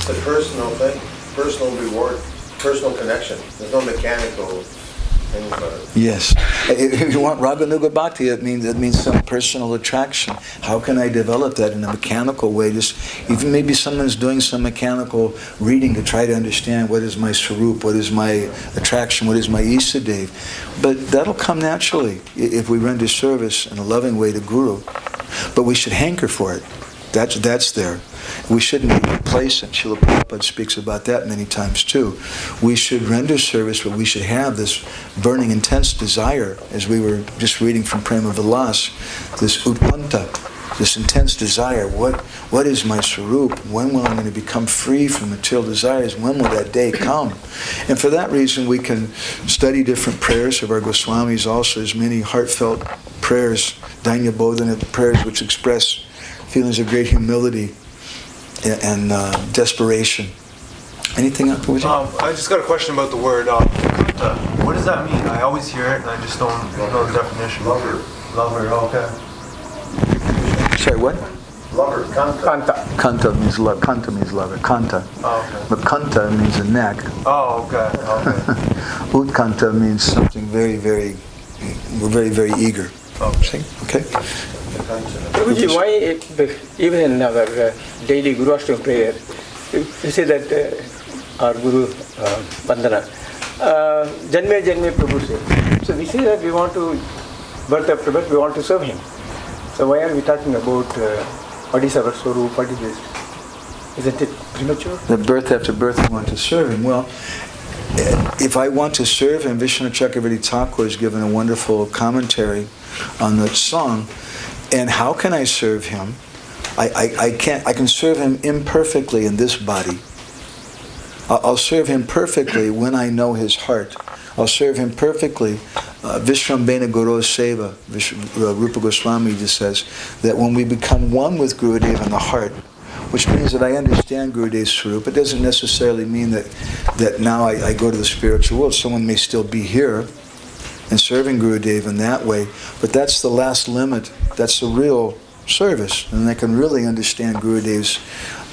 Speaker 5: It's a personal thing, personal reward, personal connection. There's no mechanical thing about it.
Speaker 1: Yes. If you want Raganuga Bhakti, it means some personal attraction. How can I develop that in a mechanical way? Just even maybe someone's doing some mechanical reading to try to understand what is my Swarup, what is my attraction, what is my Isadev. But that'll come naturally if we render service in a loving way to Guru. But we should hanker for it. That's there. We shouldn't be complacent. Srila Prabhupada speaks about that many times too. We should render service, but we should have this burning, intense desire, as we were just reading from Prema Vilas, this utpanta, this intense desire. What is my Swarup? When will I going to become free from material desires? When will that day come? And for that reason, we can study different prayers of our Goswamis also. There's many heartfelt prayers, Dainya Bodhana prayers, which express feelings of great humility and desperation. Anything else?
Speaker 4: I just got a question about the word kanta. What does that mean? I always hear it and I just don't know the definition.
Speaker 5: Lover.
Speaker 4: Okay.
Speaker 1: Sorry, what?
Speaker 5: Lover, kanta.
Speaker 1: Kanta means love. Kanta means lover. Kanta.
Speaker 4: Oh, okay.
Speaker 1: But kanta means a neck.
Speaker 4: Oh, okay.
Speaker 1: Utkanta means something very, very, very, very eager.
Speaker 4: Okay.
Speaker 1: See? Okay?
Speaker 7: Prabhuji, why even in our daily Guru Ashtaka prayer, you say that our Guru Vandana, Janme Janme Prabhu say. So we say that we want to, birth after birth, we want to serve him. So why are we talking about what is our Swarup, what is this? Isn't it premature?
Speaker 1: The birth after birth, we want to serve him. Well, if I want to serve him, Vishnu Chakravarti Thakur has given a wonderful commentary on that song. And how can I serve him? I can serve him imperfectly in this body. I'll serve him perfectly when I know his heart. I'll serve him perfectly. Vishrambena Guru Seva, Rupa Goswami just says that when we become one with Gurudev in the heart, which means that I understand Gurudev's Swarup, it doesn't necessarily mean that now I go to the spiritual world. Someone may still be here and serving Gurudev in that way, but that's the last limit. That's the real service, and they can really understand Gurudev's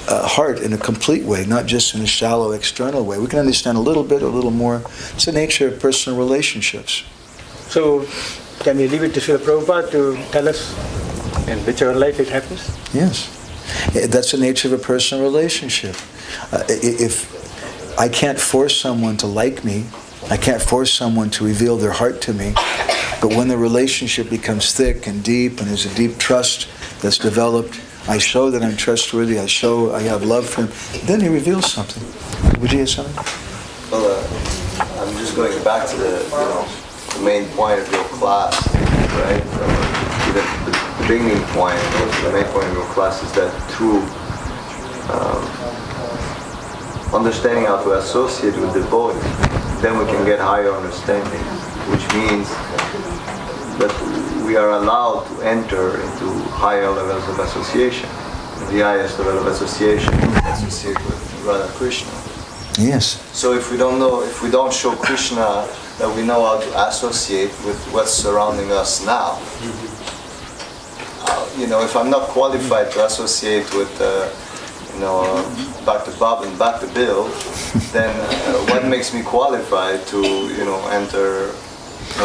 Speaker 1: heart in a complete way, not just in a shallow external way. We can understand a little bit, a little more. It's the nature of personal relationships.
Speaker 7: So, can we leave it to Srila Prabhupada to tell us in whichever life it happens?
Speaker 1: Yes. That's the nature of a personal relationship. If I can't force someone to like me, I can't force someone to reveal their heart to me, but when the relationship becomes thick and deep and there's a deep trust that's developed, I show that I'm trustworthy, I show I have love for him, then he reveals something. Would you have something?
Speaker 3: Well, I'm just going back to the main point of your class, right? The beginning point, the main point of your class is that through understanding how to associate with the devotee, then we can get higher understanding, which means that we are allowed to enter into higher levels of association. The highest level of association is associate with Radha Krishna.
Speaker 1: Yes.
Speaker 3: So if we don't show Krishna that we know how to associate with what's surrounding us now, if I'm not qualified to associate with, Bhakti Bob and Bhakti Bill, then what makes me qualified to, enter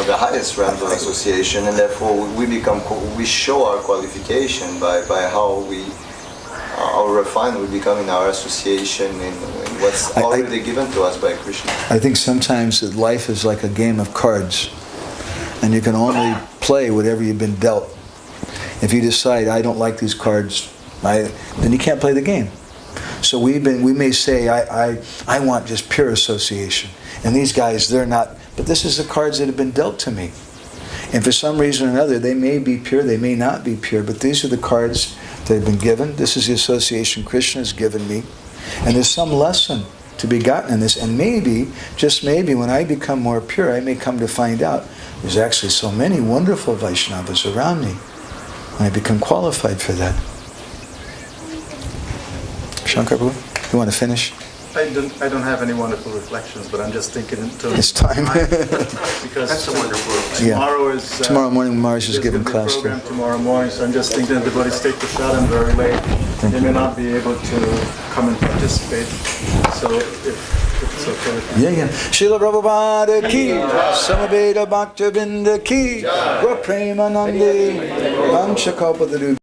Speaker 3: the highest realms of association? And therefore we show our qualification by how refined we become in our association in what's already given to us by Krishna.
Speaker 1: I think sometimes that life is like a game of cards, and you can only play whatever you've been dealt. If you decide, I don't like these cards, then you can't play the game. So we may say, I want just pure association. And these guys, they're not. But this is the cards that have been dealt to me. And for some reason or another, they may be pure, they may not be pure, but these are the cards that have been given. This is the association Krishna has given me. And there's some lesson to be gotten in this. And maybe, just maybe, when I become more pure, I may come to find out there's actually so many wonderful Vaishnavas around me. And I become qualified for that. Shankar Prabhu, you want to finish?
Speaker 8: I don't have any wonderful reflections, but I'm just thinking in terms
Speaker 1: It's time.
Speaker 8: because
Speaker 6: That's a wonderful
Speaker 8: tomorrow is
Speaker 1: Tomorrow morning, Mars is
Speaker 8: there's
Speaker 1: giving
Speaker 8: gonna be a
Speaker 1: class.
Speaker 8: program tomorrow morning, so I'm just thinking everybody's take the shot and very late. They may not be able to come and participate. So if it's okay with you.
Speaker 1: Yeah. Srila Prabhupada ki, Samaveda Bhakta Binda ki, Gora Premanandi, Vamshakalpadadu.